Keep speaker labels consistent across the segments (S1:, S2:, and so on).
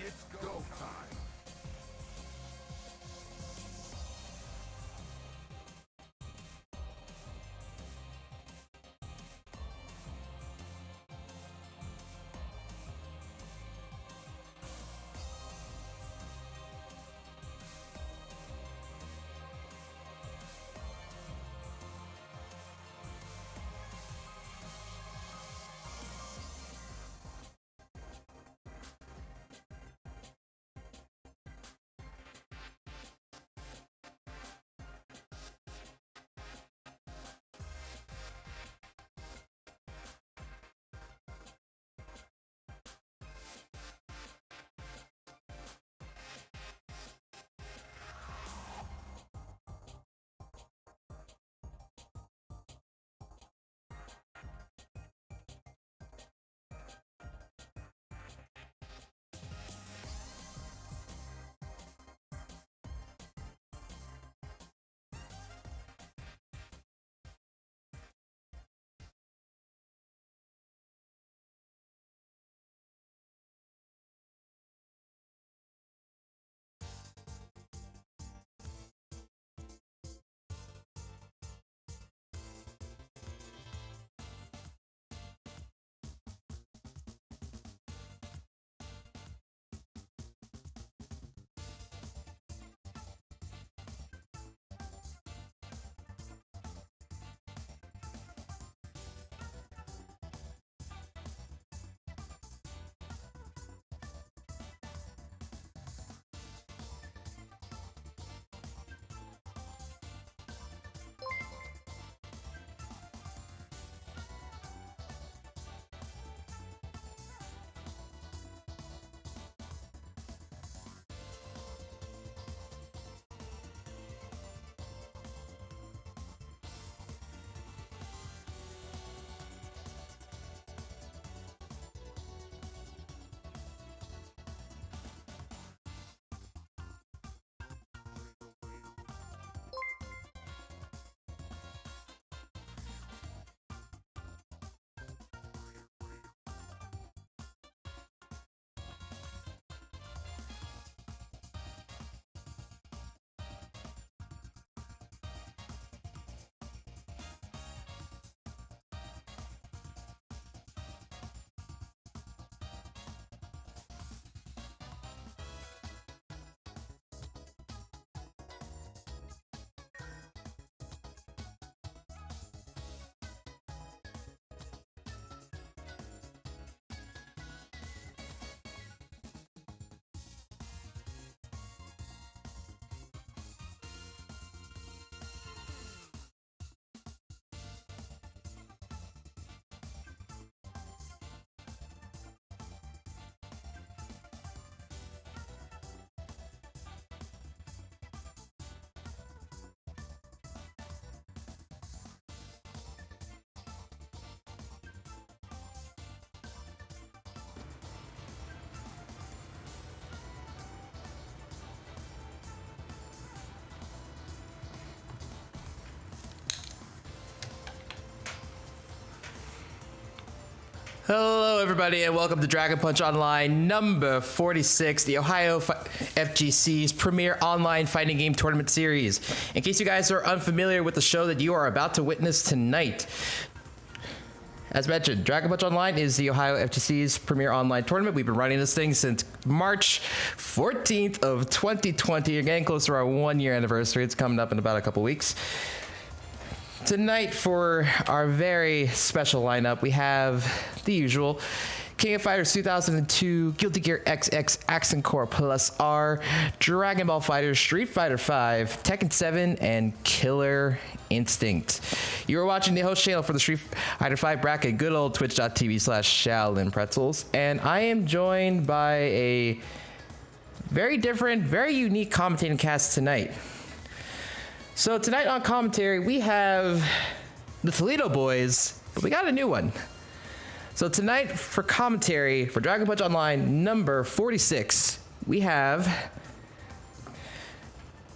S1: It's go time.
S2: Hello everybody and welcome to Dragon Punch Online number 46, the Ohio FGC's premier online fighting game tournament series. In case you guys are unfamiliar with the show that you are about to witness tonight, as mentioned, Dragon Punch Online is the Ohio FGC's premier online tournament. We've been running this thing since March 14th of 2020. You're getting close to our 1-year anniversary. It's coming up in about a couple weeks. Tonight, for our very special lineup, we have the usual King of Fighters 2002, Guilty Gear XX, Accent Core Plus R, Dragon Ball FighterZ, Street Fighter V, Tekken 7, and Killer Instinct. You are watching the host channel for the Street Fighter V bracket, good old twitch.tv/Shaolin Pretzels, and I am joined by a very different, very unique commentating cast tonight. So tonight on commentary, we have the Toledo boys, but we got a new one. So tonight for commentary for Dragon Punch Online number 46, we have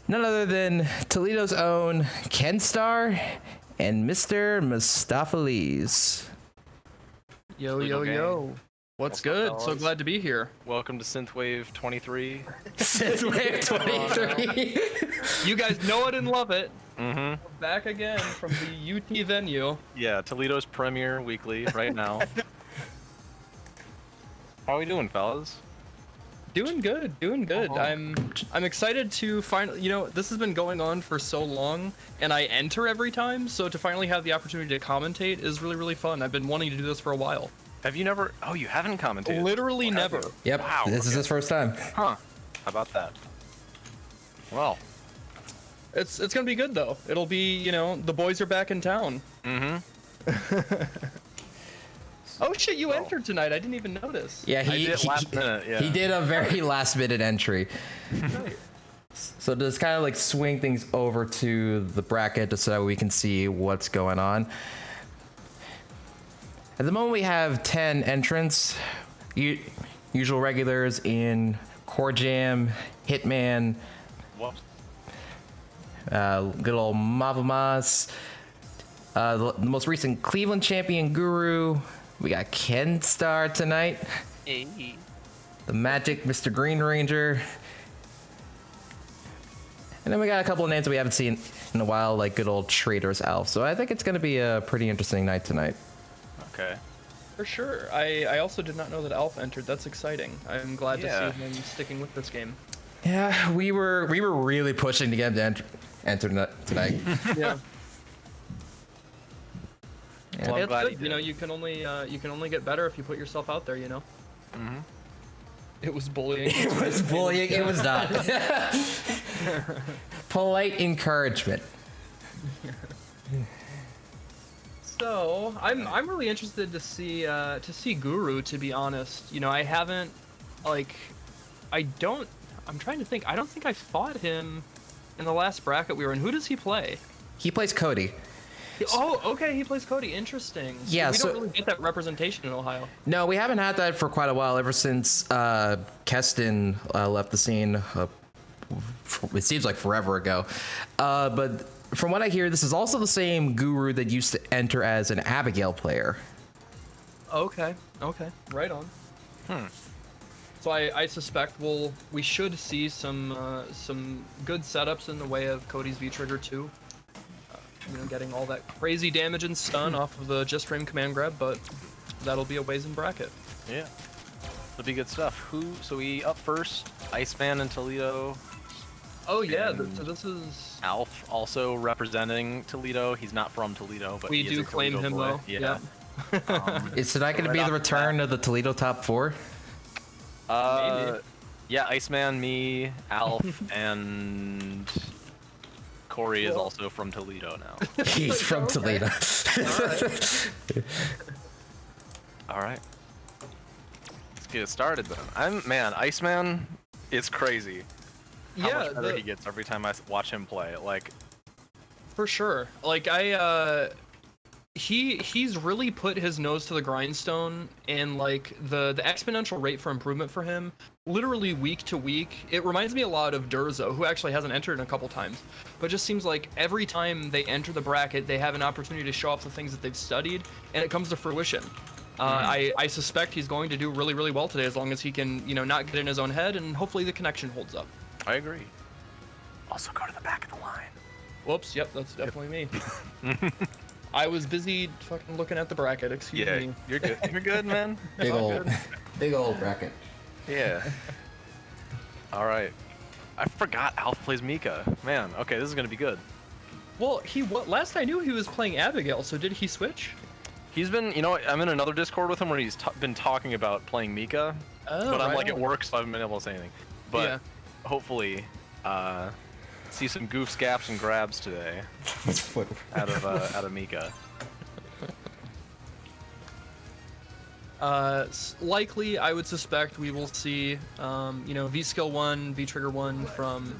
S2: none other than Toledo's own Kenstar and Mr. Mustapha.
S3: Yo, yo, yo. What's good?
S4: Up,
S3: so glad to be here.
S4: Welcome to Synthwave 23.
S2: Synthwave 23.
S3: You guys know it and love it.
S4: Mm-hmm.
S3: Back again from the UT venue.
S4: Yeah, Toledo's premiere weekly right now. How are we doing, fellas?
S3: Doing good, doing good. I'm excited to finally, you know, this has been going on for so long, and I enter every time, so to finally have the opportunity to commentate is really, really fun. I've been wanting to do this for a while.
S4: Have you never? Oh, you haven't commentated?
S3: Literally never.
S2: Yep,
S4: Wow,
S2: this is his first time.
S4: Huh. How about that? Well.
S3: It's gonna be good though. It'll be, you know, the boys are back in town.
S4: Mm-hmm.
S3: Oh shit, you entered tonight. I didn't even notice.
S2: Yeah,
S4: I did last minute, yeah.
S2: He did a very last minute entry.
S3: Right.
S2: So just kind of like swing things over to the bracket just so that we can see what's going on. At the moment we have 10 entrants, usual regulars in Corjam, Hitman,
S4: Whoops.
S2: good old Mavumas, the most recent Cleveland champion Guru. We got Kenstar tonight.
S4: Hey.
S2: The Magic Mr. Green Ranger. And then we got a couple of names that we haven't seen in a while, like good old Traitorous Elf. So I think it's going to be a pretty interesting night tonight.
S4: Okay.
S3: For sure. I also did not know that Alpha entered. That's exciting. I'm glad to see him sticking with this game.
S2: Yeah, we were really pushing to get him to enter tonight.
S3: Yeah.
S4: Well, I'm
S3: It's
S4: glad he
S3: good.
S4: did.
S3: You know, you can only get better if you put yourself out there. You know.
S4: Mm-hmm.
S3: It was bullying.
S2: It was bullying. It was not. Polite encouragement.
S3: So I'm really interested to see Guru. To be honest, you know, I haven't I'm trying to think. I don't think I fought him in the last bracket we were in. Who does he play?
S2: He plays Cody.
S3: Oh, okay, he plays Cody. Interesting.
S2: Yeah,
S3: we
S2: so-
S3: don't really get that representation in Ohio.
S2: No, we haven't had that for quite a while, ever since Keston left the scene. It seems like forever ago. But from what I hear, this is also the same Guru that used to enter as an Abigail player.
S3: Okay, right on. So I suspect we should see some good setups in the way of Cody's V-Trigger 2. You know, getting all that crazy damage and stun off of the just frame command grab, but that'll be a ways in bracket.
S4: Yeah. It'll be good stuff. So we up first, Iceman and Toledo.
S3: Oh yeah,
S4: And
S3: so this is
S4: Alf also representing Toledo. He's not from Toledo, but
S3: we
S4: he is
S3: do
S4: a
S3: claim
S4: Toledo
S3: him
S4: boy.
S3: though.
S4: Yeah.
S2: Is tonight going to
S4: Right
S2: be
S4: off
S2: the
S4: the
S2: return of the Toledo top four?
S3: Maybe.
S4: Yeah, Iceman, me, Alf, and Corey is also from Toledo now.
S2: He's from
S3: Okay.
S2: Toledo.
S4: All right. Let's get it started then. Iceman is crazy. How
S3: Yeah,
S4: much better he gets every time I watch him play. Like,
S3: for sure. Like he's really put his nose to the grindstone, and like the exponential rate for improvement for him, literally week to week. It reminds me a lot of Durzo, who actually hasn't entered in a couple times, but just seems like every time they enter the bracket, they have an opportunity to show off the things that they've studied, and it comes to fruition. I suspect he's going to do really, really well today, as long as he can, you know, not get in his own head, and hopefully the connection holds up.
S4: I agree. Also go to the back of the line.
S3: Whoops, yep, that's definitely me. I was busy fucking looking at the bracket, excuse me.
S4: You're good. You're good, man.
S2: Big
S4: All
S2: old,
S4: good.
S2: big old bracket.
S4: Yeah. All right. I forgot Alf plays Mika. Man, okay, this is gonna be good.
S3: Well, last I knew he was playing Abigail, so did he switch?
S4: He's been, you know, I'm in another Discord with him where he's been talking about playing Mika,
S3: Oh,
S4: but I'm
S3: right
S4: like
S3: on.
S4: at work, so I haven't been able to say anything. But
S3: Yeah.
S4: hopefully, see some goofs, gaps, and grabs today out of Mika.
S3: Likely, I would suspect we will see, you know, V skill 1, V trigger 1 from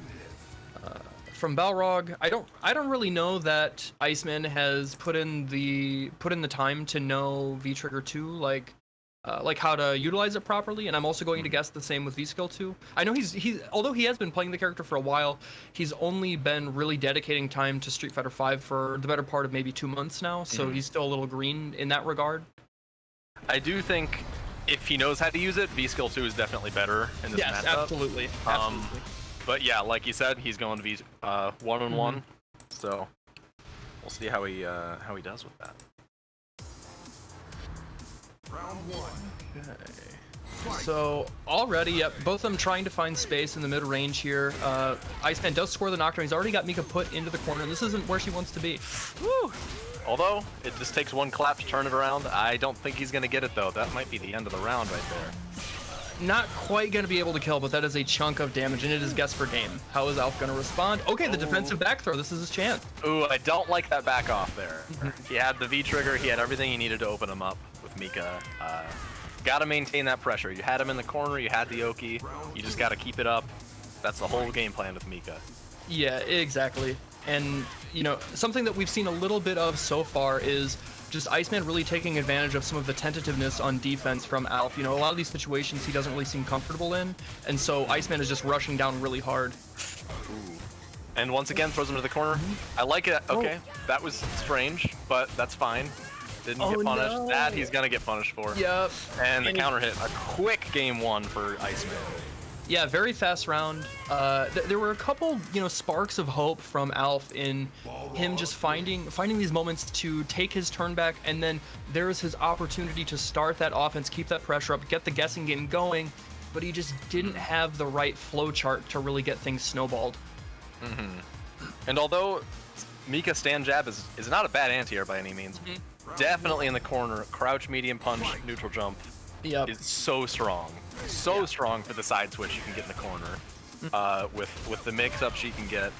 S3: Balrog. I don't really know that Iceman has put in the time to know V trigger 2, like how to utilize it properly, and I'm also going to guess the same with V skill 2. I know he's although he has been playing the character for a while, he's only been really dedicating time to Street Fighter V for the better part of maybe 2 months now, so he's still a little green in that regard.
S4: I do think if he knows how to use it, V skill 2 is definitely better in this
S3: Yes,
S4: matchup.
S3: absolutely. Absolutely.
S4: But yeah, like you said, he's going V 1-on-1, so we'll see how he does with that.
S1: Round 1.
S3: So already, yep, both of them trying to find space in the mid range here. Iceman does score the knockdown. He's already got Mika put into the corner. This isn't where she wants to be.
S4: Woo! Although it just takes one clap to turn it around. I don't think he's gonna get it though. That might be the end of the round right there.
S3: Not quite going to be able to kill, but that is a chunk of damage, and it is guess per game. How is Alf going to respond? Okay, the defensive back throw. This is his chance.
S4: Ooh, I don't like that back off there. He had the V trigger. He had everything he needed to open him up with Mika. Gotta maintain that pressure. You had him in the corner. You had the Oki. You just gotta keep it up. That's the whole game plan with Mika.
S3: Yeah, exactly. And, you know, something that we've seen a little bit of so far is just Iceman really taking advantage of some of the tentativeness on defense from Alf. You know, a lot of these situations he doesn't really seem comfortable in, and so Iceman is just rushing down really hard.
S4: Ooh. And once again, throws him to the corner. I like it. Okay, that was strange, but that's fine. Didn't get punished.
S3: No.
S4: That he's gonna get punished for.
S3: Yep.
S4: And the counter hit. A quick game 1 for Iceman.
S3: Yeah, very fast round. There were a couple, you know, sparks of hope from Alf in him just finding these moments to take his turn back, and then there's his opportunity to start that offense, keep that pressure up, get the guessing game going, but he just didn't have the right flow chart to really get things snowballed.
S4: And although Mika stand jab is not a bad anti-air by any means, definitely in the corner, crouch, medium punch, neutral jump
S3: Yep.
S4: is so strong. So strong for the side switch you can get in the corner. With the mix-ups you can get,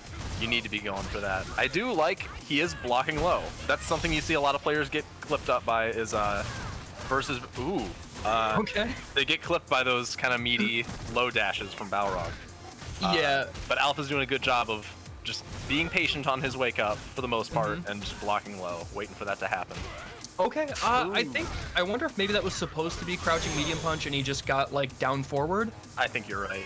S4: you need to be going for that. I do like he is blocking low. That's something you see a lot of players get clipped up by is versus
S3: Okay.
S4: they get clipped by those kind of meaty low dashes from Balrog.
S3: Yeah.
S4: But Alpha's doing a good job of just being patient on his wake up for the most part and just blocking low, waiting for that to happen.
S3: Okay, I wonder if maybe that was supposed to be crouching medium punch and he just got like down forward.
S4: I think you're right,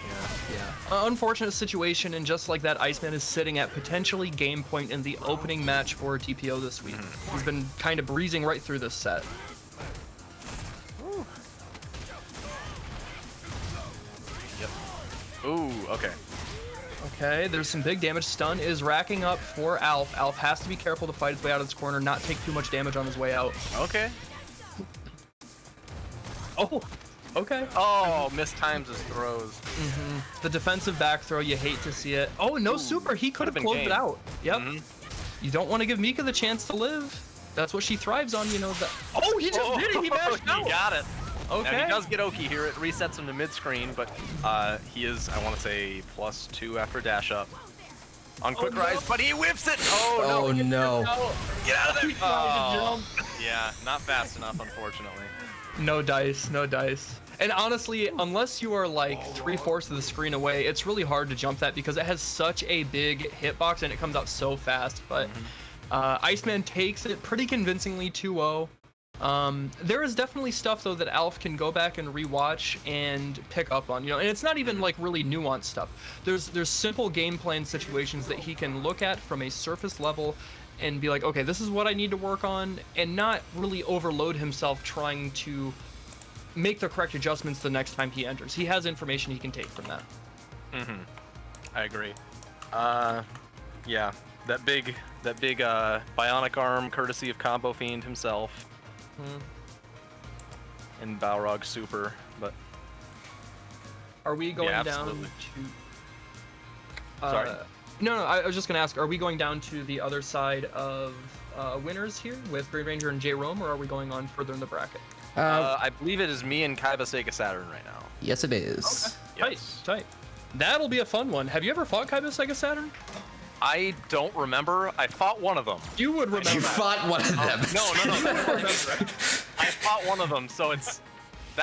S4: yeah.
S3: Unfortunate situation, and just like that, Iceman is sitting at potentially game point in the opening match for TPO this week. He's been kind of breezing right through this set.
S4: Yep. Ooh, okay.
S3: Okay, there's some big damage. Stun is racking up for Alf. Alf has to be careful to fight his way out of this corner, not take too much damage on his way out.
S4: Okay.
S3: Oh, okay.
S4: Oh, mistimes his throws.
S3: The defensive back throw, you hate to see it. Oh, no super. He could have
S4: been
S3: closed
S4: game.
S3: it out. Yep. You don't want to give Mika the chance to live. That's what she thrives on, you know. That. Oh, he just did it. He mashed out.
S4: He got it.
S3: Okay.
S4: Now he does get Oki here. It resets him to mid-screen, but he is, I want to say, +2 after dash up. On quick rise, but he whips it! Oh,
S2: Oh no.
S4: Get out of there!
S3: He tried to
S4: Oh, yeah, not fast enough, unfortunately.
S3: No dice, no dice. And honestly, unless you are like 3/4 of the screen away, it's really hard to jump that because it has such a big hitbox and it comes out so fast. But Iceman takes it pretty convincingly 2-0. There is definitely stuff though that Alf can go back and rewatch and pick up on, you know, and it's not even like really nuanced stuff. There's simple game plan situations that he can look at from a surface level and be like, okay, this is what I need to work on, and not really overload himself trying to make the correct adjustments the next time he enters. He has information he can take from that.
S4: I agree. Yeah, that big bionic arm, courtesy of Combo Fiend himself. And Balrog super, but
S3: Are we going
S4: Yeah,
S3: down
S4: absolutely.
S3: to...
S4: Sorry.
S3: No, I was just gonna ask, are we going down to the other side of winners here with Green Ranger and J Rome, or are we going on further in the bracket?
S4: I believe it is me and Kaiba Sega Saturn right now.
S2: Yes, it is.
S3: Okay.
S4: Yes.
S3: Tight. That'll be a fun one. Have you ever fought Kaiba Sega Saturn?
S4: I don't remember. I fought one of them.
S3: You would remember.
S2: You fought one of them.
S4: No. I fought one of them, so it's.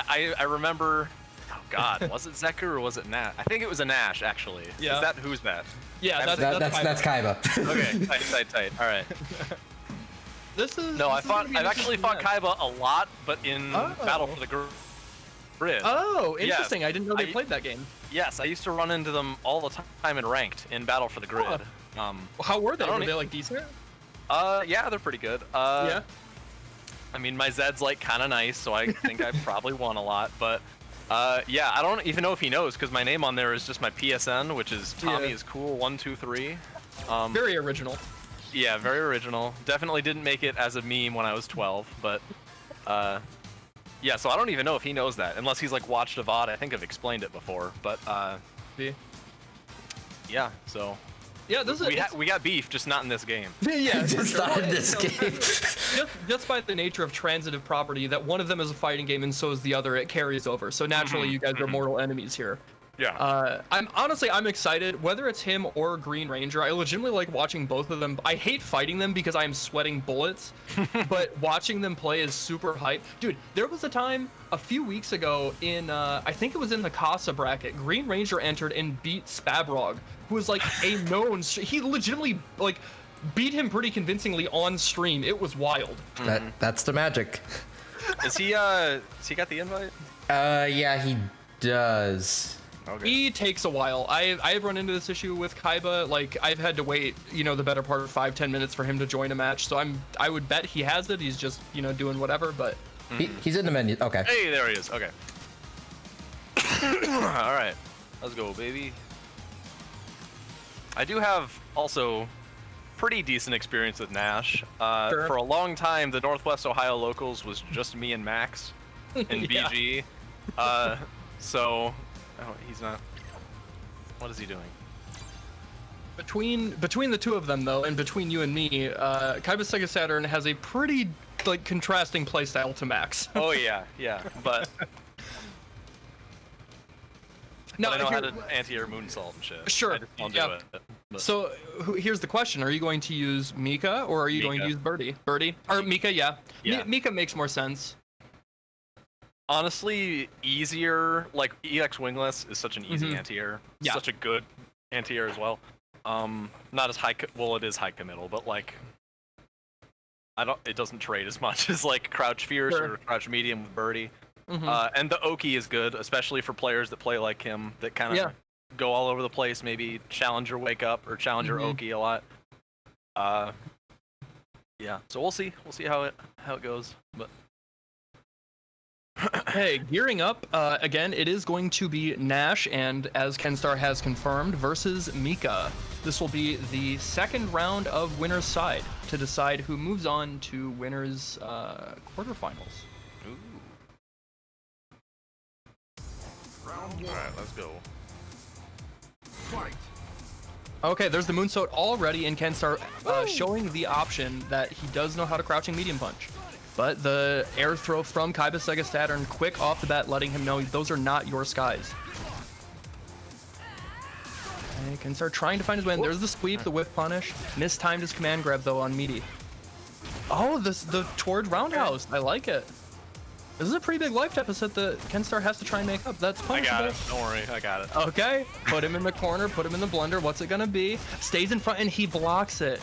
S4: I remember. Oh God, was it Zeku or was it Nash? I think it was a Nash actually.
S3: Yeah.
S4: Who's that?
S3: Yeah,
S2: That's Kaiba.
S4: Okay, tight. All right. I've actually fought Kaiba a lot, but in Battle for the Grid.
S3: Oh, interesting.
S4: Yes.
S3: I didn't know they played that game.
S4: Yes, I used to run into them all the time in ranked in Battle for the Grid.
S3: How were they? Were they like decent?
S4: Yeah, they're pretty good.
S3: Yeah.
S4: I mean, my Zed's like kind of nice, so I think I probably won a lot. But yeah, I don't even know if he knows because my name on there is just my PSN, which is Tommy is cool 123.
S3: Very original.
S4: Yeah, very original. Definitely didn't make it as a meme when I was 12, but yeah, so I don't even know if he knows that, unless he's like watched a VOD. I think I've explained it before, but yeah, so
S3: yeah, this is
S4: we got beef, just not in this game.
S3: Yeah,
S2: Just not in this game.
S3: just by the nature of transitive property, that one of them is a fighting game and so is the other, it carries over. So naturally, you guys are mortal enemies here.
S4: Yeah.
S3: I'm excited, whether it's him or Green Ranger. I legitimately like watching both of them. I hate fighting them because I am sweating bullets, but watching them play is super hype. Dude, there was a time a few weeks ago in, I think it was in the Casa bracket, Green Ranger entered and beat Balrog, who was like a known, he legitimately like beat him pretty convincingly on stream. It was wild.
S2: That's the magic.
S4: Has he got the invite?
S2: Yeah, he does.
S4: Okay.
S3: He takes a while. I've run into this issue with Kaiba. Like, I've had to wait, the better part of 5-10 minutes for him to join a match. So I would bet he has it. He's just, doing whatever. But
S2: he's in the menu. Okay.
S4: Hey, there he is. Okay. All right, let's go, baby. I do have also pretty decent experience with Nash.
S3: Sure.
S4: For a long time, the Northwest Ohio locals was just me and Max in
S3: Yeah.
S4: BG. So. Oh, he's not. What is he doing?
S3: between the two of them, though, and between you and me, Kaiba Sega Saturn has a pretty contrasting playstyle to Max.
S4: Oh yeah, but.
S3: No,
S4: I know how to anti-air moonsault and shit.
S3: Sure.
S4: I just don't
S3: Yeah.
S4: do it. But.
S3: So here's the question: are you going to use Mika or are you going to use Birdie? Birdie or Mika? Yeah.
S4: Yeah.
S3: Mika makes more sense.
S4: Honestly, easier. Like EX Wingless is such an easy anti-air.
S3: Yeah.
S4: Such a good anti-air as well. Not as high. Well, it is high committal, but like, it doesn't trade as much as like Crouch Fierce or Crouch Medium with Birdie. And the Oki is good, especially for players that play like him, that kind of go all over the place. Maybe Challenger Wake Up or Challenger Oki a lot. Yeah. So we'll see. We'll see how it goes. But.
S3: Hey, gearing up, again, it is going to be Nash, and as Kenstar has confirmed, versus Mika. This will be the second round of winner's side to decide who moves on to winner's quarterfinals.
S4: Ooh.
S1: Round one.
S4: All right, let's go.
S1: Fight.
S3: Okay, there's the moonsault already, and Kenstar showing the option that he does know how to crouching medium punch. But the air throw from Kaiba Sega Saturn, quick off the bat, letting him know those are not your skies. And Kenstar trying to find his way in. There's the sweep, the whiff punish. Mistimed his command grab, though, on Meaty. Oh, the toward roundhouse. I like it. This is a pretty big life deficit that Kenstar has to try and make up. That's
S4: I
S3: punishable.
S4: got it. Don't worry, I got it.
S3: Okay, put him in the corner, put him in the blender. What's it gonna be? Stays in front and he blocks it.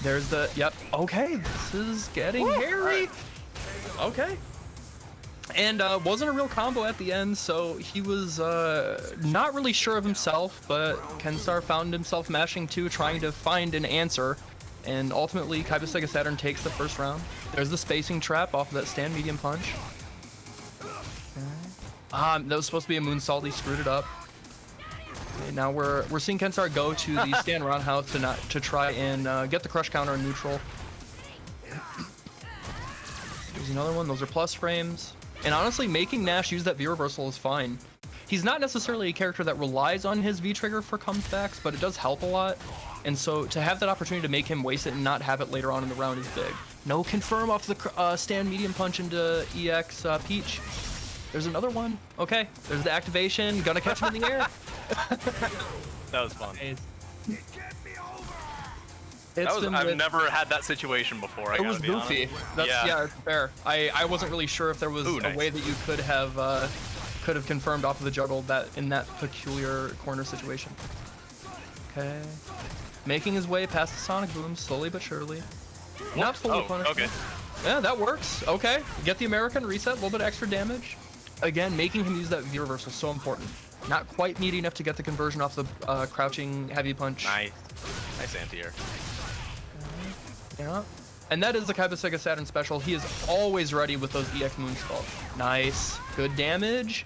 S3: There's the, yep. Okay, this is getting hairy. Okay. And wasn't a real combo at the end, so he was not really sure of himself, but Kenstar found himself mashing 2, trying to find an answer. And ultimately, Kaiba Sega Saturn takes the first round. There's the spacing trap off of that stand medium punch. That was supposed to be a moonsault. He screwed it up. Okay, now we're seeing Kenstar go to the stand roundhouse to try and get the crush counter in neutral. There's another one. Those are plus frames. And honestly, making Nash use that V reversal is fine. He's not necessarily a character that relies on his V trigger for comebacks, but it does help a lot. And so to have that opportunity to make him waste it and not have it later on in the round is big. No confirm off the stand medium punch into EX Peach. There's another one. Okay, there's the activation. Gonna catch him in the air.
S4: That was fun.
S3: I've
S4: never had that situation before.
S3: It was goofy. Yeah, it's fair. I wasn't really sure if there was a way that you could have confirmed off of the juggle that in that peculiar corner situation. Okay. Making his way past the Sonic Boom slowly but surely. Not fully punished.
S4: Okay.
S3: Yeah, that works. Okay. Get the American reset, a little bit extra damage. Again, making him use that V reversal so important. Not quite needy enough to get the conversion off the crouching heavy punch.
S4: Nice anti-air.
S3: Yeah. And that is the Kaiba Sega Saturn special. He is always ready with those EX moonsault. Nice. Good damage.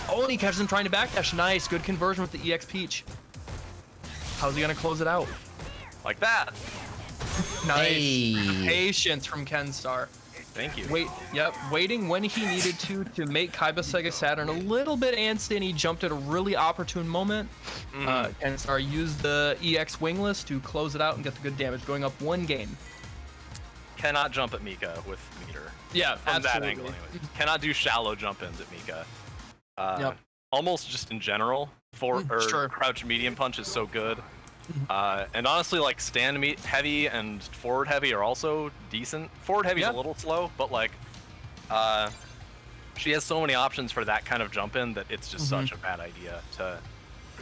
S3: Oh, and he catches him trying to backdash. Nice. Good conversion with the EX Peach. How's he going to close it out?
S4: Like that.
S3: Nice.
S2: Hey.
S3: Patience from Kenstar.
S4: Thank you.
S3: Waiting when he needed to make Kaiba Sega Saturn a little bit antsy, and he jumped at a really opportune moment. Kenstar used the EX wingless to close it out and get the good damage, going up 1 game.
S4: Cannot jump at Mika with meter.
S3: Yeah,
S4: From
S3: absolutely.
S4: that angle anyway. Cannot do shallow jump ins at Mika.
S3: Yep.
S4: Almost just in general, crouch medium punch is so good. And honestly, like stand heavy and forward heavy are also decent. Forward heavy is a little slow, but like, she has so many options for that kind of jump in that it's just such a bad idea to.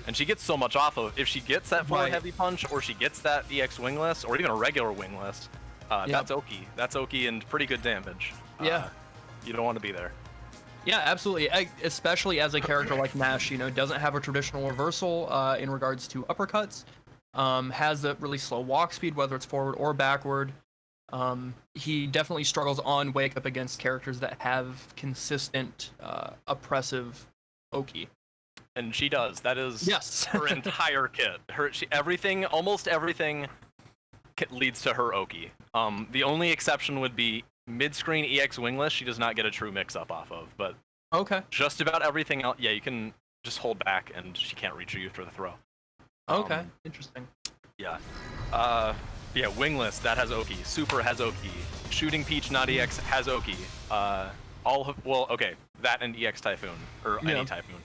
S4: And she gets so much off of if she gets that forward heavy punch, or she gets that EX wingless, or even a regular wingless. That's Oki. That's Oki and pretty good damage. You don't want to be there.
S3: Yeah, absolutely. Especially as a character like Nash, doesn't have a traditional reversal in regards to uppercuts. Has a really slow walk speed, whether it's forward or backward. He definitely struggles on wake up against characters that have consistent oppressive Oki.
S4: And she does. That is
S3: Yes.
S4: her entire kit. Almost everything leads to her Oki. The only exception would be mid-screen EX wingless. She does not get a true mix-up off of, but just about everything else, you can just hold back and she can't reach you for the throw.
S3: Okay, interesting.
S4: Yeah. Wingless, that has Oki. Super has Oki. Shooting Peach, not EX, has Oki. That and EX Typhoon, or any Typhoon.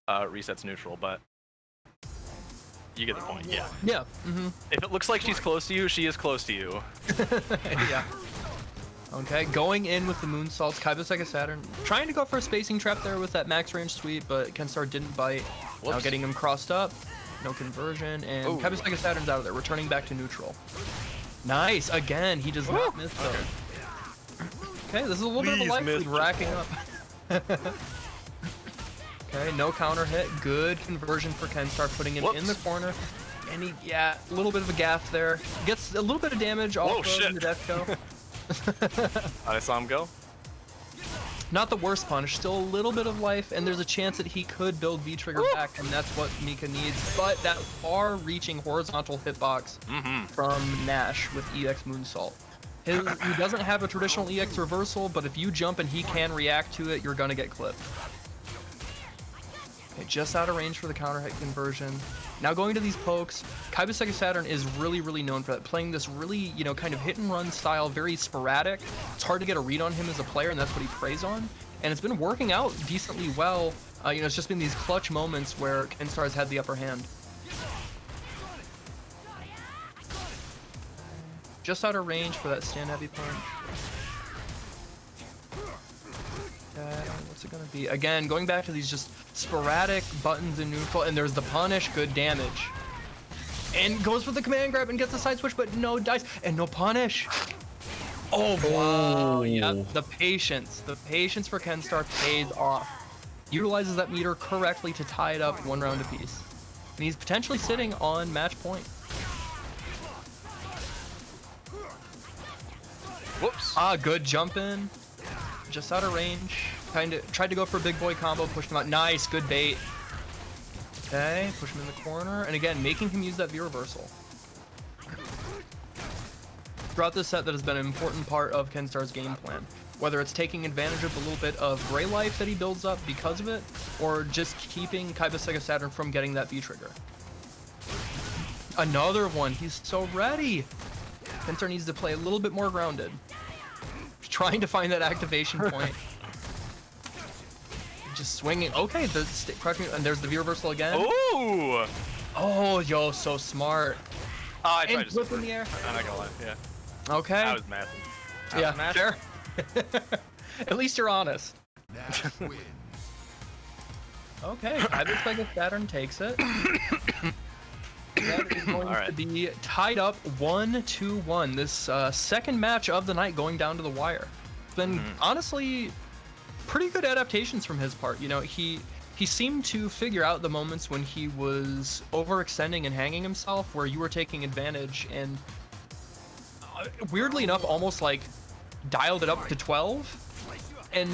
S4: Resets neutral, but you get the point, yeah.
S3: Yeah.
S4: If it looks like she's close to you, she is close to you.
S3: Yeah. Okay, going in with the moonsaults, Kaiba Sega Saturn. Trying to go for a spacing trap there with that max range sweep, but Kenstar didn't bite.
S4: Whoops.
S3: Now getting him crossed up. No conversion, and Kaiba Sega Saturn's out of there, returning back to neutral. Nice, again, he does not miss though. Okay, this is a little bit of a life lead racking up. Okay, no counter hit, good conversion for Kenstar, putting him in the corner. And a little bit of a gaff there. Gets a little bit of damage off of the death go.
S4: I saw him go.
S3: Not the worst punish, still a little bit of life, and there's a chance that he could build V-Trigger back, and that's what Mika needs. But that far-reaching horizontal hitbox from Nash with EX Moonsault. He doesn't have a traditional EX reversal, but if you jump and he can react to it, you're gonna get clipped. Okay, just out of range for the counter hit conversion. Now going to these pokes, Kaiba Sega Saturn is really, really known for that. Playing this really, kind of hit and run style, very sporadic. It's hard to get a read on him as a player, and that's what he preys on. And it's been working out decently well. It's just been these clutch moments where Kenstar has had the upper hand. Just out of range for that stand heavy punch. What's it gonna be? Again, going back to these just sporadic buttons in neutral, and there's the punish, good damage. And goes for the command grab and gets the side switch, but no dice and no punish. Oh wow! Yeah, the patience for Kenstar pays off. Utilizes that meter correctly to tie it up 1 round apiece, and he's potentially sitting on match point.
S4: Whoops!
S3: Good jump in. Just out of range. Tried to go for a big boy combo, pushed him out. Nice, good bait. Okay, push him in the corner, and again, making him use that V reversal. Throughout this set, that has been an important part of Kenstar's game plan. Whether it's taking advantage of a little bit of gray life that he builds up because of it, or just keeping Kaiba Sega Saturn from getting that V trigger. Another one. He's so ready. Kenstar needs to play a little bit more grounded. Trying to find that activation point. Just swinging. Okay, the crouching, and there's the V reversal again.
S4: Ooh!
S3: Oh, yo, so smart.
S4: Oh, I
S3: And
S4: tried to
S3: flip in the air.
S4: I'm not gonna lie. Yeah.
S3: Okay.
S4: I was mad.
S3: Yeah, fair. At least you're honest.
S1: Nash wins.
S3: Okay, I looks like a Saturn takes it. That is going to be tied up 1-1. This second match of the night going down to the wire. It's been honestly pretty good adaptations from his part. You know, he seemed to figure out the moments when he was overextending and hanging himself, where you were taking advantage, and weirdly enough, almost like dialed it up to 12. And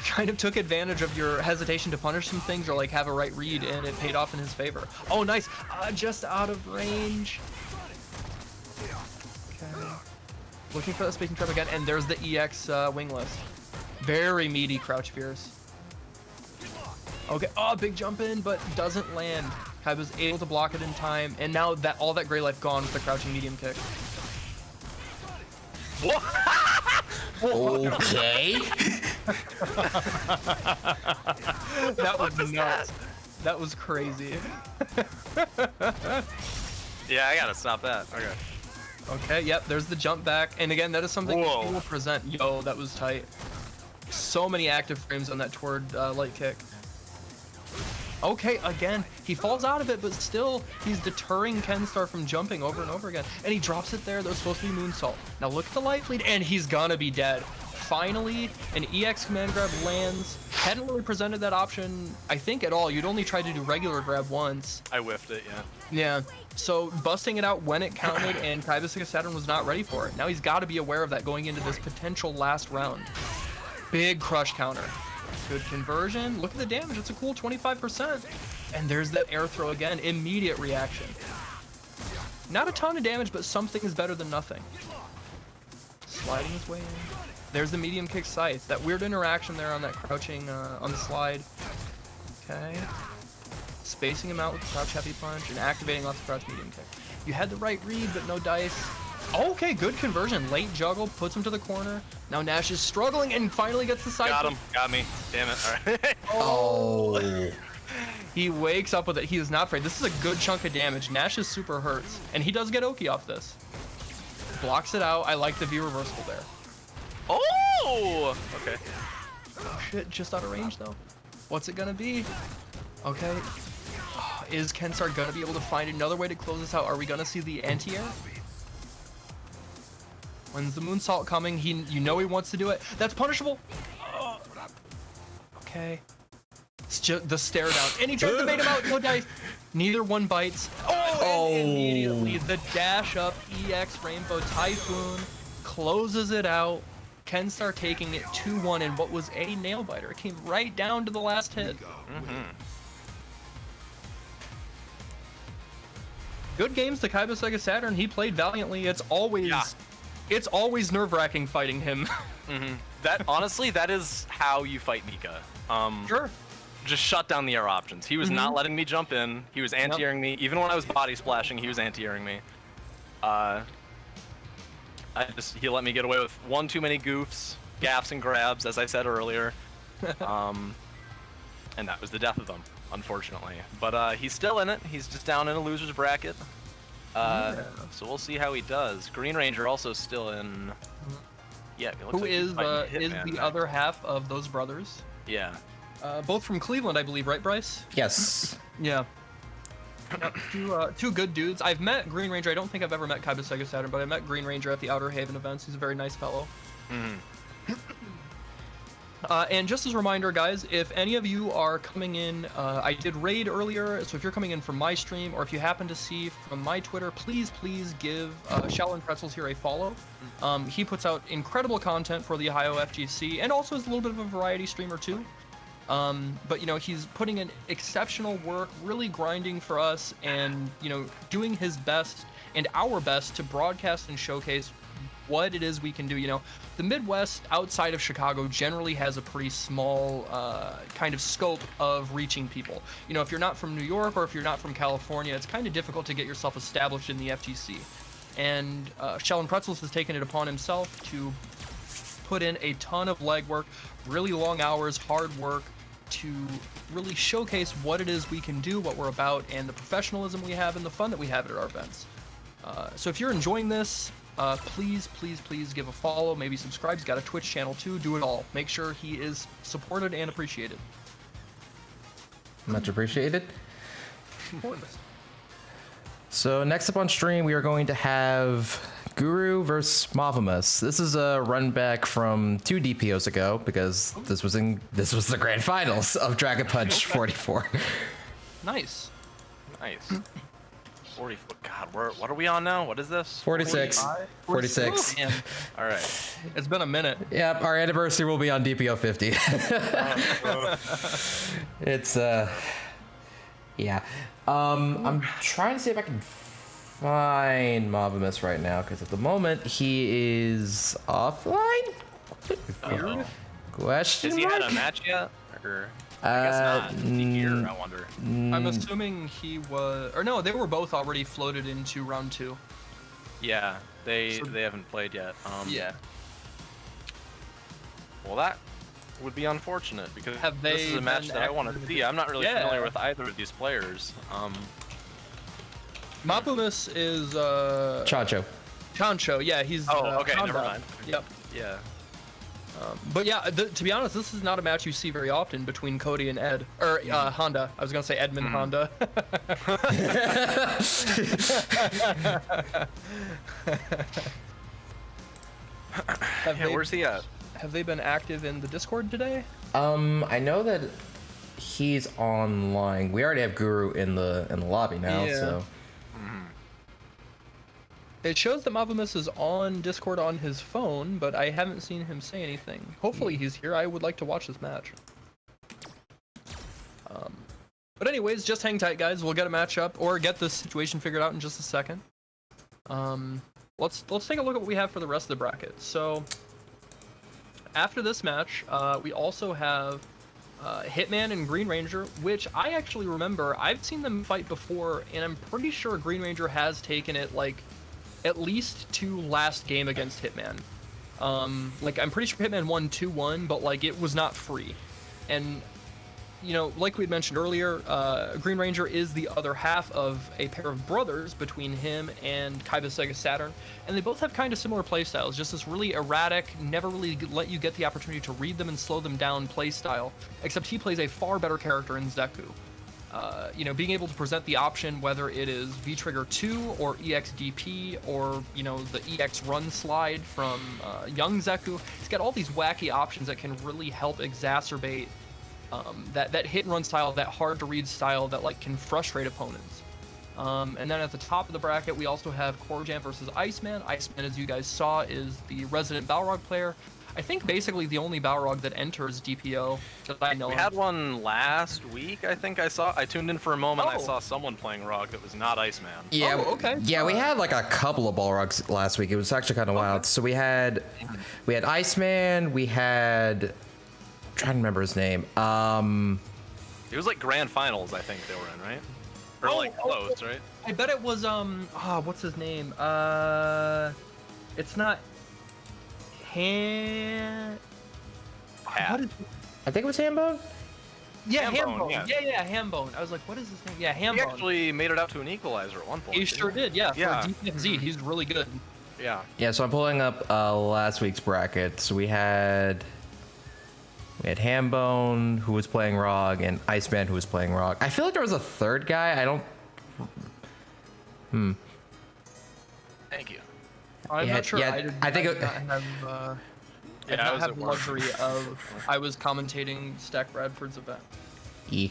S3: kind of took advantage of your hesitation to punish some things or like have a right read, and it paid off in his favor. Oh, nice. Just out of range. Okay. Looking for the spacing trap again, and there's the EX wingless. Very meaty crouch fears. Okay. Oh, big jump in, but doesn't land. Kai was able to block it in time, and now that all that gray life gone with the crouching medium kick.
S4: What?
S2: Okay.
S3: That was nuts. That was crazy.
S4: Yeah, I gotta stop that. Okay.
S3: Okay, yep, there's the jump back. And again, that is something
S4: Whoa.
S3: he will present. Yo, that was tight. So many active frames on that toward light kick. Okay, again, he falls out of it, but still, he's deterring Kenstar from jumping over and over again. And he drops it there. That was supposed to be moonsault. Now look at the life lead, and he's gonna be dead. Finally, an EX command grab lands. Hadn't really presented that option, I think, at all. You'd only tried to do regular grab once.
S4: I whiffed it, yeah.
S3: Yeah, so busting it out when it counted, and Kaiba Saturn was not ready for it. Now he's got to be aware of that going into this potential last round. Big crush counter. Good conversion. Look at the damage. It's a cool 25%. And there's that air throw again. Immediate reaction. Not a ton of damage, but something is better than nothing. Sliding his way in. There's the medium kick scythe. That weird interaction there on that crouching on the slide. Okay. Spacing him out with the crouch heavy punch and activating off the crouch medium kick. You had the right read, but no dice. Okay, good conversion. Late juggle, puts him to the corner. Now Nash is struggling and finally gets the side.
S4: Got him. Got me. Damn it. All right.
S2: Oh.
S3: He wakes up with it. He is not afraid. This is a good chunk of damage. Nash is super hurts. And he does get Oki off this. Blocks it out. I like the V reversal there.
S4: Oh! Okay.
S3: Oh shit, just out of range though. What's it gonna be? Okay. Oh, is Kenstar gonna be able to find another way to close this out? Are we gonna see the anti-air? When's the moonsault coming? You know he wants to do it. That's punishable. Oh. Okay. It's just the stare down. And he tries to bait him out. No dice. Neither one bites. Oh, and immediately the dash up EX Rainbow Typhoon closes it out. Kenstar taking it 2-1 in what was a nail biter. It came right down to the last hit. Good games to Kaiba Sega Saturn. He played valiantly. It's always nerve-wracking fighting him.
S4: That honestly, that is how you fight Mika.
S3: Sure.
S4: Just shut down the air options. He was not letting me jump in. He was anti-airing me. Even when I was body splashing, he was anti-airing me. He let me get away with one too many goofs, gaffs, and grabs, as I said earlier. And that was the death of them, unfortunately. But he's still in it. He's just down in a loser's bracket. So we'll see how he does. Green Ranger also still in. Yeah. It looks
S3: Who
S4: like
S3: is
S4: he's fighting Hitman
S3: the
S4: next.
S3: other half of those brothers?
S4: Yeah.
S3: Both from Cleveland, I believe, right, Bryce?
S2: Yes.
S3: Yeah. Two good dudes. I've met Green Ranger. I don't think I've ever met Kaiba Sega Saturn, but I met Green Ranger at the Outer Haven events. He's a very nice fellow. And just as a reminder, guys, if any of you are coming in, I did raid earlier, so if you're coming in from my stream, or if you happen to see from my Twitter, please give Shaolin Pretzels here a follow. He puts out incredible content for the Ohio FGC, and also is a little bit of a variety streamer too. But you know, he's putting in exceptional work, really grinding for us, and you know, doing his best and our best to broadcast and showcase what it is we can do. You know, the Midwest outside of Chicago generally has a pretty small kind of scope of reaching people. You know, if you're not from New York or if you're not from California, it's kind of difficult to get yourself established in the FGC. And Shellin Pretzels has taken it upon himself to put in a ton of legwork, really long hours, hard work, to really showcase what it is we can do, what we're about, and the professionalism we have and the fun that we have at our events. So if you're enjoying this, please give a follow, maybe subscribe. He's got a Twitch channel too. Do it all. Make sure he is supported and appreciated.
S2: Much appreciated. So next up on stream, we are going to have Guru versus Mavumas. This is a run back from 2 DPOs ago because this was the grand finals of Dragon Punch 44.
S3: Nice.
S4: 40. God, what are we on now? What is this?
S2: 46. 46.
S3: Man,
S4: All right.
S3: it's been a minute.
S2: Yep, our anniversary will be on DPO 50. It's yeah. I'm trying to see if I can find Mavumas right now because at the moment he is offline. Question
S4: Has he
S2: mark?
S4: had a match yet? Or I guess not. Is he here? I wonder.
S3: I'm assuming he was, or no, they were both already floated into round 2.
S4: Yeah, they haven't played yet.
S3: Yeah.
S4: Well, that would be unfortunate because
S3: Have
S4: this
S3: they
S4: is a match
S3: been
S4: that I want to
S3: active?
S4: see. I'm not really
S3: Yeah.
S4: familiar with either of these players.
S3: Mavumas is
S2: Chancho.
S3: Chancho. Yeah, he's
S4: okay,
S3: Honda.
S4: never mind.
S3: Yep.
S4: Yeah.
S3: But yeah, to be honest, this is not a match you see very often between Cody and Ed, or Honda. I was gonna say Edmund Honda.
S4: Where's he at?
S3: Have they been active in the Discord today?
S2: I know that he's online. We already have Guru in the lobby now,
S3: Yeah.
S2: so
S3: It shows that Mavumas is on Discord on his phone, but I haven't seen him say anything. Hopefully he's here. I would like to watch this match. But anyways, just hang tight, guys. We'll get a matchup or get this situation figured out in just a second. Let's take a look at what we have for the rest of the bracket. So after this match, we also have Hitman and Green Ranger, which I actually remember. I've seen them fight before, and I'm pretty sure Green Ranger has taken it like at least to last game against Hitman. Like I'm pretty sure Hitman won 2-1, but like it was not free. And you know, like we had mentioned earlier, Green Ranger is the other half of a pair of brothers between him and Kaiba Sega Saturn, and they both have kind of similar playstyles, just this really erratic, never really let you get the opportunity to read them and slow them down playstyle, except he plays a far better character in Zeku. You know, being able to present the option, whether it is V-Trigger 2 or EXDP or, you know, the EX run slide from young Zeku, he's got all these wacky options that can really help exacerbate that hit and run style, that hard to read style that like can frustrate opponents. And then at the top of the bracket, we also have Corjam versus Iceman. Iceman, as you guys saw, is the resident Balrog player. I think basically the only Balrog that enters DPO that I know.
S4: We had one last week, I think I saw. I tuned in for a moment. I
S3: Oh.
S4: saw someone playing Rog that was not Iceman.
S2: yeah.
S3: Oh, okay.
S2: Yeah, we had like a couple of Balrogs last week. It was actually kind of wild. So we had Iceman. We had. I'm trying to remember his name.
S4: It was like grand finals, I think they were in, right? Or like close, right?
S3: I bet it was what's his name? It's not Ham.
S4: Hat.
S3: What is?
S2: I think it was Hambone.
S3: Yeah,
S4: Hambone,
S3: Hambone.
S4: yeah.
S3: Yeah, Hambone. I was like, what is his name? Yeah,
S4: He
S3: Hambone.
S4: actually made it out to an equalizer at one point.
S3: He
S4: didn't
S3: sure did. Yeah,
S4: Yeah.
S3: for DPFZ, he's really good.
S4: Yeah.
S2: Yeah, so I'm pulling up last week's bracket. So we had Hambone, who was playing Rog, and Iceman, who was playing Rog. I feel like there was a third guy. I don't.
S4: Thank you.
S3: I'm
S2: Yeah,
S3: not sure.
S2: yeah, I think
S3: I
S2: it-
S3: did not have. I did
S4: I
S3: not
S4: was
S3: have
S4: at
S3: the
S4: work.
S3: luxury of. I was commentating Stack Bradford's event.
S2: I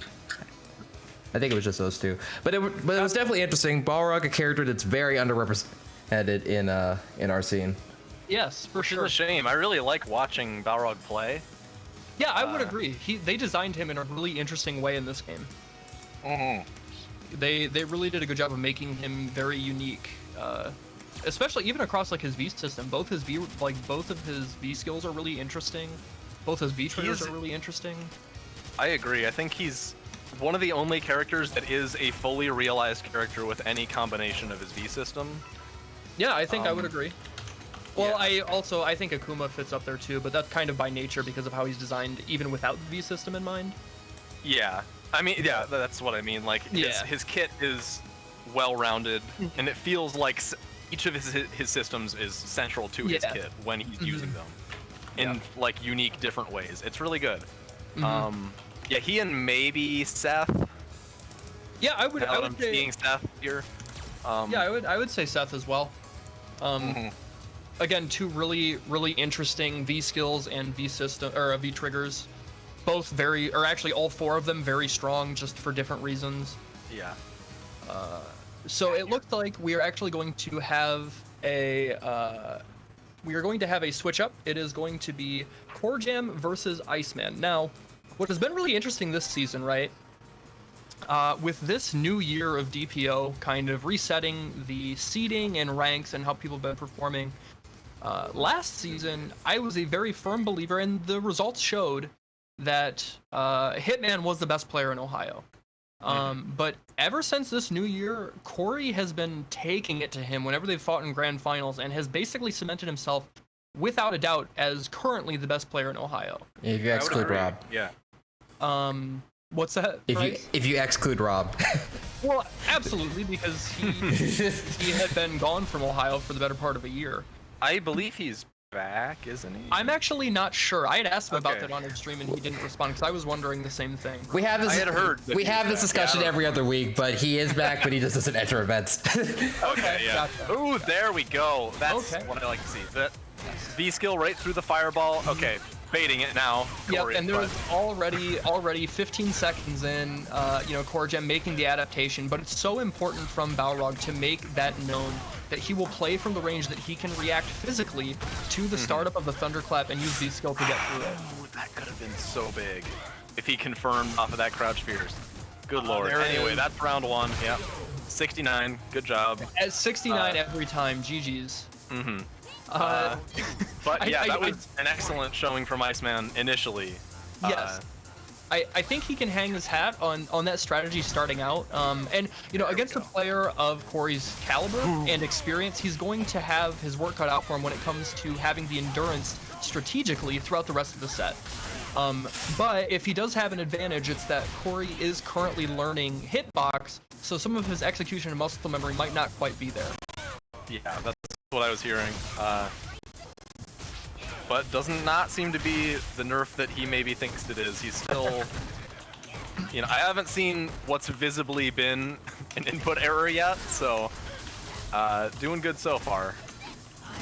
S2: think it was just those two, but it was definitely interesting. Balrog, a character that's very underrepresented in our scene.
S3: Yes, for
S4: Which
S3: sure.
S4: is a shame. I really like watching Balrog play.
S3: Yeah, I would agree. They designed him in a really interesting way in this game. They really did a good job of making him very unique. especially even across like his V system. Both of his V skills are really interesting. Both his V triggers are really interesting.
S4: I agree. I think he's one of the only characters that is a fully realized character with any combination of his V system.
S3: Yeah, I think I would agree. Well,
S4: yeah.
S3: I think Akuma fits up there too, but that's kind of by nature because of how he's designed, even without the V system in mind.
S4: Yeah, I mean, yeah, that's what I mean. Like, his kit is well-rounded, and it feels like each of his systems is central to his kit when he's using them in like unique, different ways. It's really good. Yeah, he and maybe Seth.
S3: Yeah, I would.
S4: I'm seeing Seth here.
S3: Yeah, I would say Seth as well. Again, two really interesting V skills and V system or V triggers, both actually all four of them very strong, just for different reasons.
S4: Yeah.
S3: So it looked like we are actually going to have a switch up. It is going to be Corjam versus Iceman. Now, what has been really interesting this season, right? With this new year of DPO kind of resetting the seeding and ranks and how people have been performing, last season I was a very firm believer, and the results showed that Hitman was the best player in Ohio. But ever since this new year, Corey has been taking it to him whenever they've fought in grand finals and has basically cemented himself without a doubt as currently the best player in Ohio.
S2: If you exclude Rob.
S4: Yeah.
S3: What's that?
S2: If you exclude Rob.
S3: Well, absolutely, because he had been gone from Ohio for the better part of a year.
S4: I believe he's back, isn't he?
S3: I'm actually not sure. I had asked him about that on his stream, and he didn't respond because I was wondering the same thing.
S2: We have this.
S4: I had heard.
S2: We have this discussion every other week, but he is back, but he just doesn't enter events.
S4: Okay, yeah.
S3: Gotcha.
S4: Ooh, there we go. That's what I like to see. The V skill right through the fireball. Okay, baiting it now. Corey,
S3: Yep, and there was already 15 seconds in, Corjam making the adaptation, but it's so important from Balrog to make that known that he will play from the range that he can react physically to the startup of the Thunderclap and use V-skill to get through it.
S4: Ooh, that could have been so big if he confirmed off of that crouch fierce. Good lord. Anyway, that's round one. Yep. 69. Good job.
S3: At 69 every time. GG's.
S4: But yeah, that was an excellent showing from Iceman initially.
S3: Yes. I think he can hang his hat on that strategy starting out. And, against a player of Corey's caliber and experience, he's going to have his work cut out for him when it comes to having the endurance strategically throughout the rest of the set. But if he does have an advantage, it's that Corey is currently learning hitbox, so some of his execution and muscle memory might not quite be there.
S4: Yeah, that's what I was hearing. But does not seem to be the nerf that he maybe thinks it is. He's still, I haven't seen what's visibly been an input error yet, so doing good so far.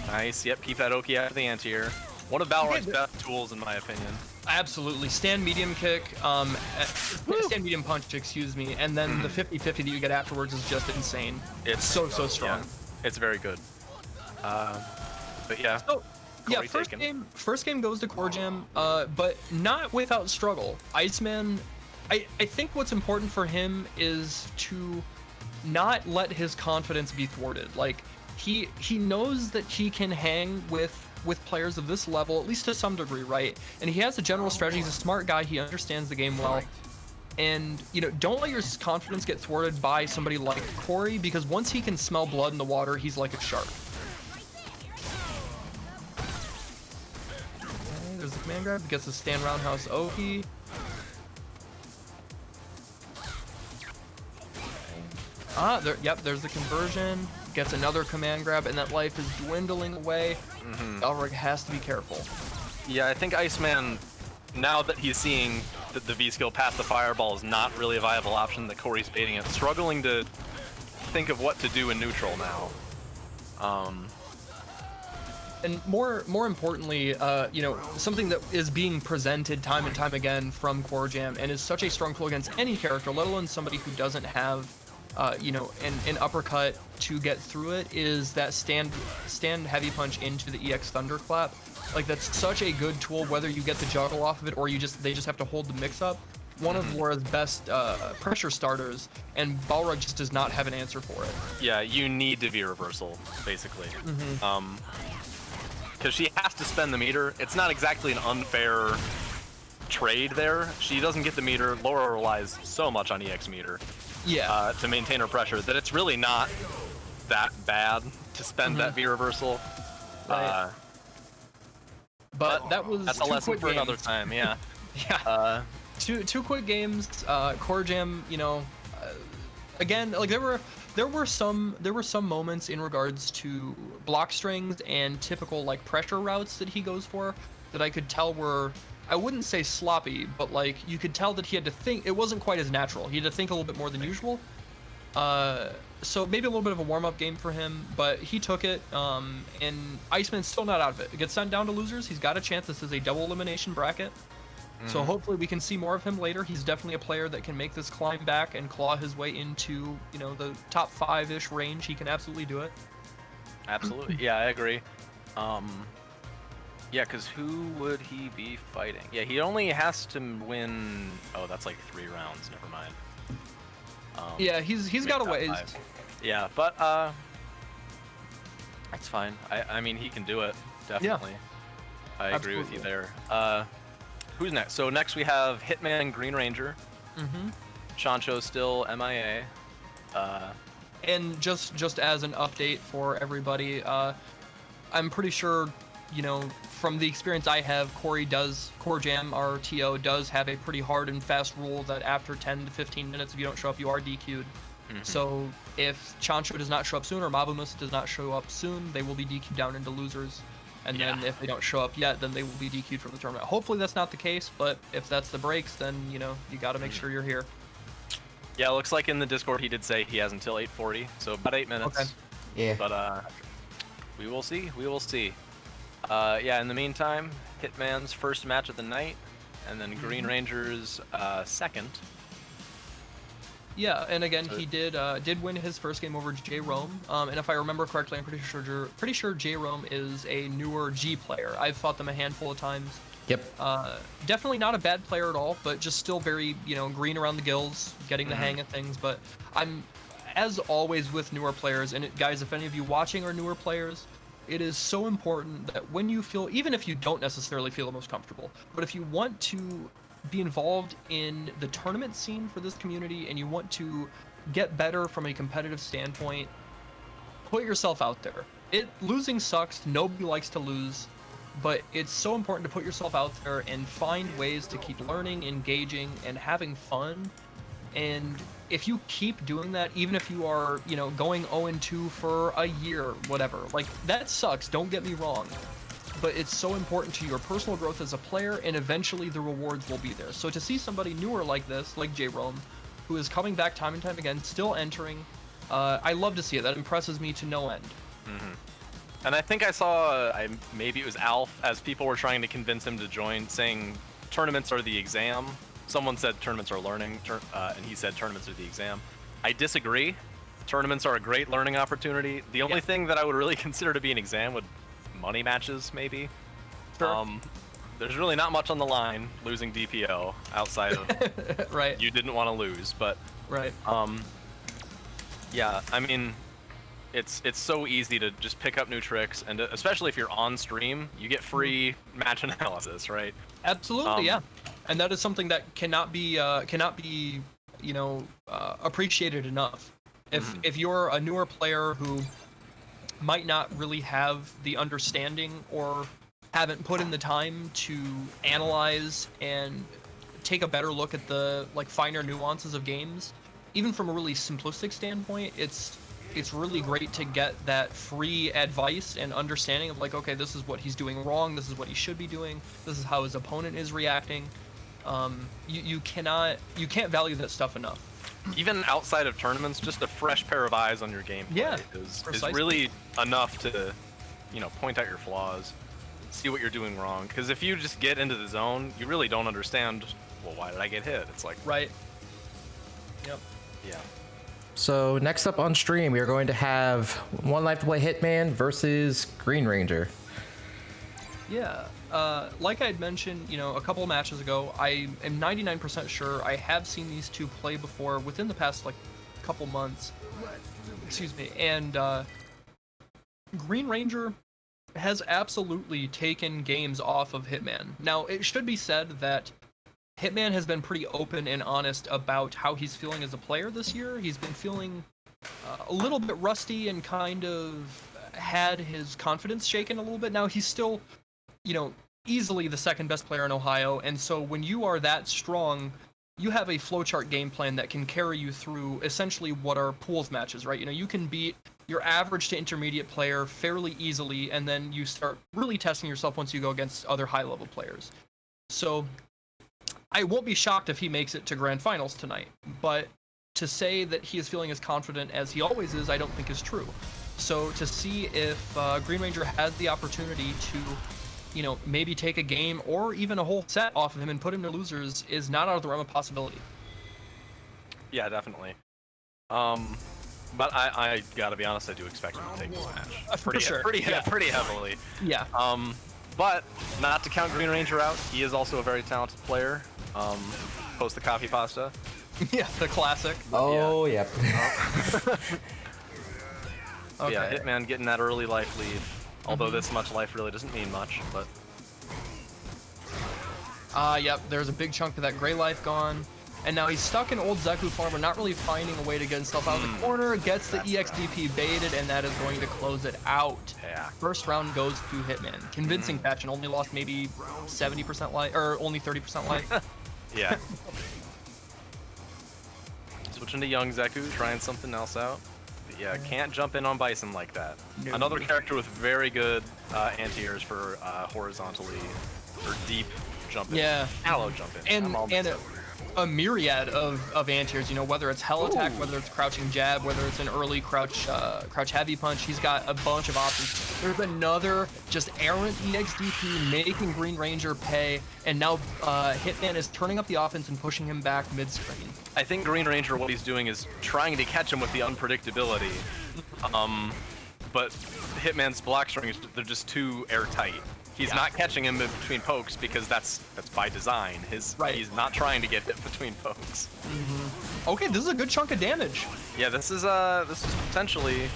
S4: Nice. Yep, keep that Oki out of the anti-air. One of Balrog's best tools, in my opinion.
S3: Absolutely. Stand medium kick, stand medium punch, excuse me, and then the 50-50 that you get afterwards is just insane. It's so strong.
S4: Yeah, it's very good. But yeah.
S3: So, yeah, first game goes to Corjam, but not without struggle. Iceman, I think what's important for him is to not let his confidence be thwarted. Like, he knows that he can hang with players of this level, at least to some degree, right? And he has a general strategy. He's a smart guy. He understands the game well. And, don't let your confidence get thwarted by somebody like Corey, because once he can smell blood in the water, he's like a shark. Okay, there's the command grab. Gets the stand roundhouse Oki. There's the conversion. Gets another command grab, and that life is dwindling away. Balrog has to be careful.
S4: Yeah, I think Iceman, now that he's seeing that the V-skill past the fireball is not really a viable option, that Corey's baiting it, struggling to think of what to do in neutral now.
S3: And more importantly, something that is being presented time and time again from Corjam and is such a strong tool against any character, let alone somebody who doesn't have an uppercut to get through it, is that stand heavy punch into the EX Thunderclap. Like, that's such a good tool, whether you get the juggle off of it or they just have to hold the mix up. one of Laura's best pressure starters, and Balrog just does not have an answer for it.
S4: Yeah, you need to V reversal, basically. Because she has to spend the meter. It's not exactly an unfair trade there. She doesn't get the meter. Laura relies so much on EX meter to maintain her pressure that it's really not that bad to spend that V reversal.
S3: Right. But that's
S4: a lesson for another time. Yeah.
S3: Yeah. Two quick games. Corjam, you know, again, like there were some moments in regards to block strings and typical like pressure routes that he goes for that I could tell were, I wouldn't say sloppy, but like you could tell that he had to think. It wasn't quite as natural. He had to think a little bit more than usual. So maybe a little bit of a warm-up game for him, but he took it, and Iceman's still not out of it. It gets sent down to losers. He's got a chance. This is a double elimination bracket. So hopefully we can see more of him later. He's definitely a player that can make this climb back and claw his way into, you know, the top 5-ish range. He can absolutely do it.
S4: Absolutely. Yeah, I agree. Yeah, because who would he be fighting? Yeah, he only has to win... Oh, that's like 3 rounds. Never mind.
S3: Yeah, he's got a ways.
S4: 5. Yeah, but that's fine. I mean, he can do it, definitely.
S3: Yeah.
S4: I agree with you there. Who's next? So next we have Hitman Green Ranger. Chancho's still MIA.
S3: And just as an update for everybody, I'm pretty sure, you know, from the experience I have, Corjam, our TO, does have a pretty hard and fast rule that after 10 to 15 minutes, if you don't show up, you are DQ'd. So if Chancho does not show up soon or Mavumas does not show up soon, they will be DQ'd down into losers. And then if they don't show up yet, then they will be DQ'd from the tournament. Hopefully that's not the case, but if that's the breaks, then, you know, you got to make sure you're here.
S4: Yeah, it looks like in the Discord he did say he has until 8:40, so about 8 minutes.
S2: Okay. Yeah.
S4: But we will see. We will see. Yeah, in the meantime, Hitman's first match of the night, and then Green Ranger's second.
S3: Yeah, and again, he did win his first game over J Rome, and if I remember correctly, I'm pretty sure J Rome is a newer G player. I've fought them a handful of times.
S2: Yep.
S3: Definitely not a bad player at all, but just still very, you know, green around the gills, getting the hang of things. But I'm, as always with newer players, and guys, if any of you watching are newer players, it is so important that when you feel, even if you don't necessarily feel the most comfortable, but if you want to be involved in the tournament scene for this community and you want to get better from a competitive standpoint, put yourself out there. Losing sucks. Nobody likes to lose, but it's so important to put yourself out there and find ways to keep learning, engaging, and having fun. And if you keep doing that, even if you are, you know, going 0-2 for a year, whatever, like that sucks. Don't get me wrong. But it's so important to your personal growth as a player, and eventually the rewards will be there. So to see somebody newer like this, like J Rome, who is coming back time and time again, still entering, I love to see it. That impresses me to no end.
S4: And I think I saw, maybe it was Alf, as people were trying to convince him to join, saying tournaments are the exam. Someone said tournaments are learning, and he said tournaments are the exam. I disagree. Tournaments are a great learning opportunity. The only thing that I would really consider to be an exam would money matches, maybe.
S3: Sure.
S4: There's really not much on the line losing DPO outside of
S3: right.
S4: You didn't want to lose, but
S3: right.
S4: Yeah, I mean, it's so easy to just pick up new tricks, and especially if you're on stream, you get free match analysis, right?
S3: Absolutely, yeah. And that is something that cannot be you know, appreciated enough. If you're a newer player who might not really have the understanding or haven't put in the time to analyze and take a better look at the like finer nuances of games, even from a really simplistic standpoint, it's really great to get that free advice and understanding of like, okay, this is what he's doing wrong, this is what he should be doing, this is how his opponent is reacting. You can't value that stuff enough.
S4: Even outside of tournaments, just a fresh pair of eyes on your gameplay is really enough to, you know, point out your flaws, see what you're doing wrong. Because if you just get into the zone, you really don't understand, well, why did I get hit? It's like...
S3: Right. Yep.
S4: Yeah.
S2: So next up on stream, we are going to have One Life to Play Hitman versus Green Ranger.
S3: Yeah. like I had mentioned, you know, a couple of matches ago, I am 99% sure I have seen these two play before within the past like couple months. Excuse me. And Green Ranger has absolutely taken games off of Hitman. Now, it should be said that Hitman has been pretty open and honest about how he's feeling as a player this year. He's been feeling a little bit rusty and kind of had his confidence shaken a little bit. Now, he's still, you know, easily the second best player in Ohio, and so when you are that strong, you have a flowchart game plan that can carry you through essentially what are pools matches, right? You know, you can beat your average to intermediate player fairly easily, and then you start really testing yourself once you go against other high-level players. So I won't be shocked if he makes it to grand finals tonight, but to say that he is feeling as confident as he always is, I don't think is true. So to see if Green Ranger has the opportunity to, you know, maybe take a game or even a whole set off of him and put him to losers is not out of the realm of possibility.
S4: Yeah, definitely. But I gotta be honest, I do expect him to take this match.
S3: For sure.
S4: Pretty heavily.
S3: Yeah.
S4: But not to count Green Ranger out, he is also a very talented player. Post the coffee pasta.
S3: Yeah, the classic.
S2: Oh, yep.
S3: Okay.
S4: Yeah, Hitman getting that early life lead. Although this much life really doesn't mean much, but...
S3: Yep, there's a big chunk of that gray life gone. And now he's stuck in old Zeku form, but not really finding a way to get himself out of the corner. Gets the EXDP baited, and that is going to close it out.
S4: Yeah.
S3: First round goes to Hitman. Convincing fashion, only lost maybe 70% life, or only 30% life.
S4: Yeah. Switching to young Zeku, trying something else out. But yeah, can't jump in on Bison like that.
S3: No.
S4: Another character with very good anti-airs for horizontally, or deep jump in.
S3: Yeah.
S4: Shallow jump in.
S3: And a myriad of anti-airs, you know, whether it's hell attack, whether it's crouching jab, whether it's an early crouch heavy punch. He's got a bunch of options. There's another just errant EXDP making Green Ranger pay, and now Hitman is turning up the offense and pushing him back mid-screen.
S4: I think Green Ranger, what he's doing is trying to catch him with the unpredictability. But Hitman's block strings, they're just too airtight. He's not catching him in between pokes because that's by design. He's not trying to get hit between pokes.
S3: Okay, this is a good chunk of damage.
S4: Yeah, this is potentially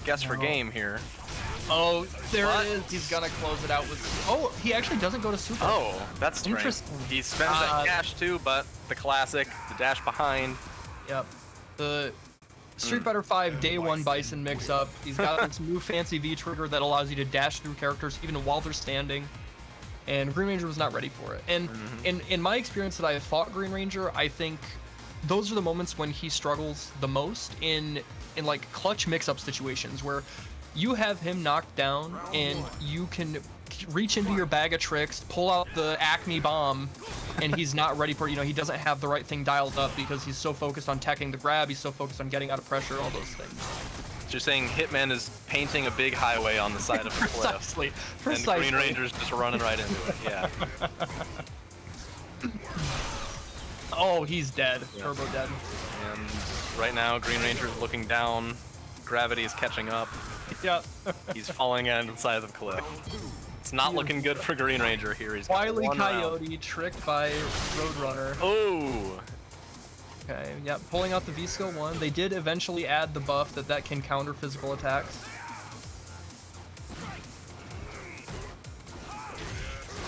S4: guess for game here.
S3: Oh, there it is. He's gonna close it out with. Oh, he actually doesn't go to super.
S4: Oh, that's strange.
S3: Interesting.
S4: He spends that dash too, but the classic, the dash behind.
S3: Yep. The Street Fighter V Day 1 Bison mix-up. He's got this new fancy V-trigger that allows you to dash through characters even while they're standing. And Green Ranger was not ready for it. And in my experience that I have fought Green Ranger, I think those are the moments when he struggles the most in like clutch mix-up situations where you have him knocked down and you can reach into your bag of tricks, pull out the Acme bomb, and he's not ready for it. You know, he doesn't have the right thing dialed up because he's so focused on teching the grab, he's so focused on getting out of pressure, all those things.
S4: So you're saying Hitman is painting a big highway on the side of a cliff.
S3: Precisely.
S4: And Green Ranger's just running right into it, yeah.
S3: Oh, he's dead.
S4: Yeah.
S3: Turbo dead.
S4: And right now, Green Ranger's looking down. Gravity is catching up.
S3: Yeah.
S4: He's falling into the side of the cliff. It's not looking good for Green Ranger here. He's got
S3: Wily
S4: one
S3: Coyote
S4: round.
S3: tricked by Roadrunner.
S4: Oh!
S3: Okay, yeah, pulling out the V-Skill 1. They did eventually add the buff that can counter physical attacks.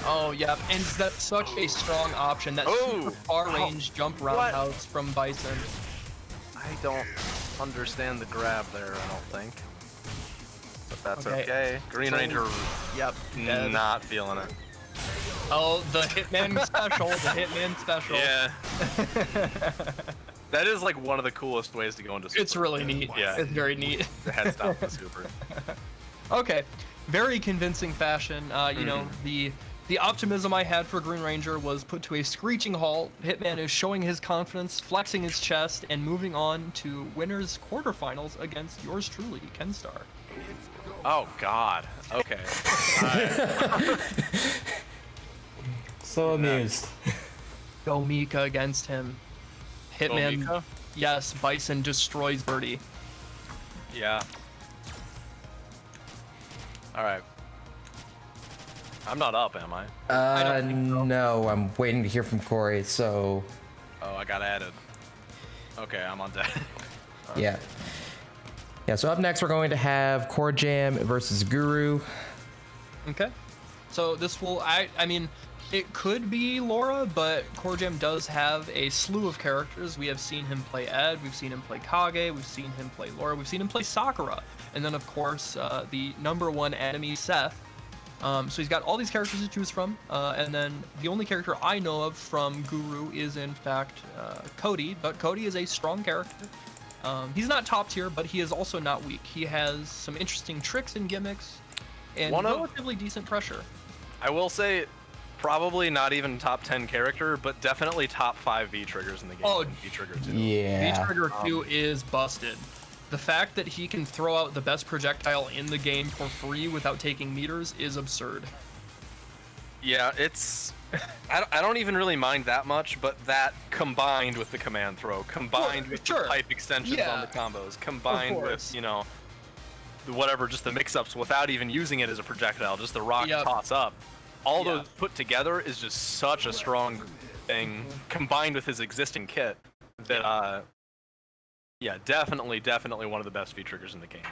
S3: Oh, yeah, and that's such a strong option. That super far-range jump roundhouse from Bison.
S4: I don't understand the grab there, I don't think. But that's okay. Green Ranger,
S3: Yep,
S4: not feeling it.
S3: Oh, the Hitman special, the Hitman special.
S4: Yeah. That is like one of the coolest ways to go into Super.
S3: It's really neat.
S4: Yeah.
S3: It's very neat.
S4: The head stop the Super.
S3: Okay, very convincing fashion. You know, the optimism I had for Green Ranger was put to a screeching halt. Hitman is showing his confidence, flexing his chest, and moving on to winners quarterfinals against yours truly, Kenstar.
S4: Oh God. Okay.
S2: So amused.
S3: Go Mika against him. Hitman.
S4: Mika?
S3: Yes, Bison destroys Birdie.
S4: Yeah. All right. I'm not up, am I?
S3: don't think so.
S2: No, I'm waiting to hear from Corey, so
S4: Oh, I got added. Okay, I'm on deck.
S2: yeah. Yeah, so up next we're going to have Corjam versus Guru.
S3: Okay. So this will, I mean, it could be Laura, but Corjam does have a slew of characters. We have seen him play Ed, we've seen him play Kage, we've seen him play Laura, we've seen him play Sakura, and then of course the #1 enemy, Seth. So he's got all these characters to choose from, and then the only character I know of from Guru is in fact Cody, but Cody is a strong character. He's not top tier, but he is also not weak. He has some interesting tricks and gimmicks, and relatively decent pressure.
S4: I will say, probably not even top 10 character, but definitely top 5 V triggers in the game.
S3: Oh,
S4: V trigger 2.
S2: Yeah.
S3: V-Trigger 2 is busted. The fact that he can throw out the best projectile in the game for free without taking meters is absurd.
S4: Yeah, it's. I don't even really mind that much, but that combined with the command throw, combined with the pipe extensions on the combos, combined with, you know, whatever, just the mix-ups without even using it as a projectile, just the rock toss up. All those put together is just such a strong thing, combined with his existing kit, that, yeah, definitely one of the best V-triggers in the game.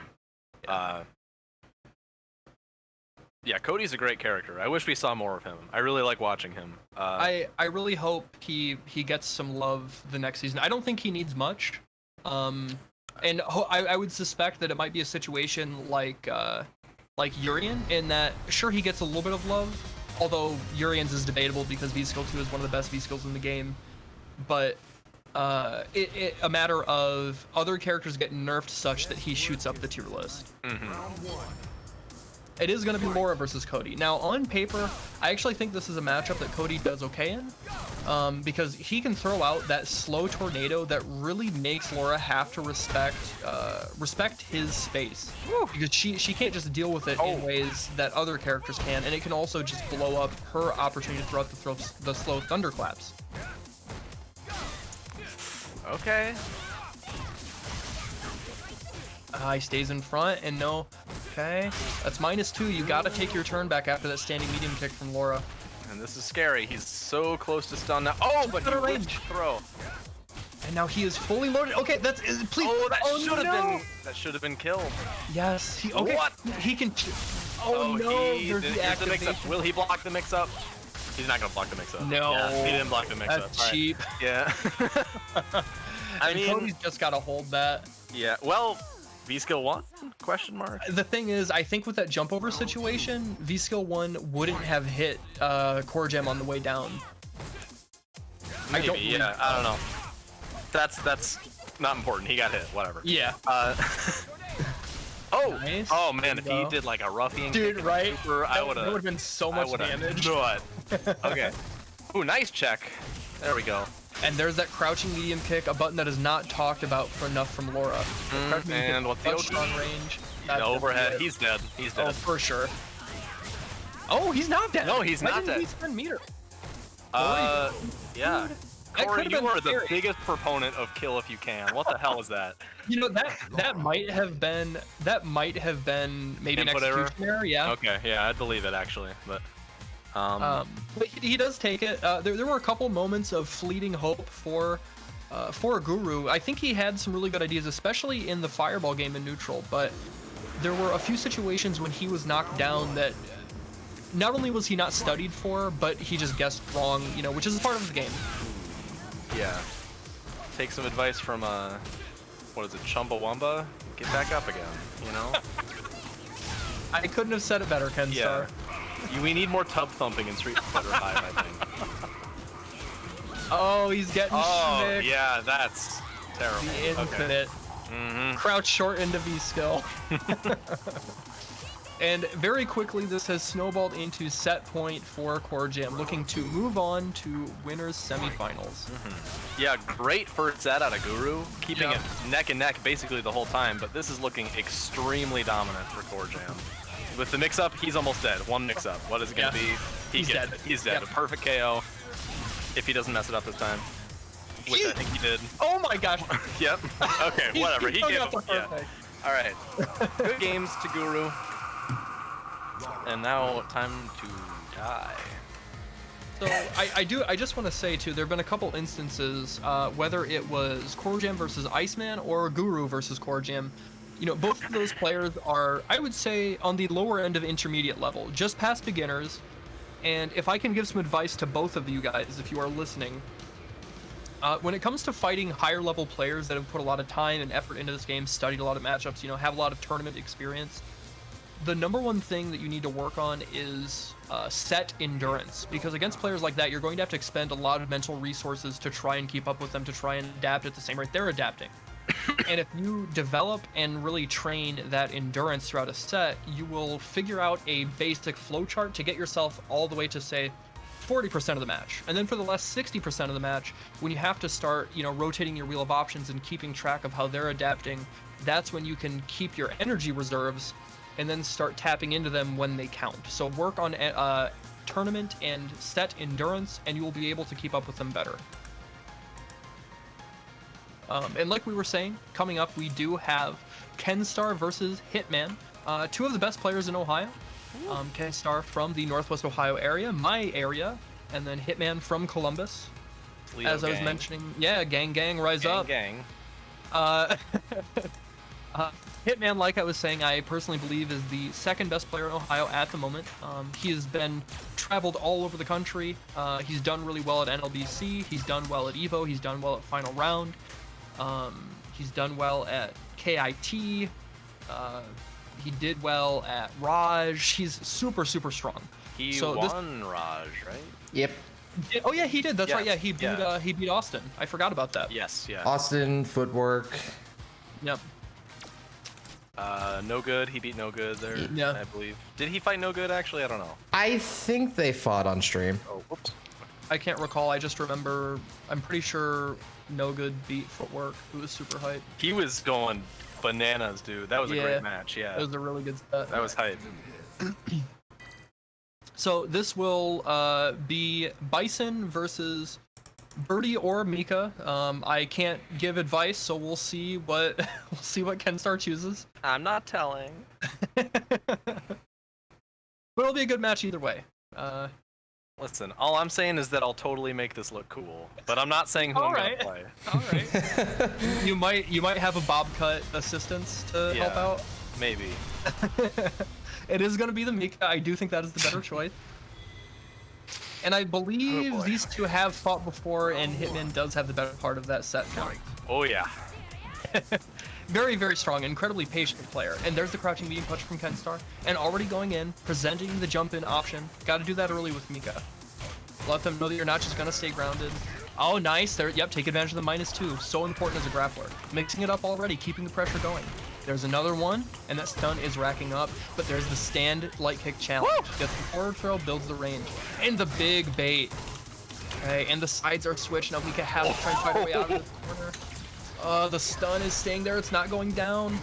S4: Yeah, Cody's a great character. I wish we saw more of him. I really like watching him.
S3: I really hope he gets some love the next season. I don't think he needs much. And I would suspect that it might be a situation like Urian, in that sure he gets a little bit of love, although Urian's is debatable because V-Skill 2 is one of the best V-Skills in the game. But it a matter of other characters get nerfed such that he shoots up the tier list. It is going to be Laura versus Cody. Now, on paper, I actually think this is a matchup that Cody does okay in, because he can throw out that slow tornado that really makes Laura have to respect his space. Because she can't just deal with it in ways that other characters can, and it can also just blow up her opportunity to throw out the slow thunderclaps.
S4: Okay.
S3: He stays in front, and no. Okay, that's -2. You gotta take your turn back after that standing medium kick from Laura.
S4: And this is scary. He's so close to stun now. Oh, but he range throw.
S3: And now he is fully loaded. Okay, that's please.
S4: Oh, that should have been killed.
S3: Yes.
S4: Okay. What?
S3: He can. Oh no! There's the activation.
S4: Will he block the mix-up? He's not gonna block the mix-up.
S3: No.
S4: Yeah, he didn't block the mix-up.
S3: That's cheap.
S4: Yeah. I mean,
S3: Cody's just gotta hold that.
S4: Yeah. Well. V-Skill 1? Question mark.
S3: The thing is, I think with that jump over situation, V-Skill 1 wouldn't have hit Corjam on the way down.
S4: Maybe, I don't know. That's not important. He got hit. Whatever.
S3: Yeah. Nice.
S4: Oh man, if he did like a ruffian
S3: dude,
S4: kick
S3: right?
S4: Super,
S3: that would have been so much damage.
S4: Okay. Ooh, nice check. There we go.
S3: And there's that crouching medium kick, a button that is not talked about enough from Laura.
S4: And what's the
S3: strong range?
S4: The overhead. He's dead. He's dead.
S3: Oh, for sure. Oh, he's not dead.
S4: No, he's not dead.
S3: He spend meter.
S4: Yeah. Corey, you are the biggest proponent of kill if you can. What the hell is that?
S3: You know, that might have been maybe an execution error. Yeah.
S4: Okay. Yeah, I'd believe it actually, but.
S3: But he does take it. There were a couple moments of fleeting hope for Guru. I think he had some really good ideas, especially in the Fireball game in neutral. But there were a few situations when he was knocked down that not only was he not studied for, but he just guessed wrong. You know, which is part of the game.
S4: Yeah. Take some advice from what is it, Chumbawamba? Get back up again. You know.
S3: I couldn't have said it better, Ken Star.
S4: We need more tub thumping in Street Fighter 5, I think.
S3: Oh, he's getting schmicked.
S4: Yeah, that's terrible.
S3: The infinite.
S4: Okay.
S3: Crouch short into V-Skill. And very quickly, this has snowballed into set point for Corjam, looking to move on to winners semifinals.
S4: Yeah, great first set out of Guru, keeping it neck and neck basically the whole time, but this is looking extremely dominant for Corjam. With the mix-up, he's almost dead. One mix-up. What is it going to be? He's dead. He's dead. A perfect KO if he doesn't mess it up this time. Which I think he did.
S3: Oh my gosh.
S4: Yep. Okay, whatever. He gave up.
S3: Yeah.
S4: All right. Good games to Guru. And now time to die.
S3: So I just want to say too, there have been a couple instances, whether it was Corjam versus Iceman or Guru versus Corjam, you know, both of those players are, I would say, on the lower end of intermediate level, just past beginners. And if I can give some advice to both of you guys, if you are listening, when it comes to fighting higher level players that have put a lot of time and effort into this game, studied a lot of matchups, you know, have a lot of tournament experience, the number one thing that you need to work on is set endurance, because against players like that, you're going to have to expend a lot of mental resources to try and keep up with them, to try and adapt at the same rate they're adapting. And if you develop and really train that endurance throughout a set, you will figure out a basic flowchart to get yourself all the way to, say, 40% of the match. And then for the last 60% of the match, when you have to start, you know, rotating your wheel of options and keeping track of how they're adapting, that's when you can keep your energy reserves and then start tapping into them when they count. So work on tournament and set endurance, and you will be able to keep up with them better. And like we were saying, coming up, we do have Kenstar versus Hitman, two of the best players in Ohio. Kenstar from the Northwest Ohio area, my area, and then Hitman from Columbus.
S4: Leo
S3: As I was
S4: gang.
S3: mentioning, yeah, gang, rise up.
S4: Gang.
S3: Hitman, like I was saying, I personally believe is the second best player in Ohio at the moment. He has been traveled all over the country. He's done really well at NLBC. He's done well at EVO. He's done well at Final Round. He's done well at KIT. He did well at Raj. He's super strong.
S4: He
S3: So
S4: won Raj, right?
S2: Yep.
S3: Oh yeah, he did. That's
S4: Yes,
S3: right. Yeah, he beat
S4: yeah.
S3: he beat Austin. I forgot about that.
S4: Yes, yeah.
S2: Austin, footwork.
S3: Yep.
S4: No Good. He beat No Good there,
S3: Yeah.
S4: I believe. Did he fight No Good, actually? I don't know.
S2: I think they fought on stream.
S4: Oh, whoops.
S3: I can't recall. I just remember. I'm pretty sure No Good beat Footwork, who was super hype.
S4: He was going bananas, dude. That was a
S3: Yeah.
S4: great match, yeah.
S3: It was a really good set.
S4: That was hype.
S3: So this will be Bison versus Birdie or Mika. I can't give advice, so we'll see what Kenstar chooses.
S4: I'm not telling.
S3: But it'll be a good match either way.
S4: Listen, all I'm saying is that I'll totally make this look cool, but I'm not saying who I'm
S3: Alright.
S4: gonna play.
S3: All right. you might have a bob cut assistance to help
S4: Yeah.
S3: out.
S4: Maybe.
S3: It is going to be the Mika. I do think that is the better choice. And I believe
S4: boy.
S3: these two have fought before, and Hitman does have the better part of that set count.
S4: Oh yeah.
S3: Very strong, incredibly patient player. And there's the crouching medium punch from Kenstar. And already going in, presenting the jump in option. Got to do that early with Mika. Let them know that you're not just going to stay grounded. Oh, nice. There, yep, take advantage of the -2. So important as a grappler. Mixing it up already, keeping the pressure going. There's another one, and that stun is racking up. But there's the stand light kick challenge. Gets the forward throw, builds the range. And the big bait. Okay, and the sides are switched. Now Mika has to try and fight her way out of this corner. The stun is staying there. It's not going down.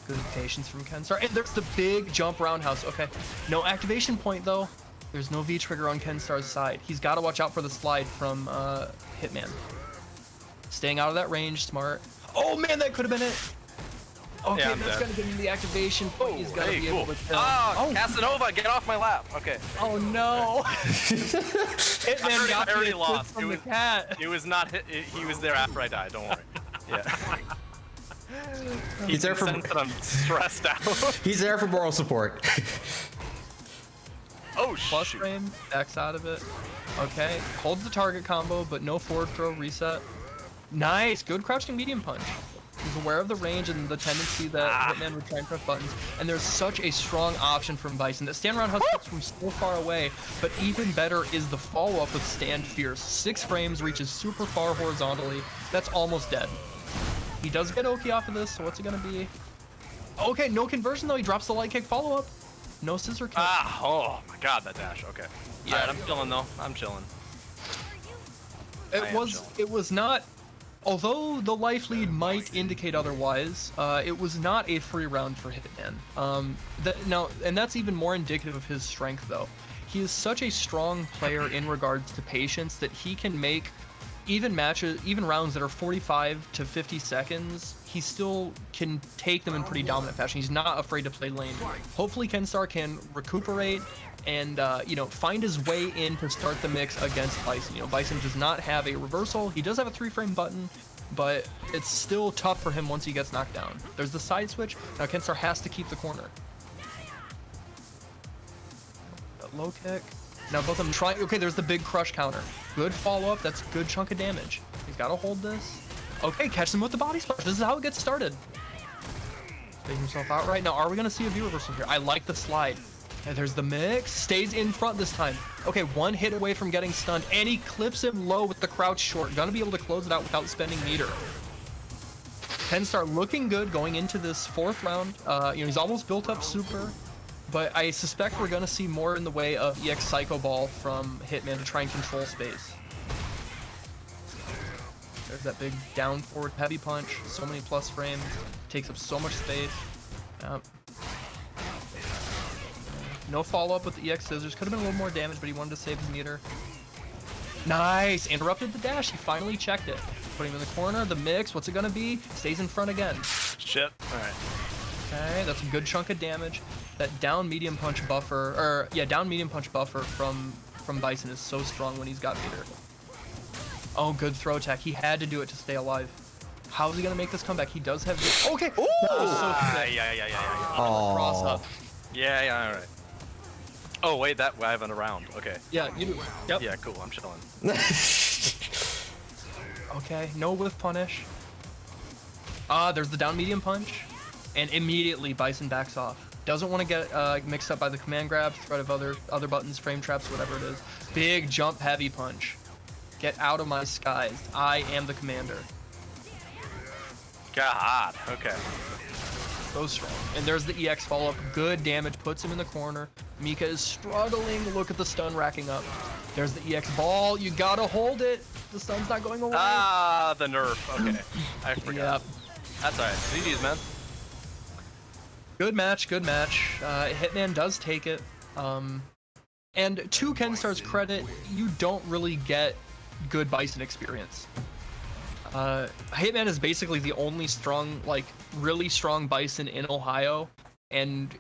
S3: Good patience from Kenstar. And there's the big jump roundhouse. Okay, no activation point, though. There's no V-trigger on Kenstar's side. He's got to watch out for the slide from Hitman. Staying out of that range, smart. Oh, man, that could have been it. Okay,
S4: Yeah, I'm
S3: that's
S4: dead.
S3: going to give him the activation point. He's got to
S4: Hey,
S3: be
S4: cool.
S3: able to kill.
S4: Ah, Casanova, get off my lap. Okay.
S3: Oh, no. Hitman got
S4: I already
S3: the assist
S4: lost.
S3: from
S4: It
S3: the
S4: was-
S3: cat.
S4: It was not hit. He was there after I died. Don't worry. Yeah.
S2: He's there for
S4: Sense that I'm stressed out.
S2: he's there for moral support.
S4: Oh
S3: Plus
S4: shoot.
S3: frame, backs out of it. Okay, holds the target combo, but no forward throw reset. Nice, good crouching medium punch. He's aware of the range and the tendency that Hitman would try and press buttons. And there's such a strong option from Bison. That stand roundhouse hits from so far away, but even better is the follow-up with stand fierce. 6 frames, reaches super far horizontally. That's almost dead. He does get Oki off of this, so what's it gonna be? Okay, no conversion though. He drops the light kick follow-up. No scissor kick.
S4: Ah, oh my god, that dash. Okay.
S3: Yeah.
S4: Alright, I'm chilling though. I'm chilling. I am
S3: It was not, although the life lead might indicate otherwise, it was not a free round for Hitman. And that's even more indicative of his strength though. He is such a strong player in regards to patience that he can make even rounds that are 45 to 50 seconds, he still can take them in pretty dominant fashion. He's not afraid to play lane. Hopefully Kenstar can recuperate and find his way in to start the mix against Bison. Bison does not have a reversal. He does have a 3-frame button, but it's still tough for him once he gets knocked down. There's the side switch. Now Kenstar has to keep the corner. That low kick. Now both of them try. Okay, there's the big crush counter. Good follow-up. That's a good chunk of damage. He's got to hold this. Okay, catch him with the body splash. This is how it gets started. Take himself out right now. Are we going to see a V reversal here? I like the slide. And there's the mix. Stays in front this time. Okay, one hit away from getting stunned. And he clips him low with the crouch short. Gonna be able to close it out without spending meter. Kenstar looking good going into this 4th round. He's almost built up super. But I suspect we're gonna see more in the way of EX Psycho Ball from Hitman to try and control space. There's that big down forward heavy punch. So many plus frames. Takes up so much space. No follow-up with the EX Scissors. Could have been a little more damage, but he wanted to save his meter. Nice! Interrupted the dash. He finally checked it. Putting him in the corner. The mix. What's it going to be? Stays in front again.
S4: Shit. All right.
S3: Okay, that's a good chunk of damage. That down medium punch buffer, down medium punch buffer from Bison is so strong when he's got meter. Oh, good throw attack. He had to do it to stay alive. How is he going to make this comeback? He does have... Okay!
S4: Ooh!
S3: That was so sick.
S4: Yeah.
S3: Cross up.
S4: Yeah, all right. Oh, wait, I have a round. Okay.
S3: Yeah, you do. Yep.
S4: Yeah, cool. I'm chilling.
S3: Okay, no whiff punish. There's the down medium punch. And immediately Bison backs off. Doesn't want to get mixed up by the command grab, threat of other buttons, frame traps, whatever it is. Big jump heavy punch. Get out of my skies. I am the commander.
S4: God. Okay.
S3: So strong. And there's the EX follow-up. Good damage. Puts him in the corner. Mika is struggling. Look at the stun racking up. There's the EX ball. You gotta hold it. The stun's not going away.
S4: The nerf. Okay. I forgot.
S3: Yep.
S4: That's alright. GG's, man.
S3: Good match. Hitman does take it. And to Kenstar's credit, you don't really get good Bison experience. Hitman is basically the only really strong Bison in Ohio, and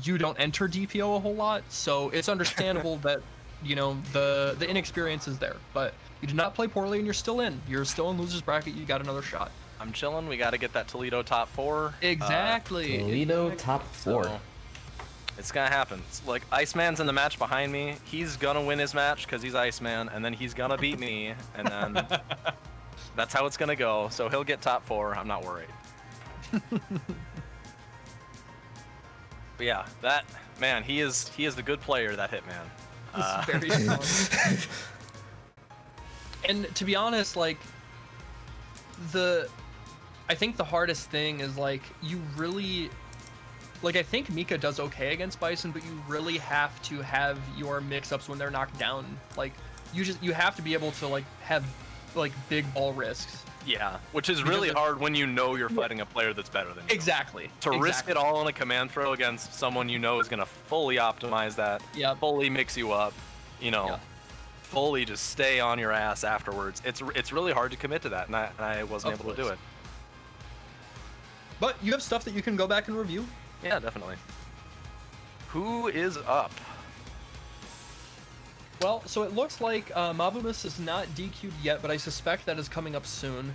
S3: you don't enter DPO a whole lot, so it's understandable that, the inexperience is there. But you did not play poorly, and you're still in. You're still in loser's bracket. You got another shot.
S4: I'm chilling. We got to get that Toledo top 4.
S3: Exactly.
S2: Toledo top 4.
S4: So, it's gonna happen. It's like Iceman's in the match behind me. He's gonna win his match because he's Iceman, and then he's gonna beat me, and then that's how it's gonna go. So he'll get top 4. I'm not worried. But yeah, that man, he is the good player, that Hitman.
S3: Very strong. And to be honest, I think the hardest thing is you really. I think Mika does okay against Bison, but you really have to have your mix-ups when they're knocked down. You have to be able to have big ball risks.
S4: Yeah, which is really hard when you know you're fighting a player that's better than you.
S3: Exactly.
S4: Risk it all on a command throw against someone you know is gonna fully optimize that, fully mix you up, fully just stay on your ass afterwards. It's really hard to commit to that, and I wasn't able to do it.
S3: But you have stuff that you can go back and review.
S4: Yeah, definitely. Who is up?
S3: Well, so it looks like Mavumas is not DQ'd yet, but I suspect that is coming up soon.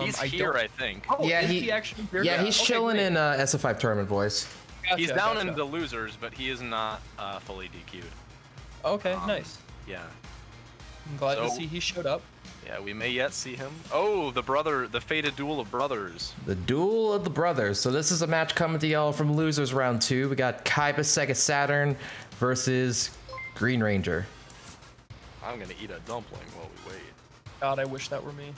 S4: He's here, I think.
S3: Oh,
S2: yeah,
S3: he actually here?
S2: Yeah, he's chilling in SF5 tournament, boys.
S3: Gotcha,
S4: he's down in the losers, but he is not fully DQ'd.
S3: Okay, nice.
S4: Yeah.
S3: I'm glad to see he showed up.
S4: Yeah, we may yet see him. Oh, the fated duel of brothers.
S2: The duel of the brothers. So this is a match coming to y'all from losers round 2. We got Kaiba Sega Saturn versus Green Ranger.
S4: I'm gonna eat a dumpling while we wait.
S3: God, I wish that were me.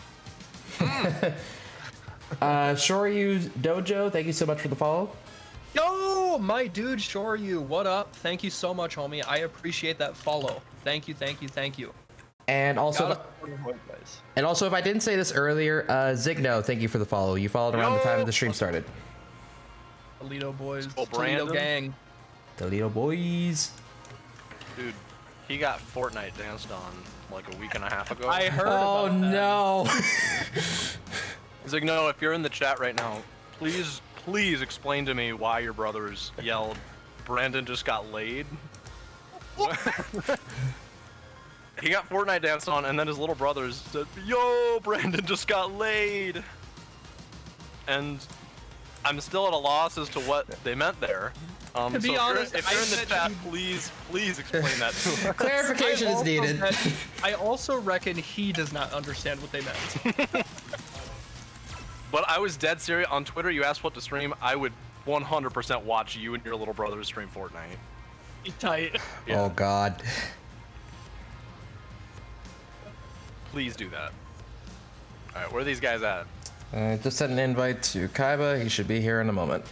S2: Shoryu Dojo, thank you so much for the follow.
S3: Yo, my dude Shoryu, what up? Thank you so much, homie. I appreciate that follow. Thank you.
S2: And also, if I didn't say this earlier, Zigno, thank you for the follow. You followed around the time the stream started.
S3: Toledo boys,
S4: Oh,
S3: Toledo
S4: Brandon.
S3: gang.
S2: Toledo boys.
S4: Dude, He got Fortnite danced on like a week and a half ago.
S3: I heard
S2: Oh
S3: about that.
S2: no.
S4: He's like, no, if you're in the chat right now, please explain to me why your brothers yelled, Brandon just got laid. He got Fortnite danced on, and then his little brothers said, yo, Brandon just got laid. And I'm still at a loss as to what they meant there.
S3: To be honest,
S4: if you're in the chat, please explain that to us.
S2: Clarification is needed.
S3: I also reckon he does not understand what they meant.
S4: But I was dead serious. On Twitter, you asked what to stream. I would 100% watch you and your little brothers stream Fortnite.
S3: Tight.
S4: Yeah.
S2: Oh god.
S4: Please do that. All right, where are these guys at?
S2: Just sent an invite to Kaiba. He should be here in a moment.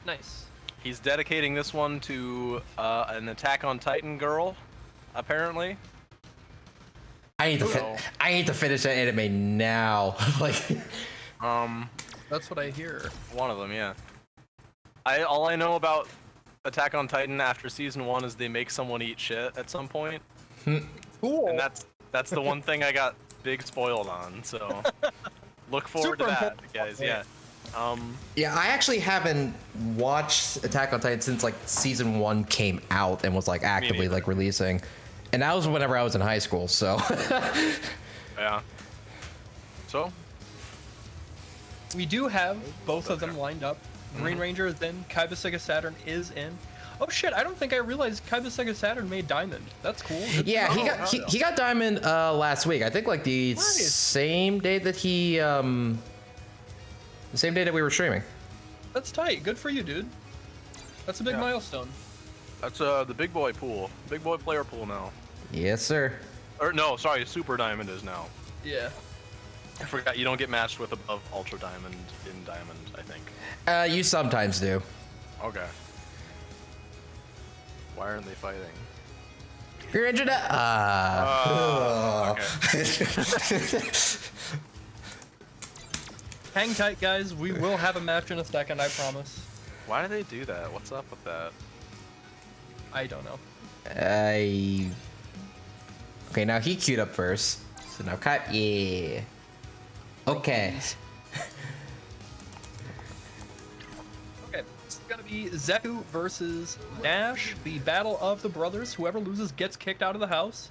S3: Nice.
S4: He's dedicating this one to an Attack on Titan girl, apparently.
S2: I need to finish that anime now. Like,
S3: That's what I hear.
S4: One of them, yeah. All I know about Attack on Titan after season 1 is they make someone eat shit at some point.
S3: Cool.
S4: And that's the one thing I got big spoiled on, so look forward to
S3: Super
S4: that,
S3: important.
S4: guys. Yeah.
S2: yeah, I actually haven't watched Attack on Titan since like season 1 came out and was like actively
S4: neither.
S2: like releasing, and that was whenever I was in high school. So
S4: Yeah. So
S3: We do have both of them lined up.
S4: Mm-hmm.
S3: Green Ranger is in. Kaiba Sega Saturn is in. Oh shit! I don't think I realized Kaiba Sega Saturn made Diamond. That's cool. Good
S2: yeah,
S3: to know.
S2: he got Diamond last week. I think like the
S3: Nice.
S2: same day that he the same day that we were streaming.
S3: That's tight. Good for you, dude. That's a big
S4: Yeah.
S3: milestone.
S4: that's the big boy pool, big boy player pool now.
S2: Yes, sir.
S4: Or no, sorry, Super Diamond is now.
S3: Yeah.
S4: I forgot you don't get matched with above Ultra Diamond in Diamond, I think.
S2: You sometimes do.
S4: Okay. Why aren't they fighting?
S2: You're injured.
S4: Okay.
S3: Hang tight, guys. We will have a match in a second. I promise.
S4: Why do they do that? What's up with that?
S3: I don't know.
S2: Okay, now he queued up first. So now yeah. Okay.
S3: Okay, it's gonna be Zeku versus Nash, the battle of the brothers. Whoever loses gets kicked out of the house.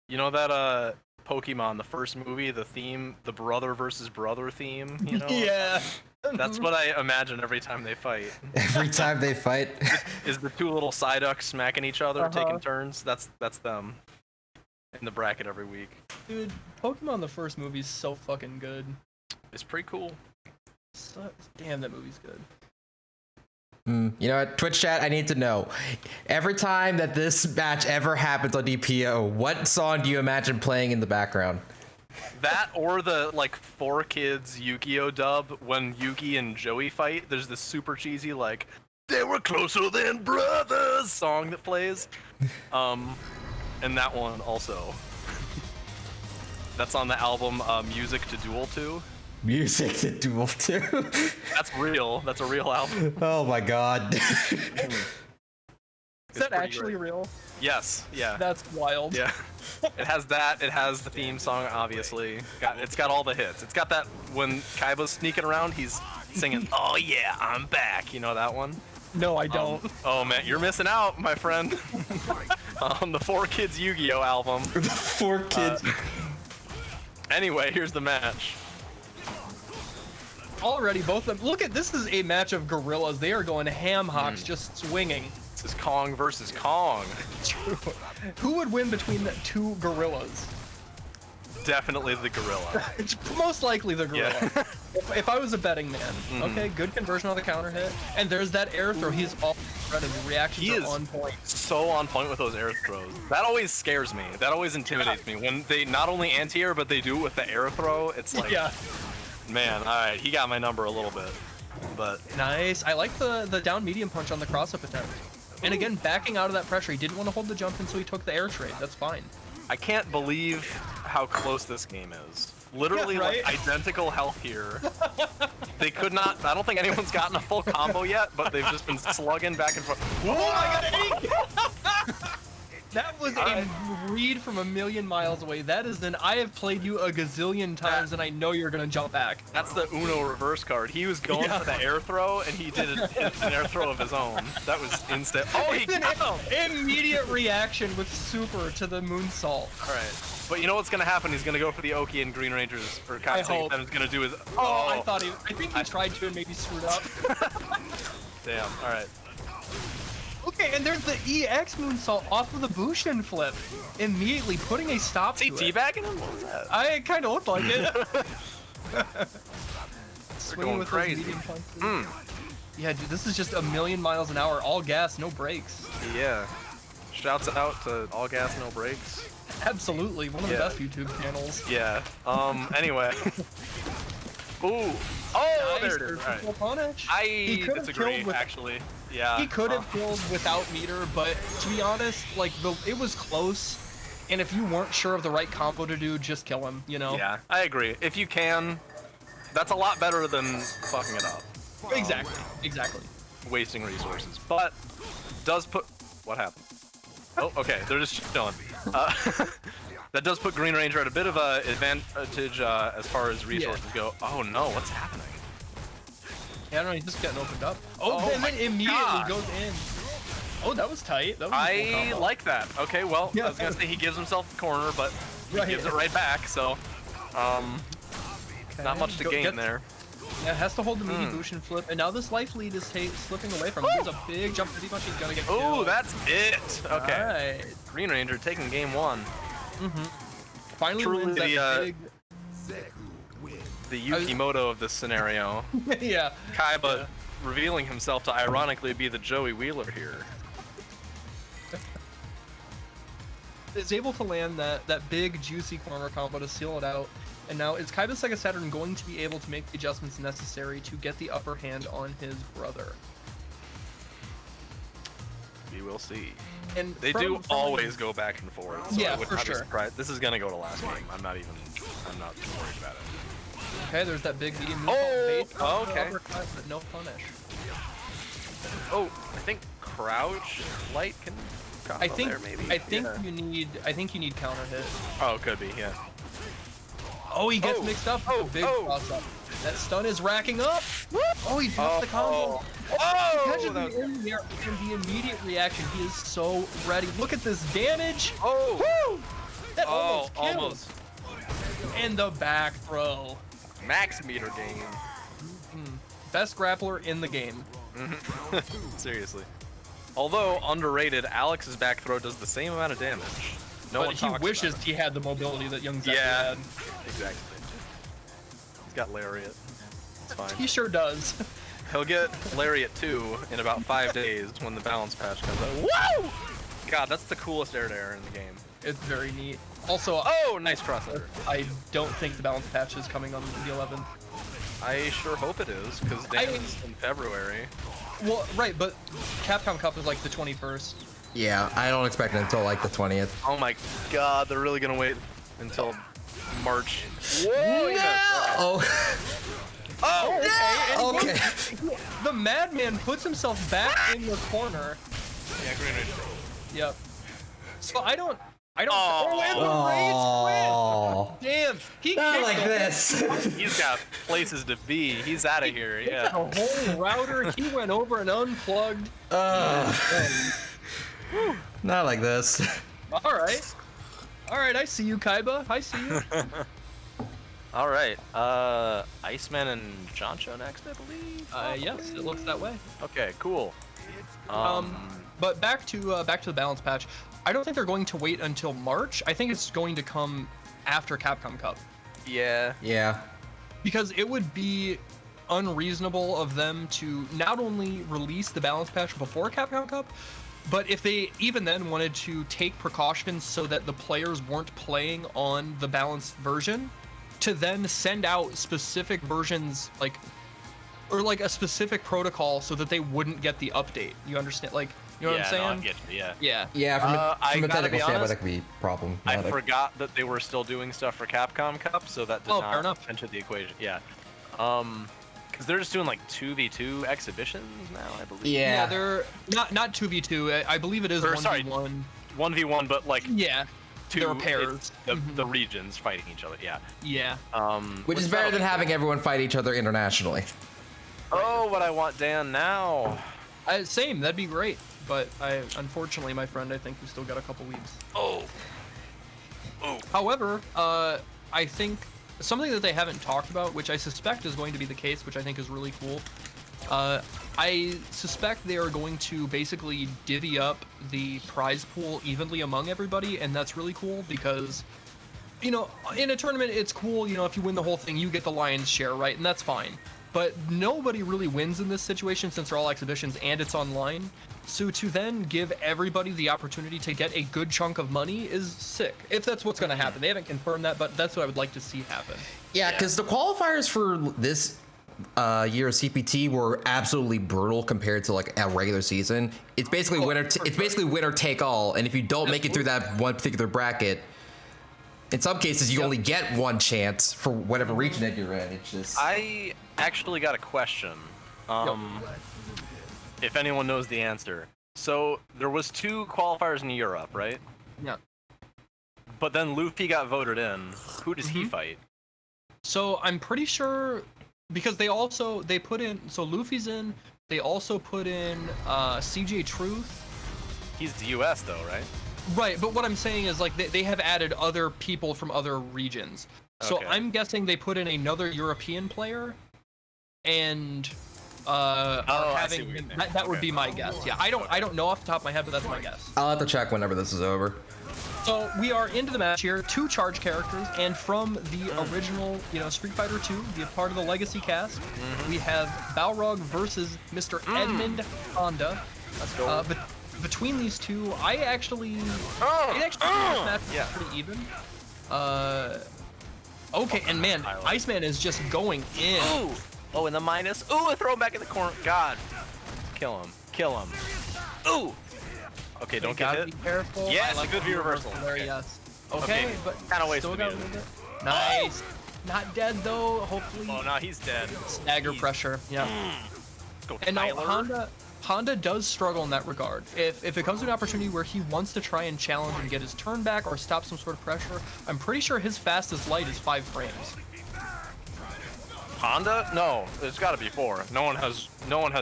S4: You know that Pokemon, the first movie, the theme, the brother versus brother theme, you know?
S3: Yeah.
S4: That's what I imagine every time they fight.
S2: Every time they fight.
S4: Is the two little Psyducks smacking each other, taking turns? That's them. In the bracket every week.
S3: Dude, Pokemon the first movie's so fucking good.
S4: It's pretty cool.
S3: Damn, that movie's good.
S2: You know what, Twitch chat, I need to know. Every time that this match ever happens on DPO, what song do you imagine playing in the background?
S4: That or the like 4Kids Yu-Gi-Oh dub when Yugi and Joey fight. There's this super cheesy like "They were closer than brothers" song that plays. And that one also. That's on the album Music to Duel To.
S2: Music to duel to.
S4: That's real. That's a real album.
S2: Oh my god.
S3: Is that
S4: pretty
S3: actually
S4: great.
S3: real?
S4: Yes. Yeah.
S3: That's wild.
S4: Yeah. It has that. It has the theme song, obviously. It's got all the hits. It's got that when Kaiba's sneaking around, he's singing, "Oh yeah, I'm back." You know that one?
S3: No, I don't.
S4: Oh man, you're missing out, my friend. On the 4Kids Yu-Gi-Oh album.
S2: The 4Kids.
S4: Anyway, here's the match.
S3: Already, both of them. Look at this is a match of gorillas. They are going ham hocks, just swinging.
S4: This is Kong versus Kong.
S3: Who would win between the two gorillas?
S4: Definitely the gorilla.
S3: It's most likely the gorilla.
S4: Yeah.
S3: If I was a betting man. Okay, good conversion on the counter hit. And there's that air throw. He's all ready. The reactions
S4: He
S3: are
S4: is
S3: on point.
S4: so on point with those air throws. That always scares me. That always intimidates me. When they not only anti-air, but they do it with the air throw, it's like,
S3: Yeah.
S4: man, alright, he got my number a little bit. But
S3: Nice. I like the down medium punch on the cross-up attempt. And again, backing out of that pressure. He didn't want to hold the jump in, so he took the air trade. That's fine.
S4: I can't believe how close this game is. Literally,
S3: Yeah, right?
S4: like, identical health here. They could not, I don't think anyone's gotten a full combo yet, but they've just been slugging back and forth.
S3: Oh my god, That was a read from a million miles away. That is an I have played you a gazillion times and I know you're gonna jump back.
S4: That's the Uno reverse card. He was going for the air throw, and he did an air throw of his own. That was instant. Oh, he got him!
S3: Immediate reaction with super to the moonsault.
S4: Alright. But you know what's gonna happen? He's gonna go for the Oki and Green Rangers, or Katsui, and he's gonna do his...
S3: Oh, I think he tried to and maybe screwed up.
S4: Damn, alright.
S3: Okay, and there's the EX moonsault off of the Bushin flip. Immediately putting a stop to
S4: Is he
S3: it.
S4: teabagging him? What was that?
S3: I kind of looked like it.
S4: They're going crazy.
S3: Yeah, dude, this is just a million miles an hour, all gas, no brakes.
S4: Yeah. Shouts out to All Gas No Brakes.
S3: Absolutely, one of the best YouTube channels.
S4: Yeah. Anyway. Ooh. Oh,
S3: Nice,
S4: there it is.
S3: there's the full punish.
S4: I
S3: could have
S4: disagree,
S3: killed with-
S4: actually. Yeah.
S3: He could have killed without meter, but to be honest, like it was close. And if you weren't sure of the right combo to do, just kill him. You know.
S4: Yeah, I agree. If you can, that's a lot better than fucking it up.
S3: Exactly. Exactly.
S4: Wasting resources. But does put... What happened? Oh, okay. They're just chilling. That does put Green Ranger at a bit of a advantage as far as resources go. Oh no, what's happening?
S3: Yeah, I don't know. He's just getting opened up. Oh, and
S4: my
S3: then immediately
S4: God.
S3: goes in. Oh, that was tight. That was a cool
S4: I
S3: combo.
S4: like that. Okay, well,
S3: Yeah.
S4: I was gonna say he gives himself the corner, but he
S3: Right.
S4: gives it right back. So, not much to gain
S3: Gets-
S4: there.
S3: Yeah, has to hold the meaty Bushin flip, and now this life lead is slipping away from him. There's a big jump pretty much. He's gonna get
S4: Oh,
S3: killed.
S4: that's it. Okay,
S3: Alright.
S4: Green Ranger taking game one.
S3: Finally
S4: Truly
S3: wins that
S4: the,
S3: big...
S4: The Yukimoto of this scenario.
S3: yeah.
S4: Kaiba revealing himself to ironically be the Joey Wheeler here.
S3: Is able to land that big juicy corner combo to seal it out. And now is Kaiba Sega Saturn going to be able to make the adjustments necessary to get the upper hand on his brother?
S4: We will see.
S3: And
S4: They do always go back and forth. So
S3: Yeah,
S4: I would
S3: for
S4: not be
S3: sure.
S4: surprised. This is gonna go to last game. I'm not worried about it.
S3: Okay, there's that big medium move.
S4: Oh,
S3: called bait.
S4: okay.
S3: Uppercut, but no punish.
S4: Oh, I think crouch light can combo
S3: I think
S4: there maybe.
S3: I think
S4: Yeah.
S3: you need counter hit.
S4: Oh, could be, yeah.
S3: Oh, he gets
S4: Oh,
S3: mixed up with
S4: oh,
S3: a big
S4: oh.
S3: cross up. That stun is racking up. Oh, he dropped the combo.
S4: Oh,
S3: Catches
S4: that
S3: the in there, and the immediate reaction. He is so ready. Look at this damage.
S4: oh,
S3: Woo! That
S4: oh,
S3: almost killed.
S4: almost.
S3: And the back throw.
S4: Max meter game.
S3: Best grappler in the game.
S4: Seriously. Although underrated, Alex's back throw does the same amount of damage. No
S3: But
S4: one
S3: he
S4: talks
S3: wishes
S4: about
S3: he had the mobility that young
S4: it.
S3: Zeku
S4: Yeah,
S3: had.
S4: exactly. He's got Lariat. It's fine.
S3: He sure does.
S4: He'll get Lariat 2 in about 5 days when the balance patch comes out. Woo! God, that's the coolest air-to-air in the game.
S3: It's very neat. Also,
S4: Oh, nice crossover.
S3: I don't think the balance patch is coming on the 11th.
S4: I sure hope it is, because it's in February.
S3: Well, right, but Capcom Cup is like the 21st.
S2: Yeah, I don't expect it until like the 20th.
S4: Oh my god, they're really gonna wait until March. Whoa!
S2: Oh,
S4: Oh!
S2: okay.
S3: The Madman puts himself back in the corner.
S4: Yeah, Green Ranger.
S3: Yep. So I don't.
S4: Oh.
S3: and the
S2: Oh,
S3: rage quit. Damn. He
S2: not
S3: kicked
S2: like
S3: the-
S2: this.
S4: He's got places to be. He's out of here. Yeah.
S3: The whole router. He went over and unplugged.
S2: Not like this.
S3: All right. All right. I see you, Kaiba. I see you.
S4: All right. Iceman and Jancho next, I believe.
S3: Yes, it looks that way.
S4: Okay. Cool.
S3: But back to the balance patch. I don't think they're going to wait until March. I think it's going to come after Capcom Cup.
S4: Yeah.
S2: Yeah.
S3: Because it would be unreasonable of them to not only release the balance patch before Capcom Cup, but if they even then wanted to take precautions so that the players weren't playing on the balanced version, to then send out specific versions, like a specific protocol so that they wouldn't get the update. You understand? Like, you know what I'm saying?
S4: No, I get you, yeah.
S3: Yeah.
S2: Yeah, from
S4: I
S2: a
S4: gotta
S2: technical
S4: be
S2: standpoint,
S4: honest,
S2: that could be a problem.
S4: I forgot that they were still doing stuff for Capcom Cup, so that did
S3: Oh, fair
S4: not
S3: enough.
S4: enter the equation. Yeah. Because they're just doing like 2v2 exhibitions now, I believe.
S2: Yeah.
S3: Yeah, they're not 2v2. I believe it is
S4: Or,
S3: 1v1.
S4: sorry, 1v1, but like
S3: Yeah. There are pairs.
S4: The regions fighting each other. Yeah.
S3: Yeah.
S2: Which is better than having everyone fight each other internationally.
S4: Oh, what I want, Dan, now.
S3: Same. That'd be great. But unfortunately, my friend, I think we still got a couple weeks.
S4: Oh.
S3: However, I think something that they haven't talked about, which I suspect is going to be the case, which I think is really cool. I suspect they are going to basically divvy up the prize pool evenly among everybody, and that's really cool because, you know, in a tournament, it's cool, you know, if you win the whole thing, you get the lion's share, right? And that's fine. But nobody really wins in this situation since they're all exhibitions and it's online. So to then give everybody the opportunity to get a good chunk of money is sick. If that's what's going to happen. They haven't confirmed that, but that's what I would like to see happen.
S2: Yeah, because the qualifiers for this year of CPT were absolutely brutal compared to like a regular season. It's basically it's basically winner take all, and if you don't make it through that one particular bracket, in some cases you only get one chance for whatever region that you're in. It's just
S4: I actually got a question. If anyone knows the answer. So there was 2 qualifiers in Europe, right?
S3: Yeah.
S4: But then Luffy got voted in. Who does he fight?
S3: So I'm pretty sure because they put in, so Luffy's in, they also put in CJ Truth.
S4: He's the US though, right?
S3: Right, but what I'm saying is like they have added other people from other regions. So
S4: Okay.
S3: I'm guessing they put in another European player and
S4: I see
S3: having
S4: what you're
S3: him,
S4: saying.
S3: that would
S4: Okay.
S3: be my guess. Yeah, I don't know off the top of my head, but that's my guess.
S2: I'll have to check whenever this is over.
S3: So we are into the match here, 2 charge characters, and from the original, you know, Street Fighter 2, the part of the Legacy cast, we have Balrog versus Mr. Edmund Honda.
S4: Let's go.
S3: But between these two, I actually think this match is pretty even. Okay, and man, Iceman is just going in.
S4: Ooh! Oh, and the minus. Ooh, and throw him back in the corner. God. Kill him. Kill him. Ooh! Okay, don't get
S3: Gotta
S4: hit.
S3: be careful.
S4: Yes,
S3: I like
S4: a good
S3: the
S4: view reversal.
S3: There,
S4: Okay.
S3: yes.
S4: Okay,
S3: Okay, but
S4: kinda wasted
S3: still got a
S4: me.
S3: little bit. Nice. Not dead though. Hopefully.
S4: Oh, no, he's dead.
S3: Stagger pressure. Yeah.
S4: Let's go,
S3: And now
S4: Tyler.
S3: Honda does struggle in that regard. If it comes to an opportunity where he wants to try and challenge and get his turn back or stop some sort of pressure, I'm pretty sure his fastest light is 5 frames.
S4: Honda? No, it's got to be 4. No one has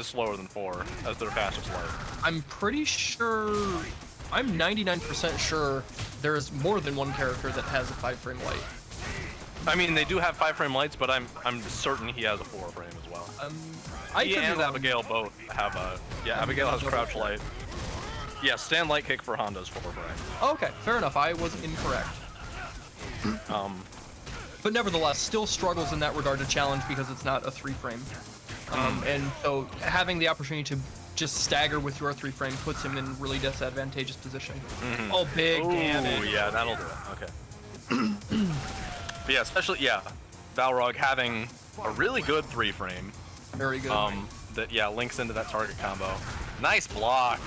S4: slower than 4 as their fastest light.
S3: I'm pretty sure. I'm 99% sure there's more than one character that has a 5 frame light.
S4: I mean, they do have 5 frame lights, but I'm certain he has a 4 frame as well.
S3: I
S4: He
S3: could be
S4: and
S3: wrong.
S4: Abigail both have a. Yeah, Abigail has crouch light. Yeah, stand light kick for Honda's 4 frame.
S3: Okay, fair enough. I was incorrect. But nevertheless, still struggles in that regard to challenge because it's not a 3 frame. And so having the opportunity to just stagger with your 3 frame puts him in a really disadvantageous position. Oh, big damage.
S4: Ooh, yeah, that'll do it. Okay. But yeah, especially Balrog having a really good 3 frame.
S3: Very good.
S4: That links into that target combo. Nice block.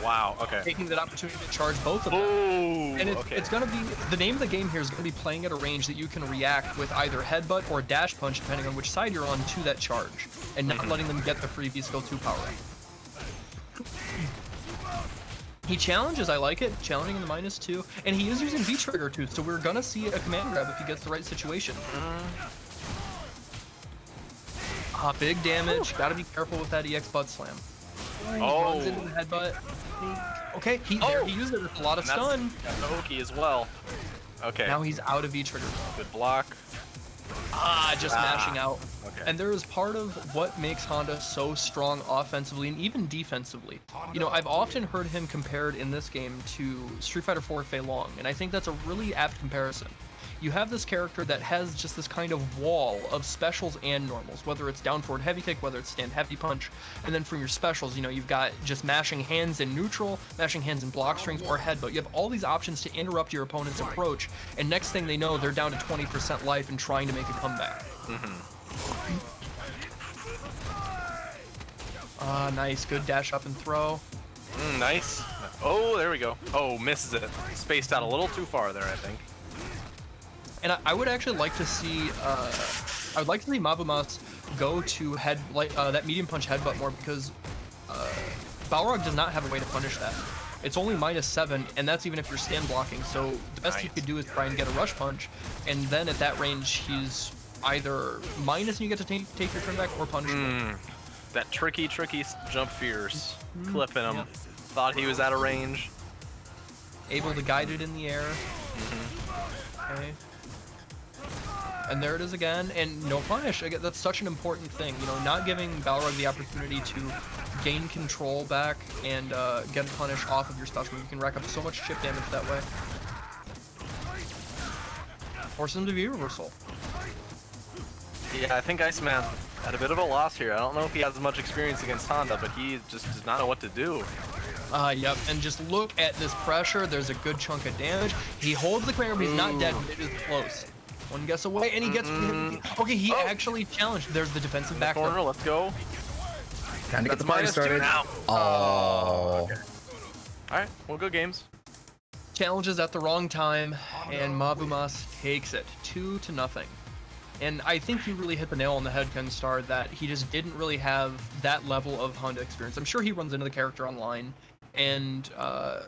S4: Wow. Okay.
S3: Taking that opportunity to charge both of them.
S4: Ooh.
S3: And
S4: Okay.
S3: it's gonna be, the name of the game here is gonna be playing at a range that you can react with either headbutt or dash punch, depending on which side you're on, to that charge, and not letting them get the freebie skill 2 power up. He challenges, I like it, challenging in the -2, and he is using V-trigger too, so we're gonna see a command grab if he gets the right situation. Big damage, gotta be careful with that EX butt slam. Runs into the headbutt. Okay, he used it with a lot of stun.
S4: Got the Oki as well. Okay.
S3: Now he's out of V-trigger.
S4: Good block.
S3: Just mashing out.
S4: Okay.
S3: And there is part of what makes Honda so strong offensively and even defensively. You know, I've often heard him compared in this game to Street Fighter 4 Fei Long, and I think that's a really apt comparison. You have this character that has just this kind of wall of specials and normals, whether it's down forward heavy kick, whether it's stand heavy punch, and then from your specials, you know, you've got just mashing hands in neutral, mashing hands in block strings, or headbutt. You have all these options to interrupt your opponent's approach, and next thing they know, they're down to 20% life and trying to make a comeback. Nice, good dash up and throw.
S4: Nice. Oh, there we go. Oh, misses it. Spaced out a little too far there, I think.
S3: And I would actually like to see, I would like to see Mavumas go to that medium punch headbutt more because Balrog does not have a way to punish that. It's only -7, and that's even if you're stand blocking. So the best he could do is try and get a rush punch, and then at that range, he's either minus and you get to take your turn back, or punishable.
S4: That tricky jump fierce, clipping him. Thought he was out of range.
S3: Able to guide it in the air. Okay. And there it is again, and no punish. Again, that's such an important thing, you know, not giving Balrog the opportunity to gain control back and get a punish off of your special move. You can rack up so much chip damage that way. Force him to be reversal.
S4: Yeah, I think Iceman had a bit of a loss here. I don't know if he has as much experience against Honda, but he just does not know what to do.
S3: Yep, and just look at this pressure. There's a good chunk of damage. He holds the command, but he's not dead, but it is close. One guess away, and he gets... Okay, he actually challenged. There's the defensive back.
S4: Corner, let's go.
S2: Time to get the party started.
S4: Now.
S2: Oh.
S4: Okay. Alright, well, good games.
S3: Challenges at the wrong time, and Mavumas takes it 2-0. And I think you really hit the nail on the head, Ken Star, that he just didn't really have that level of Honda experience. I'm sure he runs into the character online. And,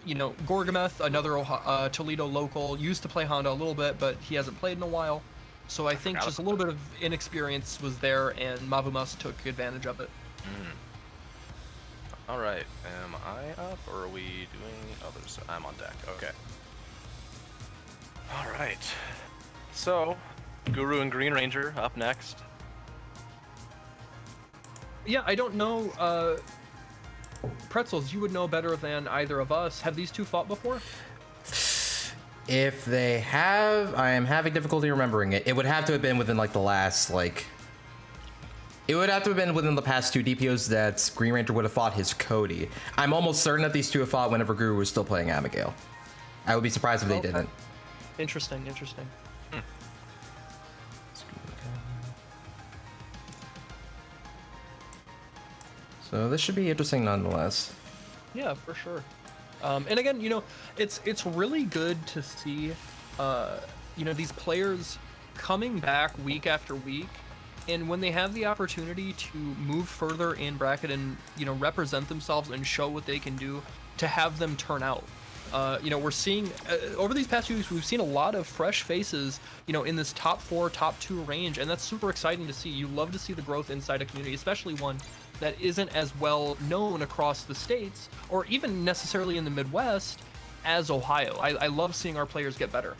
S3: you know, Gorgameth, another Toledo local, used to play Honda a little bit, but he hasn't played in a while. So I think just a little bit of inexperience was there, and Mavumas took advantage of it.
S4: Alright, am I up, or are we doing others? I'm on deck, okay. Alright, so, Guru and Green Ranger up next.
S3: Yeah, I don't know, Pretzels, you would know better than either of us. Have these two fought before?
S2: If they have, I am having difficulty remembering it. It would have to have been within like the last, like... It would have to have been within the past 2 DPOs that Green Ranger would have fought his Cody. I'm almost certain that these two have fought whenever Guru was still playing Abigail. I would be surprised if they didn't.
S3: Interesting, interesting.
S2: So this should be interesting nonetheless.
S3: Yeah, for sure. And again, you know, it's really good to see, you know, these players coming back week after week, and when they have the opportunity to move further in bracket and, you know, represent themselves and show what they can do, to have them turn out. You know, we're seeing, over these past few weeks, we've seen a lot of fresh faces, you know, in this top 4, top 2 range, and that's super exciting to see. You love to see the growth inside a community, especially one that isn't as well known across the states, or even necessarily in the Midwest, as Ohio. I love seeing our players get better.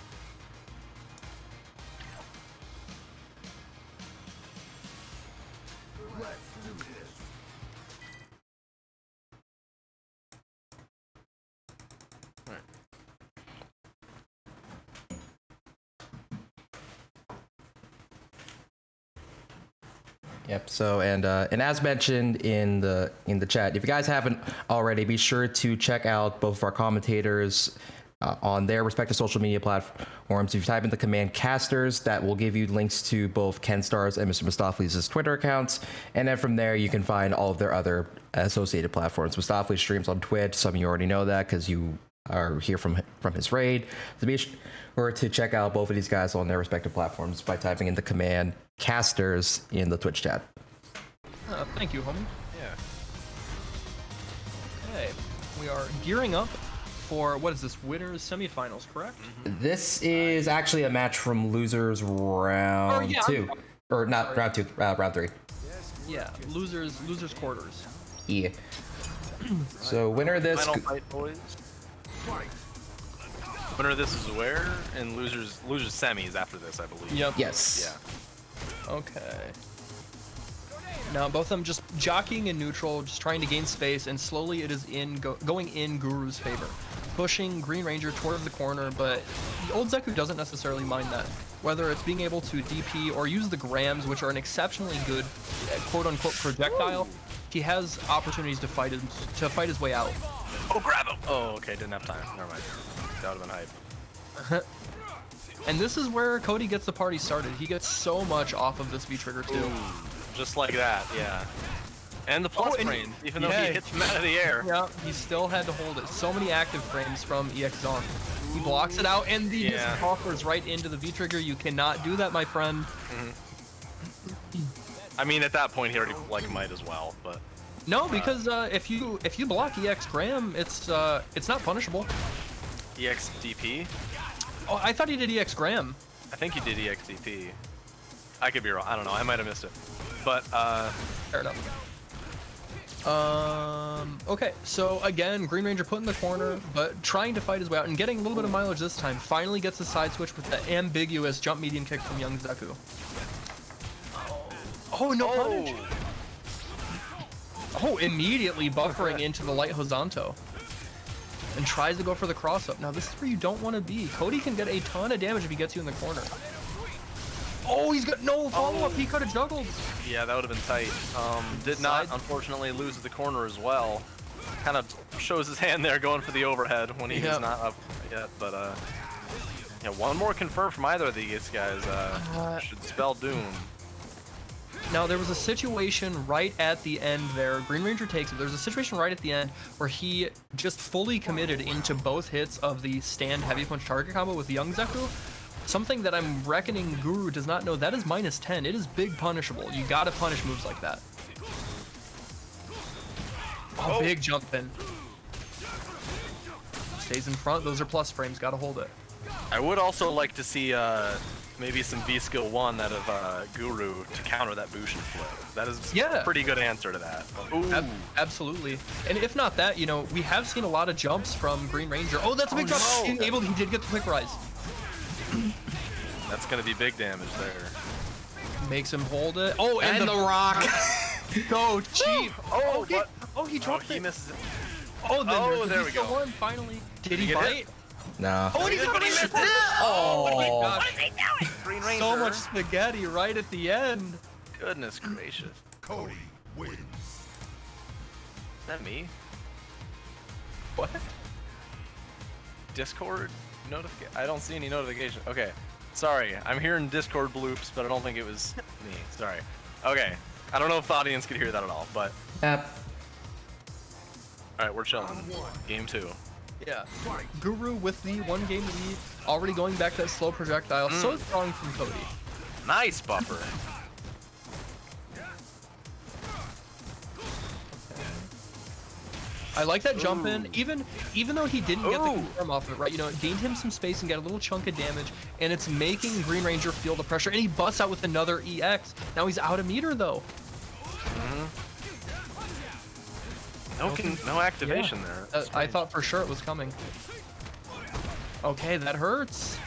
S2: Yep. So and as mentioned in the chat, if you guys haven't already, be sure to check out both of our commentators on their respective social media platforms. If you type in the command casters, that will give you links to both Ken Star's and Mr. Mustafli's Twitter accounts, and then from there you can find all of their other associated platforms. Mustafli streams on Twitch. Some of you already know that because you are here from his raid. So be sure to check out both of these guys on their respective platforms by typing in the command casters in the Twitch chat.
S3: Thank you, homie.
S4: Yeah.
S3: Okay, we are gearing up for, what is this, winners semifinals, correct?
S2: This is actually a match from losers round 2. Or not round 2, round 3.
S3: Yeah, losers quarters.
S2: Yeah. So winner of this...
S4: Final fight, boys. Winner of this is where? And losers semis after this, I believe.
S3: Yep.
S2: Yes.
S4: Yeah.
S3: Okay. Now both of them just jockeying in neutral, just trying to gain space, and slowly it is going in Guru's favor, pushing Green Ranger towards the corner. But the old Zeku doesn't necessarily mind that, whether it's being able to DP or use the grams, which are an exceptionally good quote-unquote projectile. He has opportunities to fight his way out.
S4: Oh, grab him! Oh, okay, didn't have time. Never mind. That would have been hype.
S3: And this is where Cody gets the party started. He gets so much off of this V-trigger too.
S4: Ooh, just like that, yeah. And the plus frame, even though he hits him out of the air.
S3: Yeah, he still had to hold it. So many active frames from EX Zone. He blocks it out, and the offers right into the V-trigger. You cannot do that, my friend.
S4: I mean, at that point, he already might as well, but
S3: No, because if you block EX Graham, it's not punishable.
S4: EXDP?
S3: Oh, I thought he did EX Graham.
S4: I think he did EXDP. I could be wrong. I don't know. I might have missed it. But
S3: Fair enough. Okay, so again, Green Ranger put in the corner, but trying to fight his way out and getting a little bit of mileage this time. Finally gets the side switch with the ambiguous jump medium kick from young Zeku. Oh, no punish. Oh, immediately buffering into the light Hosanto. And tries to go for the cross up. Now this is where you don't want to be. Cody can get a ton of damage if he gets you in the corner. Oh, he's got no follow-up. He could have juggled.
S4: yeah, that would have been tight. Did not, unfortunately, lose the corner as well. Kind of shows his hand there going for the overhead when he is not up yet. But yeah, one more confirm from either of these guys should spell doom.
S3: Now, there was a situation right at the end there. Green Ranger takes it. There's a situation right at the end where he just fully committed into both hits of the stand heavy punch target combo with young Zeku. Something that I'm reckoning Guru does not know. That is -10. It is big punishable. You gotta punish moves like that. Oh, big jump in. Stays in front. Those are plus frames. Gotta hold it.
S4: I would also like to see maybe some V-Skill 1 out of Guru to counter that Bushin flip. That is a pretty good answer to that. Ooh.
S3: Absolutely. And if not that, you know, we have seen a lot of jumps from Green Ranger. Oh, that's a big jump.
S4: No.
S3: He did get the quick rise.
S4: That's gonna be big damage there.
S3: Makes him hold it. Oh, and
S2: the rock.
S3: Go cheap.
S4: Oh,
S3: okay.
S4: what?
S3: Oh, he dropped
S4: he
S3: it.
S4: misses it.
S3: Oh,
S4: there we go.
S3: One, finally. Did he
S4: get
S3: bite?
S4: it?
S2: No.
S3: Oh, and he's
S4: But he missed it.
S2: Oh.
S3: What is he doing?
S4: Green Ranger.
S3: So much spaghetti right at the end.
S4: Goodness gracious.
S1: Cody wins.
S4: Is that me?
S3: What?
S4: Discord notification? I don't see any notification. Okay. Sorry. I'm hearing Discord bloops, but I don't think it was me. Sorry. Okay. I don't know if the audience could hear that at all, but
S2: Yep.
S4: alright, we're chilling. Game 2.
S3: Yeah. Guru with the 1 game lead, already going back to that slow projectile. So strong from Cody.
S4: Nice buffer.
S3: I like that jump in, even though he didn't get the
S4: Ooh.
S3: confirm off of it, right? You know, it gained him some space and got a little chunk of damage, and it's making Green Ranger feel the pressure, and he busts out with another EX. Now he's out of meter, though.
S4: No activation there.
S3: I thought for sure it was coming. Okay, that hurts.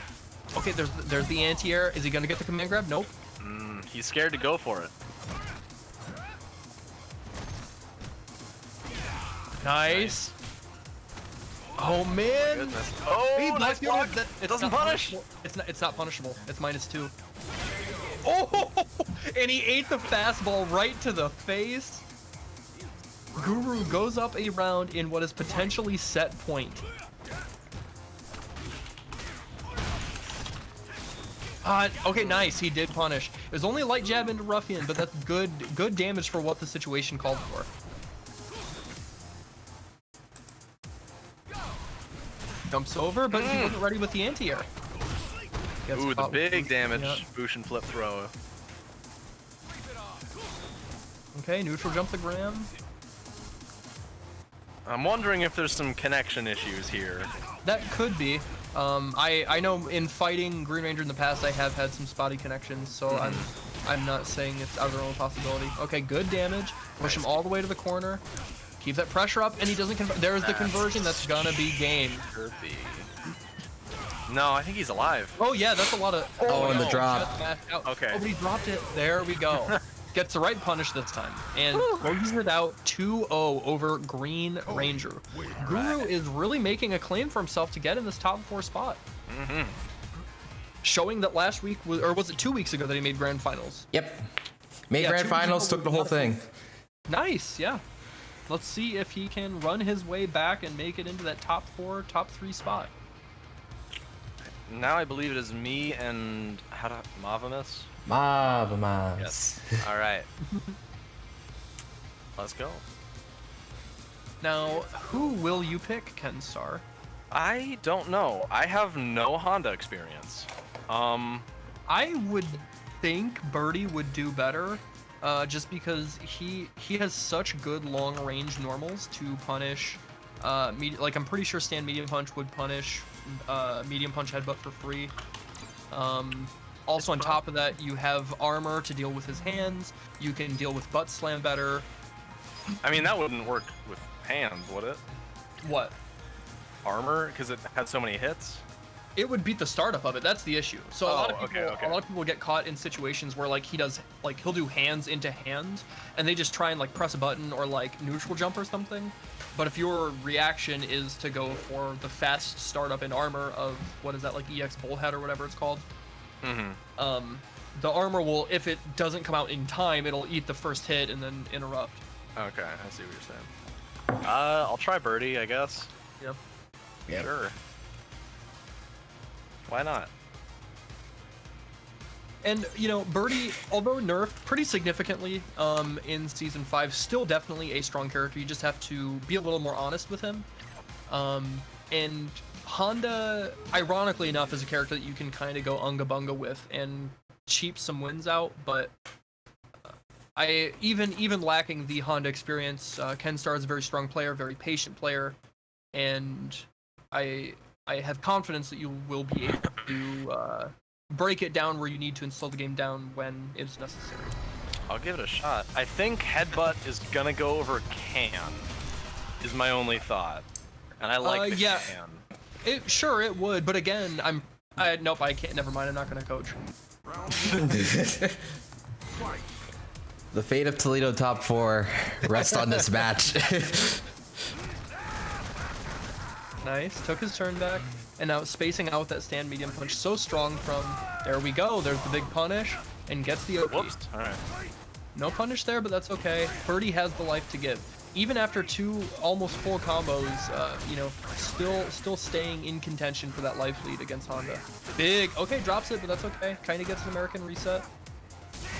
S3: Okay, there's the anti-air. Is he gonna get the command grab? Nope.
S4: He's scared to go for it.
S3: Nice. Oh man.
S4: Goodness.
S3: He
S4: Oh, nice
S3: blocked
S4: block.
S3: it.
S4: It doesn't punish.
S3: It's not punishable. It's -2. Oh, and he ate the fastball right to the face. Guru goes up a round in what is potentially set point. Okay, nice. He did punish. It was only a light jab into Ruffian, but that's good damage for what the situation called for. Jumps over, but he wasn't ready with the anti-air.
S4: Ooh, the big damage Bushin flip throw.
S3: Okay, neutral jump the Graham.
S4: I'm wondering if there's some connection issues here.
S3: That could be. I know in fighting Green Ranger in the past, I have had some spotty connections, so I'm not saying it's out of the realm of possibility. Okay, good damage. Push him all the way to the corner. Keep that pressure up, and he doesn't convert. There's the conversion. That's gonna be game.
S4: Could be. No, I think he's alive.
S3: Oh yeah, that's a lot of.
S2: Oh, and the
S3: no,
S2: drop.
S3: just mashed out.
S4: Okay.
S3: Oh, but he dropped it. There we go. Gets the right punish this time, and closes it out 2-0 over Green Ranger. Guru is really making a claim for himself to get in this top 4 spot. Showing that last week, or was it 2 weeks ago that he made grand finals?
S2: Yep. Made
S3: Yeah,
S2: grand
S3: 2 weeks
S2: finals,
S3: ago
S2: took the whole thing.
S3: Nice, yeah. Let's see if he can run his way back and make it into that top 4, top 3 spot.
S4: Now I believe it is me and Mavumas.
S2: Mavumas.
S4: Yes. All right. Let's go.
S3: Now, who will you pick, Ken Star?
S4: I don't know. I have no Honda experience.
S3: I would think Birdie would do better. just because he has such good long range normals to punish. Like I'm pretty sure stand medium punch would punish medium punch headbutt for free. Also on top of that, you have armor to deal with his hands. You can deal with butt slam better.
S4: I mean, that wouldn't work with hands, would it?
S3: What?
S4: Armor, because it had so many hits.
S3: It would beat the startup of it. That's the issue. So a lot of people,
S4: okay.
S3: a lot of people get caught in situations where like he'll do hands into hand, and they just try and like press a button or like neutral jump or something. But if your reaction is to go for the fast startup in armor of what is that, like EX Bullhead or whatever it's called, the armor will, if it doesn't come out in time, it'll eat the first hit and then interrupt.
S4: Okay, I see what you're saying. I'll try Birdie, I guess.
S3: Yep.
S2: Yep.
S4: Sure. Why not?
S3: And, you know, Birdie, although nerfed pretty significantly in Season 5, still definitely a strong character. You just have to be a little more honest with him. And Honda, ironically enough, is a character that you can kind of go unga-bunga with and cheap some wins out, but even lacking the Honda experience, Kenstar is a very strong player, very patient player, and I have confidence that you will be able to break it down where you need to and slow the game down when it's necessary.
S4: I'll give it a shot. I think headbutt is gonna go over can, is my only thought. And I like the
S3: yeah.
S4: can.
S3: Sure, it would, but again, nope, I can't, never mind, I'm not gonna coach.
S2: The fate of Toledo top 4 rests on this match.
S3: Nice, took his turn back, and now spacing out with that stand medium punch so strong from, there we go, there's the big punish, and gets the OP.
S4: Whoops, alright.
S3: No punish there, but that's okay. Birdie has the life to give. Even after 2 almost full combos, you know, still staying in contention for that life lead against Honda. Big, okay, drops it, but that's okay. Kind of gets an American reset.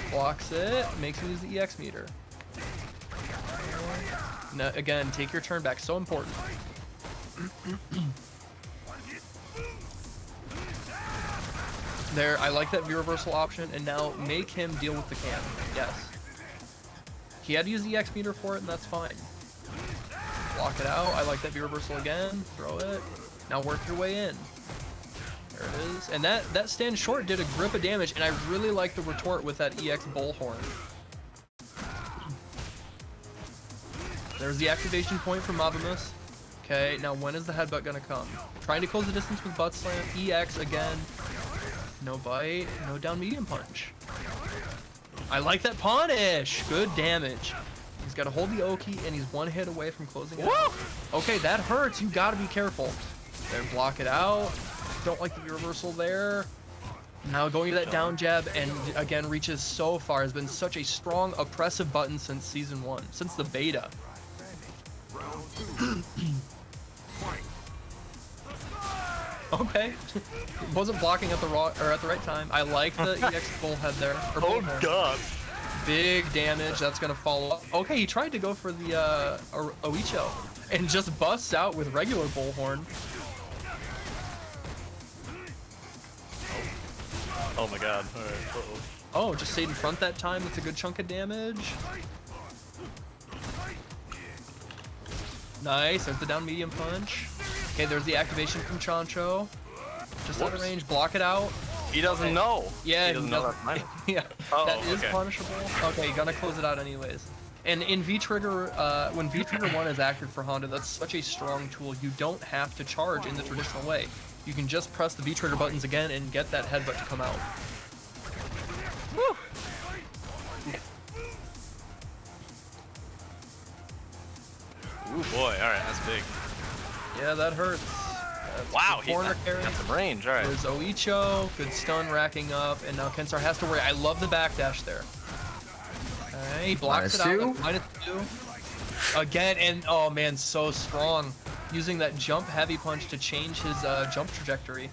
S3: Blocks it, makes him use the EX meter. Now, again, take your turn back, so important. There, I like that V-reversal option, and now make him deal with the can. Yes. He had to use the EX meter for it, and that's fine. Block it out. I like that V-reversal again. Throw it. Now work your way in. There it is. And that stand short did a grip of damage, and I really like the retort with that EX bullhorn. There's the activation point for Mavumas. Okay, now when is the headbutt gonna come? Trying to close the distance with butt slam. EX again. No bite. No down medium punch. I like that punish. Good damage. He's got to hold the Oki, and he's 1 hit away from closing it out. Okay, that hurts. You got to be careful. There, block it out. Don't like the reversal there. Now going to that down jab, and again reaches so far. Has been such a strong, oppressive button since Season 1, since the beta. Okay, wasn't blocking at the right time. I like the EX bullhead there.
S4: Oh god!
S3: Big damage. That's gonna follow up. Okay, he tried to go for the Oicho and just busts out with regular bullhorn.
S4: Oh my god! All right. Uh-oh.
S3: Oh, just stayed in front that time. That's a good chunk of damage. Nice. There's the down medium punch. Okay, there's the activation from Chancho. Just out of range, block it out.
S4: He doesn't know.
S3: Yeah,
S4: he doesn't know that's mine.
S3: Yeah,
S4: Oh,
S3: that is
S4: okay.
S3: punishable. Okay, gonna close it out anyways. And in V-Trigger, when V-Trigger 1 is active for Honda, that's such a strong tool. You don't have to charge in the traditional way. You can just press the V-Trigger buttons again and get that headbutt to come out. Woo!
S4: Ooh boy! All right, that's big.
S3: Yeah, that hurts. That's
S4: Wow, he
S3: corner
S4: got
S3: carry.
S4: some range. All right.
S3: There's Oicho, good stun racking up, and now Kenstar has to worry. I love the backdash there. Okay, he blocks it out. -2. Again, and oh man, so strong. Using that jump heavy punch to change his jump trajectory.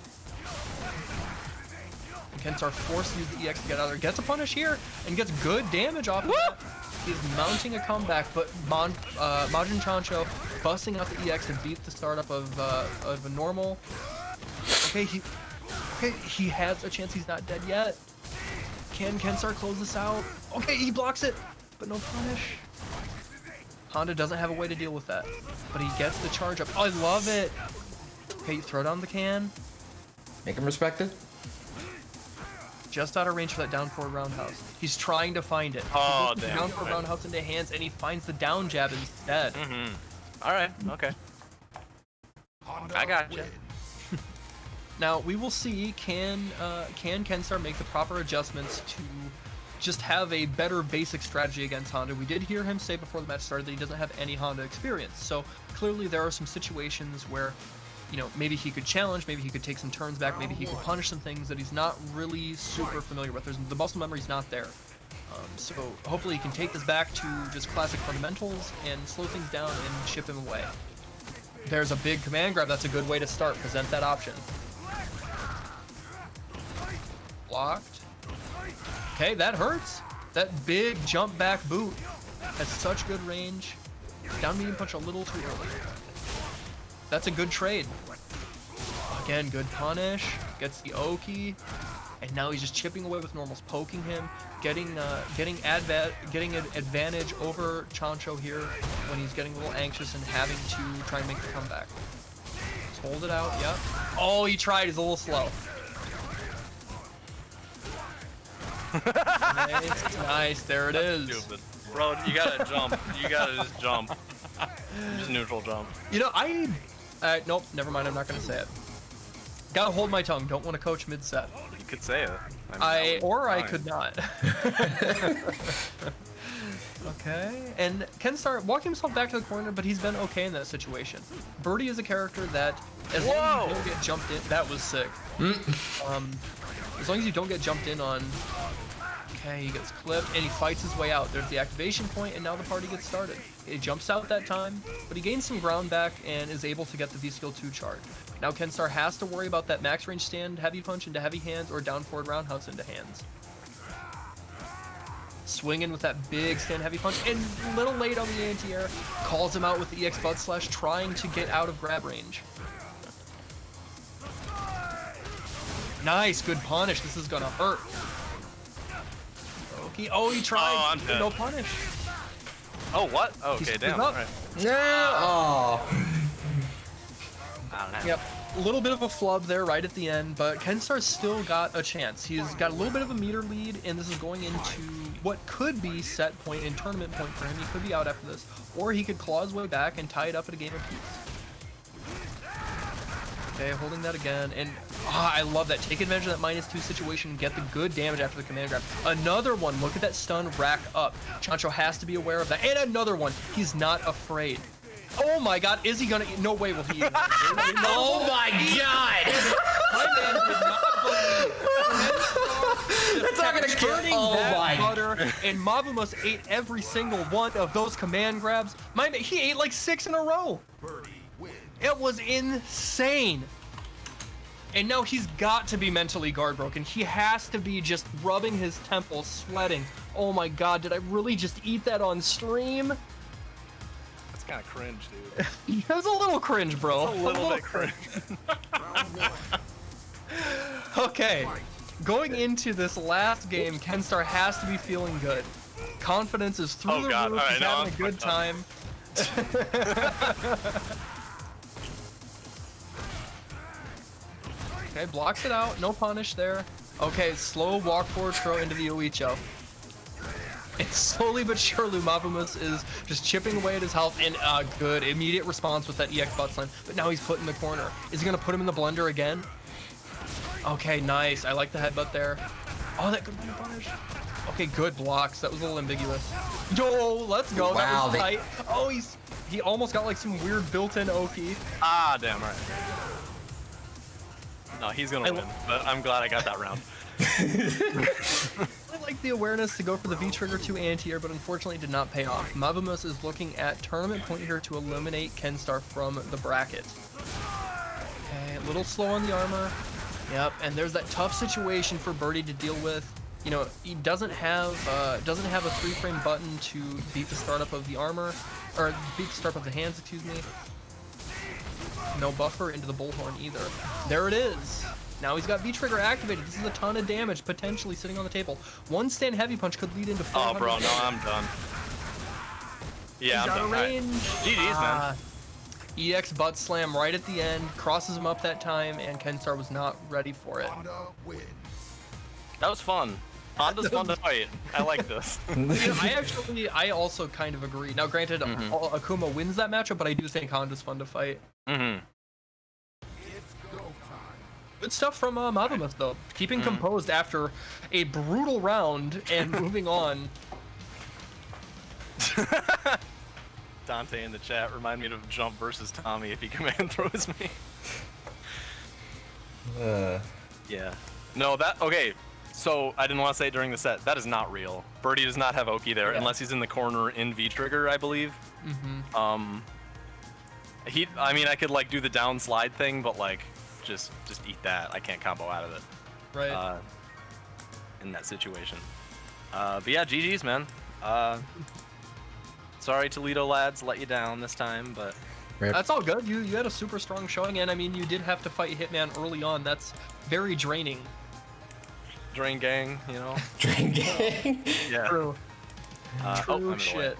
S3: And Kenstar forced to use the EX to get out of there. Gets a punish here, and gets good damage off of that. He's mounting a comeback, but Majin Chancho busting out the EX to beat the startup of a normal. Okay, he has a chance. He's not dead yet. Can Kenstar close this out? Okay, he blocks it, but no punish. Honda doesn't have a way to deal with that, but he gets the charge up. Oh, I love it. Okay, throw down the can.
S2: Make him respected.
S3: Just out of range for that down forward roundhouse. He's trying to find it.
S4: Oh,
S3: He goes
S4: damn.
S3: down forward roundhouse into hands, and he finds the down jab instead.
S4: All right. Okay. I got you.
S3: Now we will see can Kenstar make the proper adjustments to just have a better basic strategy against Honda. We did hear him say before the match started that he doesn't have any Honda experience. So clearly there are some situations where, you know, maybe he could challenge, maybe he could take some turns back, maybe he could punish some things that he's not really super familiar with. The muscle memory's not there. So hopefully he can take this back to just classic fundamentals and slow things down and chip him away. There's a big command grab. That's a good way to start. Present that option. Blocked. Okay, that hurts. That big jump back boot has such good range. Down medium punch a little too early. That's a good trade. Again, good punish. Gets the Oki. And now he's just chipping away with normals, poking him, getting an advantage over Chancho here when he's getting a little anxious and having to try and make the comeback. Just hold it out, yep. Oh, he tried, he's a little slow. Nice, there it is.
S4: Stupid. Bro, you gotta jump. You gotta just jump. Just neutral jump.
S3: You know, nope, never mind, I'm not gonna say it. Gotta hold my tongue, don't want to coach mid-set.
S4: You could say it.
S3: I
S4: fine.
S3: could not. Okay, and Kenstar walking himself back to the corner, but he's been okay in that situation. Birdie is a character that, as long as you don't get jumped in, that was sick. As long as you don't get jumped in on, okay, he gets clipped and he fights his way out. There's the activation point, and now the party gets started. He jumps out that time, but he gains some ground back and is able to get the V-Skill 2 charge. Now Kenstar has to worry about that max range stand heavy punch into heavy hands or down forward roundhouse into hands. Swinging with that big stand heavy punch, and a little late on the anti-air, calls him out with the EX butt slash, trying to get out of grab range. Nice, good punish. This is gonna hurt. Okay. Oh, he tried.
S4: Oh, I'm dead.
S3: No punish.
S4: Oh, what? Oh, okay,
S3: He's
S4: damn.
S3: up.
S4: All right.
S2: No. Oh.
S4: I don't know.
S3: Yep. A little bit of a flub there right at the end, but Kenstar's still got a chance. He's got a little bit of a meter lead, and this is going into what could be set point and tournament point for him. He could be out after this, or he could claw his way back and tie it up at a game apiece. Okay, holding that again, and I love that. Take advantage of that -2 situation, get the good damage after the command grab. Another one, look at that stun rack up. Chancho has to be aware of that, and another one. He's not afraid. Oh my god, is he gonna eat? No way will he eat.
S2: Oh my god!
S3: My man did not believe.
S2: That's not gonna kill. Oh my.
S3: Butter, and Mavumas ate every single one of those command grabs. My man, he ate like 6 in a row. It was insane. And now he's got to be mentally guard broken. He has to be just rubbing his temples, sweating. Oh my god, did I really just eat that on stream?
S4: That's kind of cringe, dude.
S3: It was a little cringe, bro.
S4: A little bit cringe.
S3: Okay, going into this last game, Kenstar has to be feeling good. Confidence is through
S4: Oh
S3: the
S4: god,
S3: roof.
S4: all right,
S3: He's
S4: now
S3: having a good time. Okay, blocks it out. No punish there. Okay, slow walk forward throw into the Oicho. And slowly but surely, Mavumas is just chipping away at his health, and good immediate response with that EX butt slam. But now he's put in the corner. Is he gonna put him in the blender again? Okay, nice. I like the headbutt there. Oh, that could be a punish. Okay, good blocks. That was a little ambiguous. Yo, let's go.
S2: Wow,
S3: That was tight. Oh, he almost got like some weird built-in Oki.
S4: Ah, damn right. No, he's gonna win, but I'm glad I got that round.
S3: I like the awareness to go for the V-trigger to anti-air, but unfortunately did not pay off. Mavumas is looking at tournament point here to eliminate Kenstar from the bracket. Okay, a little slow on the armor. Yep, and there's that tough situation for Birdie to deal with. You know, he doesn't have a 3-frame button to beat the startup of the armor, or beat the startup of the hands, excuse me. No buffer into the bullhorn either. There it is. Now he's got V-Trigger activated. This is a ton of damage potentially sitting on the table. One stand heavy punch could lead into 400.
S4: Oh, bro, no, I'm done. Yeah,
S3: He's
S4: I'm
S3: out
S4: done.
S3: of range.
S4: GG's, man.
S3: EX butt slam right at the end, crosses him up that time, and Kenstar was not ready for it.
S1: Honda win.
S4: That was fun. Honda's fun to fight. I like this.
S3: I also kind of agree. Now, granted, Akuma wins that matchup, but I do think Honda's fun to fight.
S4: Mm-hmm.
S3: Good stuff from Mavumas, though. Keeping composed after a brutal round and moving on.
S4: Dante in the chat remind me of Jump versus Tommy if he command throws me. Yeah. No, okay. So I didn't want to say it during the set. That is not real. Birdie does not have Oki there unless he's in the corner in V-Trigger, I believe. I mean, I could like do the down slide thing, but like just eat that. I can't combo out of it.
S3: Right.
S4: In that situation. But yeah, GG's, man. Sorry, Toledo lads, let you down this time, but
S3: that's all good. You had a super strong showing, and I mean, you did have to fight Hitman early on. That's very draining.
S4: Drain gang, you know.
S2: Drain gang.
S4: Yeah.
S3: True.
S4: True
S3: shit.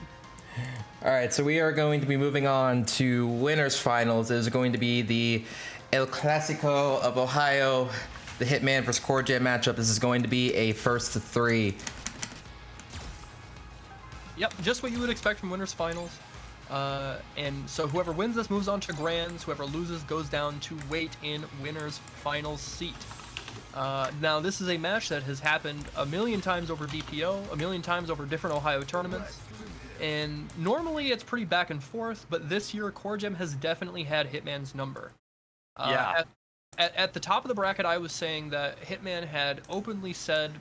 S2: All right, so we are going to be moving on to winners finals. It is going to be the El Clasico of Ohio, the Hitman versus Corjam matchup. This is going to be a first to 3.
S3: Yep, just what you would expect from winners finals. And so whoever wins this moves on to grands. Whoever loses goes down to wait in winners finals seat. Now this is a match that has happened a million times over DPO, a million times over different Ohio tournaments. And normally it's pretty back and forth, but this year Corjam has definitely had Hitman's number.
S4: Yeah.
S3: At the top of the bracket, I was saying that Hitman had openly said,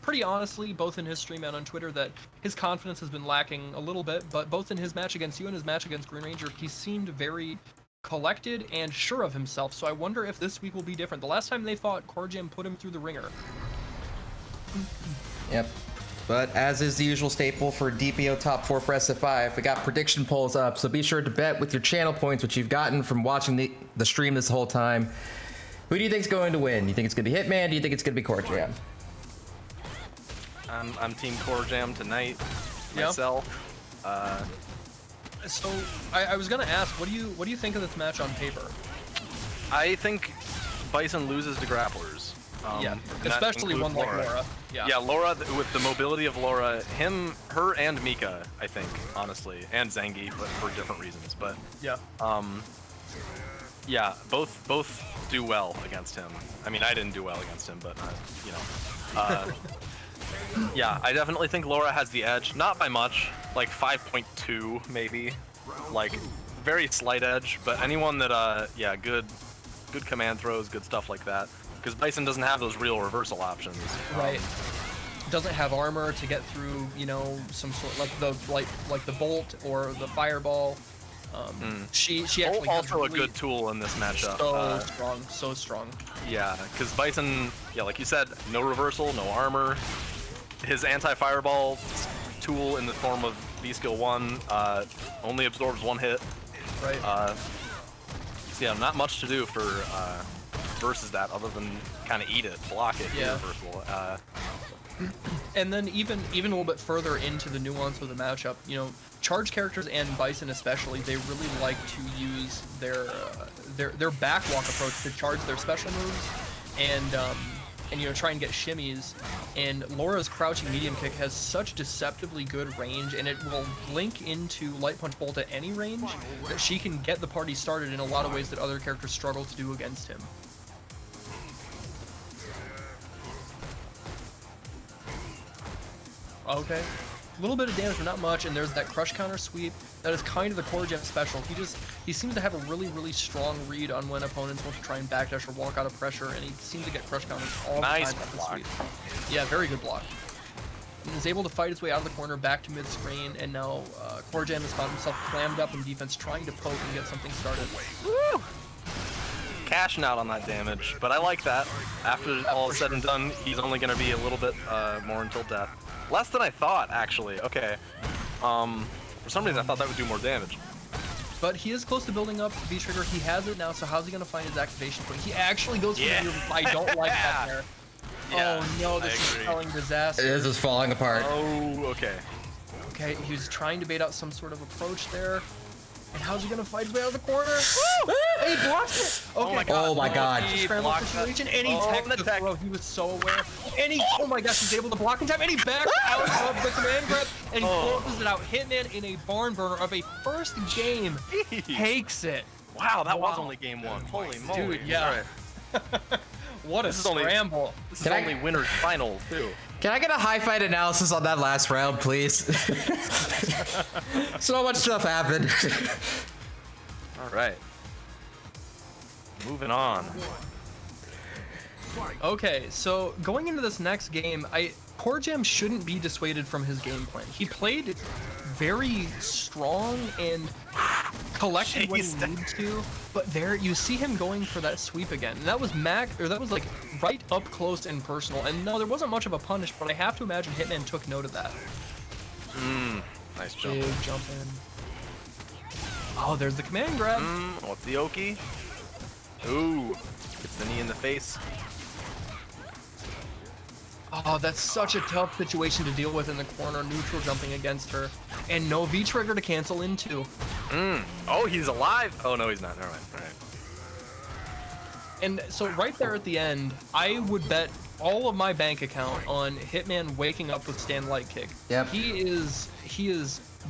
S3: pretty honestly, both in his stream and on Twitter, that his confidence has been lacking a little bit, but both in his match against you and his match against Green Ranger, he seemed very collected and sure of himself, so I wonder if this week will be different. The last time they fought, Corjam put him through the ringer.
S2: Yep. But as is the usual staple for DPO top 4 for SF5, we got prediction polls up, so be sure to bet with your channel points, which you've gotten from watching the stream this whole time. Who do you think is going to win? Do you think it's going to be Hitman? Do you think it's going to be Corjam?
S4: I'm Team Corjam tonight, myself.
S3: So I was gonna ask, what do you think of this match on paper?
S4: I think Bison loses to grapplers.
S3: Especially one like Laura.
S4: Yeah, Laura, with the mobility of Laura, her and Mika, I think, honestly, and Zangief, but for different reasons. But yeah, both do well against him. I mean, I didn't do well against him, but you know. Yeah, I definitely think Laura has the edge. Not by much, like 5.2 maybe, like very slight edge. But anyone that, yeah, good command throws, good stuff like that. Because Bison doesn't have those real reversal options.
S3: Right. Doesn't have armor to get through, you know, some sort like the bolt or the fireball. She actually
S4: also a good tool in this matchup.
S3: So strong.
S4: Yeah, because Bison, yeah, like you said, no reversal, no armor. His anti-fireball tool in the form of V-Skill 1 only absorbs 1 hit.
S3: Right.
S4: So yeah, not much to do for versus that other than kind of eat it, block it, reversal.
S3: And then even a little bit further into the nuance of the matchup, you know, charge characters and Bison especially, they really like to use their backwalk approach to charge their special moves and you know, try and get shimmies. And Laura's crouching medium kick has such deceptively good range, and it will link into light punch bolt at any range that she can get the party started in a lot of ways that other characters struggle to do against him. Okay. A little bit of damage, but not much, and there's that crush counter sweep. That is kind of the Corjam special. He seems to have a really strong read on when opponents want to try and backdash or walk out of pressure, and he seems to get crush counters all the time at the sweep. Yeah, very good block. And is able to fight his way out of the corner back to mid-screen, and now Corjam has found himself clammed up in defense, trying to poke and get something started.
S4: Woo! Cashing out on that damage, but I like that. After all is said and done, he's only going to be a little bit more until death. Less than I thought, actually. Okay. For some reason, I thought that would do more damage.
S3: But he is close to building up V-Trigger. He has it now, so how's he going to find his activation point? He actually goes for the I don't like that there.
S4: Yeah,
S3: oh no, this is spelling disaster.
S2: This is falling apart.
S4: Oh, okay.
S3: Okay, he's trying to bait out some sort of approach there. And how's he gonna fight way out of the corner? He blocks it! Okay.
S2: Oh my god.
S3: He scrambled situation, and he teched the throw. He was so aware. And he, oh my gosh, he's able to block in time, and he backs out of the command grab, and he closes it out. Hitman in a barn burner of a first game takes it.
S4: Wow, that was only game 1. Holy moly.
S3: Dude, yeah. What a scramble.
S4: This is only winner's final, too.
S2: Can I get a high fight analysis on that last round, please? So much stuff happened.
S4: All right. Moving on.
S3: Okay, so going into this next game, Corjam shouldn't be dissuaded from his game plan. He played very strong and collected when he needed to, but there you see him going for that sweep again. And that was that was like right up close and personal. And no, there wasn't much of a punish, but I have to imagine Hitman took note of that.
S4: Nice jump.
S3: Big jump in. Oh, there's the command grab.
S4: What's the Oki? Ooh, gets the knee in the face.
S3: Oh, that's such a tough situation to deal with in the corner, neutral jumping against her. And no V-trigger to cancel into.
S4: Oh, he's alive. Oh, no, he's not. Never mind. All right.
S3: And so right there at the end, I would bet all of my bank account on Hitman waking up with stand light kick.
S2: Yep.
S3: He is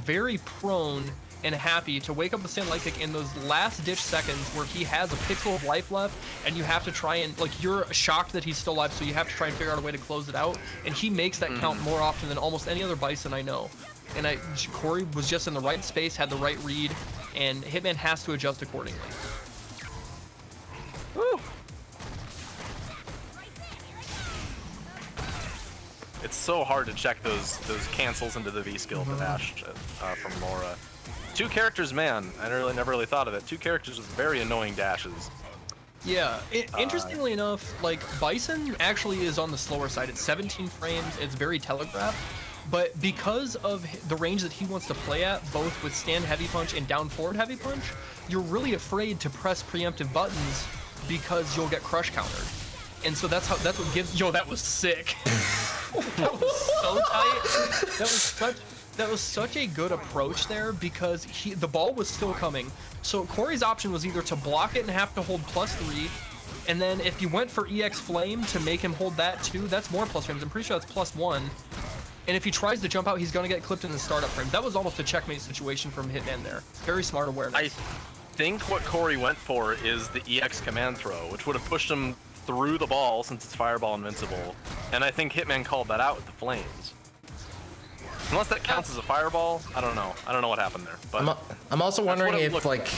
S3: very prone and happy to wake up with stand light kick in those last ditch seconds where he has a pixel of life left and you have to try and, like, you're shocked that he's still alive, so you have to try and figure out a way to close it out. And he makes that count more often than almost any other Bison I know. And Corey was just in the right space, had the right read, and Hitman has to adjust accordingly.
S4: Woo. It's so hard to check those cancels into the V skill to Nash from Laura. 2 characters, man. I never really thought of it. 2 characters with very annoying dashes.
S3: Yeah, interestingly enough, like, Bison actually is on the slower side. It's 17 frames, it's very telegraphed, but because of the range that he wants to play at, both with stand heavy punch and down forward heavy punch, you're really afraid to press preemptive buttons because you'll get crush countered. And so that's what gives, yo, that was sick. That was so tight. That was such a good approach there because the ball was still coming. So Corey's option was either to block it and have to hold +3, and then if you went for EX Flame to make him hold that too, that's more plus frames. I'm pretty sure that's +1. And if he tries to jump out, he's gonna get clipped in the startup frame. That was almost a checkmate situation from Hitman there. Very smart awareness.
S4: I think what Corey went for is the EX command throw, which would have pushed him through the ball since it's fireball invincible. And I think Hitman called that out with the flames. Unless that counts as a fireball, I don't know. I don't know what happened there. But
S2: I'm also wondering if, like,
S4: like.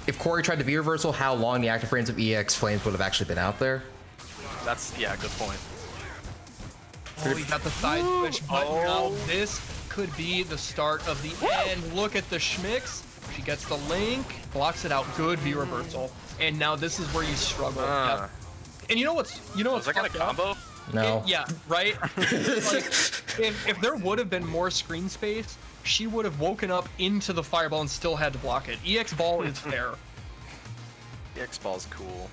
S2: if Corey tried to V reversal, how long the active frames of EX Flames would have actually been out there.
S4: That's, yeah, good point.
S3: Oh, he got the side switch, but now this could be the start of the end. Look at the schmicks. She gets the link, blocks it out. Good V reversal. And now this is where you struggle. Yep. And you know what's
S4: Was that kind of
S3: fucked up?
S2: No.
S4: combo?
S3: Yeah, right? Like, if there would have been more screen space, she would have woken up into the fireball and still had to block it. EX ball is fair.
S4: EX ball's cool,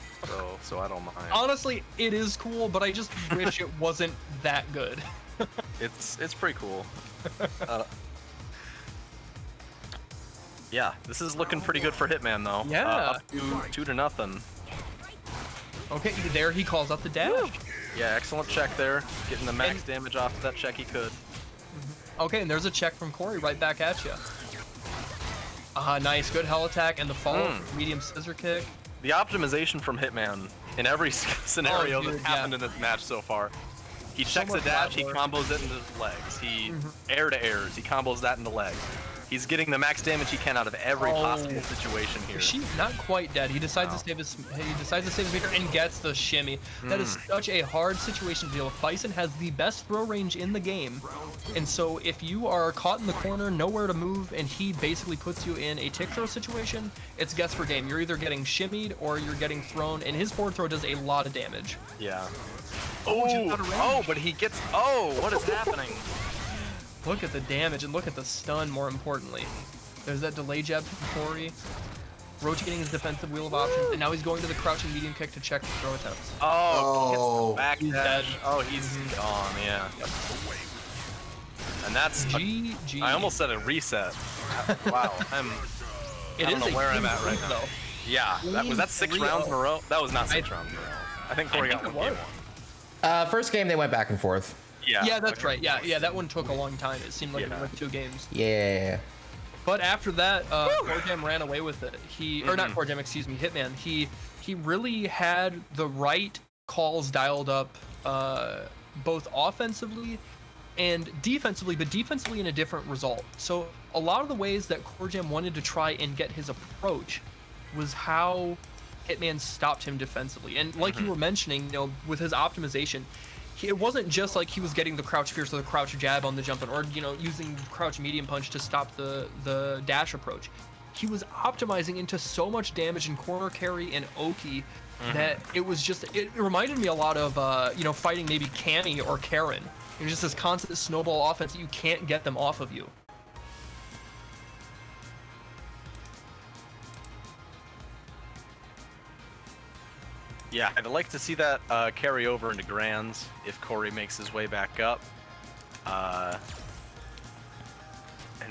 S4: so I don't mind.
S3: Honestly, it is cool, but I just wish it wasn't that good.
S4: It's pretty cool. Yeah, this is looking pretty good for Hitman though.
S3: Yeah.
S4: Up to 2-0.
S3: Okay, there he calls out the dash.
S4: Yeah, excellent check there. Getting the max damage off of that check he could.
S3: Okay, and there's a check from Corey right back at you. Nice, good hell attack, and the follow, medium scissor kick.
S4: The optimization from Hitman in every scenario
S3: dude,
S4: that's happened in this match so far. He checks a
S3: much
S4: dash, he
S3: flat
S4: combos it into legs. He air to airs, he combos that into legs. He's getting the max damage he can out of every possible situation here.
S3: She's not quite dead. He decides to save his meter and gets the shimmy. That is such a hard situation to deal with. Bison has the best throw range in the game. And so if you are caught in the corner, nowhere to move, and he basically puts you in a tick throw situation, it's guess for game. You're either getting shimmied or you're getting thrown, and his forward throw does a lot of damage.
S4: Yeah. Oh, but he gets, what is happening?
S3: Look at the damage and look at the stun, more importantly. There's that delay jab from Corey. Rotating his defensive wheel of options, and now he's going to the crouching medium kick to check the throw attempts.
S4: Oh, back
S3: He's
S4: dash.
S3: dead.
S4: Oh, he's gone, yeah. And that's
S3: GG.
S4: I almost said a reset. Wow, I don't know where I'm at right now.
S3: Though.
S4: Yeah, was that 6 rounds in a row? That was not 6 rounds in a row. I think Corey got
S3: think
S4: one
S3: it
S4: game
S3: was.
S4: one.
S2: First game they went back and forth.
S3: Yeah, that's right. Yeah, that one took a long time. It seemed like it
S4: Yeah.
S3: went 2 games.
S2: Yeah.
S3: But after that, Corjam ran away with it. Or not Corjam, excuse me, Hitman. He really had the right calls dialed up, both offensively and defensively, but defensively in a different result. So a lot of the ways that Corjam wanted to try and get his approach was how Hitman stopped him defensively. And like you were mentioning, with his optimization, it wasn't just like he was getting the crouch fierce or the crouch jab on the jump in, or using crouch medium punch to stop the dash approach. He was optimizing into so much damage in corner carry and Oki that it was just it reminded me a lot of fighting maybe Cammy or Karen. It was just this constant snowball offense that you can't get them off of you.
S4: Yeah, I'd like to see that carry over into Grands if Corey makes his way back up. And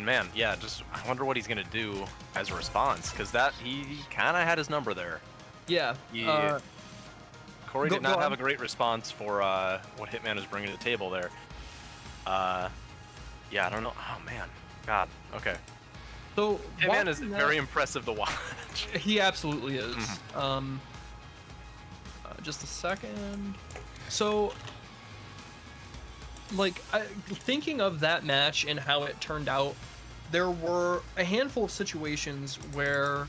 S4: man, yeah, just I wonder what he's gonna do as a response, because he kind of had his number there.
S3: Yeah.
S4: Corey did not
S3: go
S4: have
S3: on.
S4: a great response for what Hitman is bringing to the table there. Yeah, I don't know. Oh man, God. Okay.
S3: So
S4: Hitman is
S3: watching
S4: very
S3: that-
S4: impressive to watch.
S3: He absolutely is. Just a second. So, thinking of that match and how it turned out, there were a handful of situations where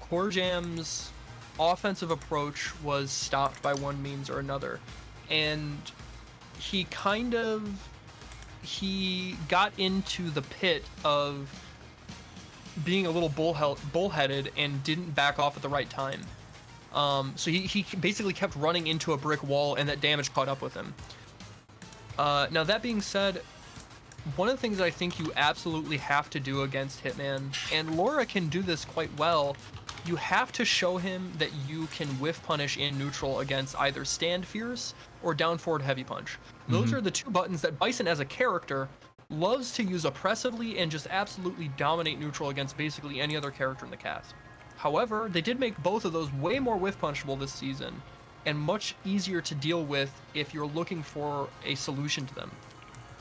S3: Corjam's offensive approach was stopped by one means or another, and he got into the pit of being a little bullheaded and didn't back off at the right time. So he basically kept running into a brick wall, and that damage caught up with him. Now that being said, one of the things that I think you absolutely have to do against Hitman, and Laura can do this quite well, you have to show him that you can whiff punish in neutral against either stand fierce or down forward heavy punch. Those are the 2 buttons that Bison as a character loves to use oppressively and just absolutely dominate neutral against basically any other character in the cast. However, they did make both of those way more whiff punishable this season, and much easier to deal with if you're looking for a solution to them.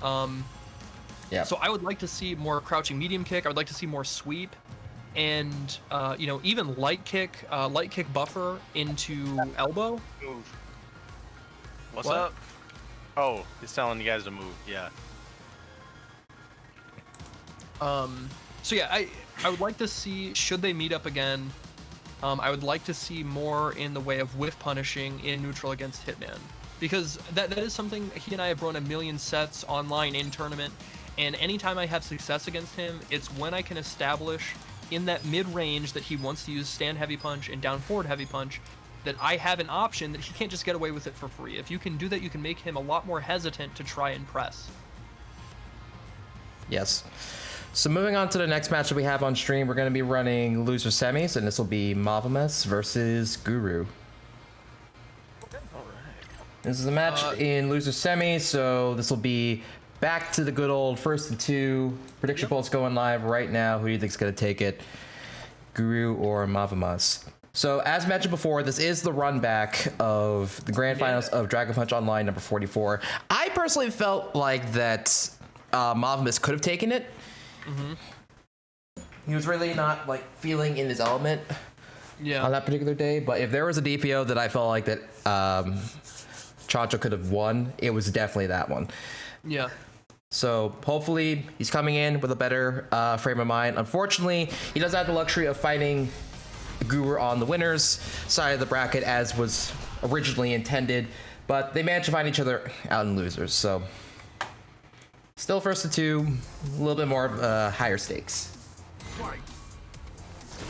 S3: So I would like to see more crouching medium kick. I would like to see more sweep, and even light kick buffer into elbow.
S4: What's
S3: What?
S4: up? Oh, he's telling you guys to move. Yeah.
S3: So yeah, I would like to see, should they meet up again, I would like to see more in the way of whiff punishing in neutral against Hitman, because that is something he and I have run a million sets online in tournament, and anytime I have success against him, it's when I can establish in that mid-range that he wants to use stand heavy punch and down forward heavy punch, that I have an option that he can't just get away with it for free. If you can do that, you can make him a lot more hesitant to try and press.
S2: Yes. So moving on to the next match that we have on stream, we're going to be running loser semis, and this will be Mavumas versus Guru. This is a match in loser semis, so this will be back to the good old 1st and 2. Prediction polls going live right now. Who do you think is going to take it, Guru or Mavumas? So as mentioned before, this is the run back of the grand finals of Dragon Punch Online number 44. I personally felt like that Mavumas could have taken it. He was really not feeling in his element on that particular day, but if there was a DPO that I felt like that Chancho could have won, it was definitely that one.
S3: Yeah.
S2: So hopefully he's coming in with a better frame of mind. Unfortunately, he doesn't have the luxury of fighting Guru on the winners side of the bracket as was originally intended, but they managed to find each other out in losers. So still 1st and 2, a little bit more higher stakes.
S1: Fight.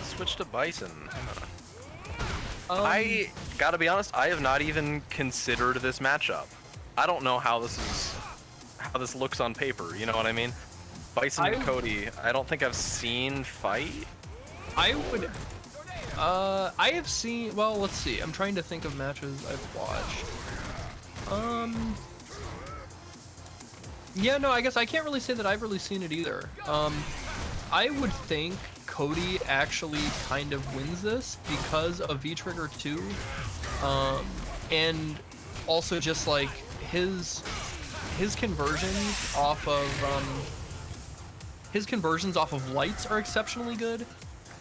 S4: Switch to Bison. I gotta be honest, I have not even considered this matchup. I don't know how this looks on paper. You know what I mean? Bison and Cody, I don't think I've seen fight.
S3: I would. I have seen. Well, let's see. I'm trying to think of matches I've watched. Yeah, no, I guess I can't really say that I've really seen it either. I would think Cody actually kind of wins this because of V-Trigger 2, and also just like his conversions off of lights are exceptionally good,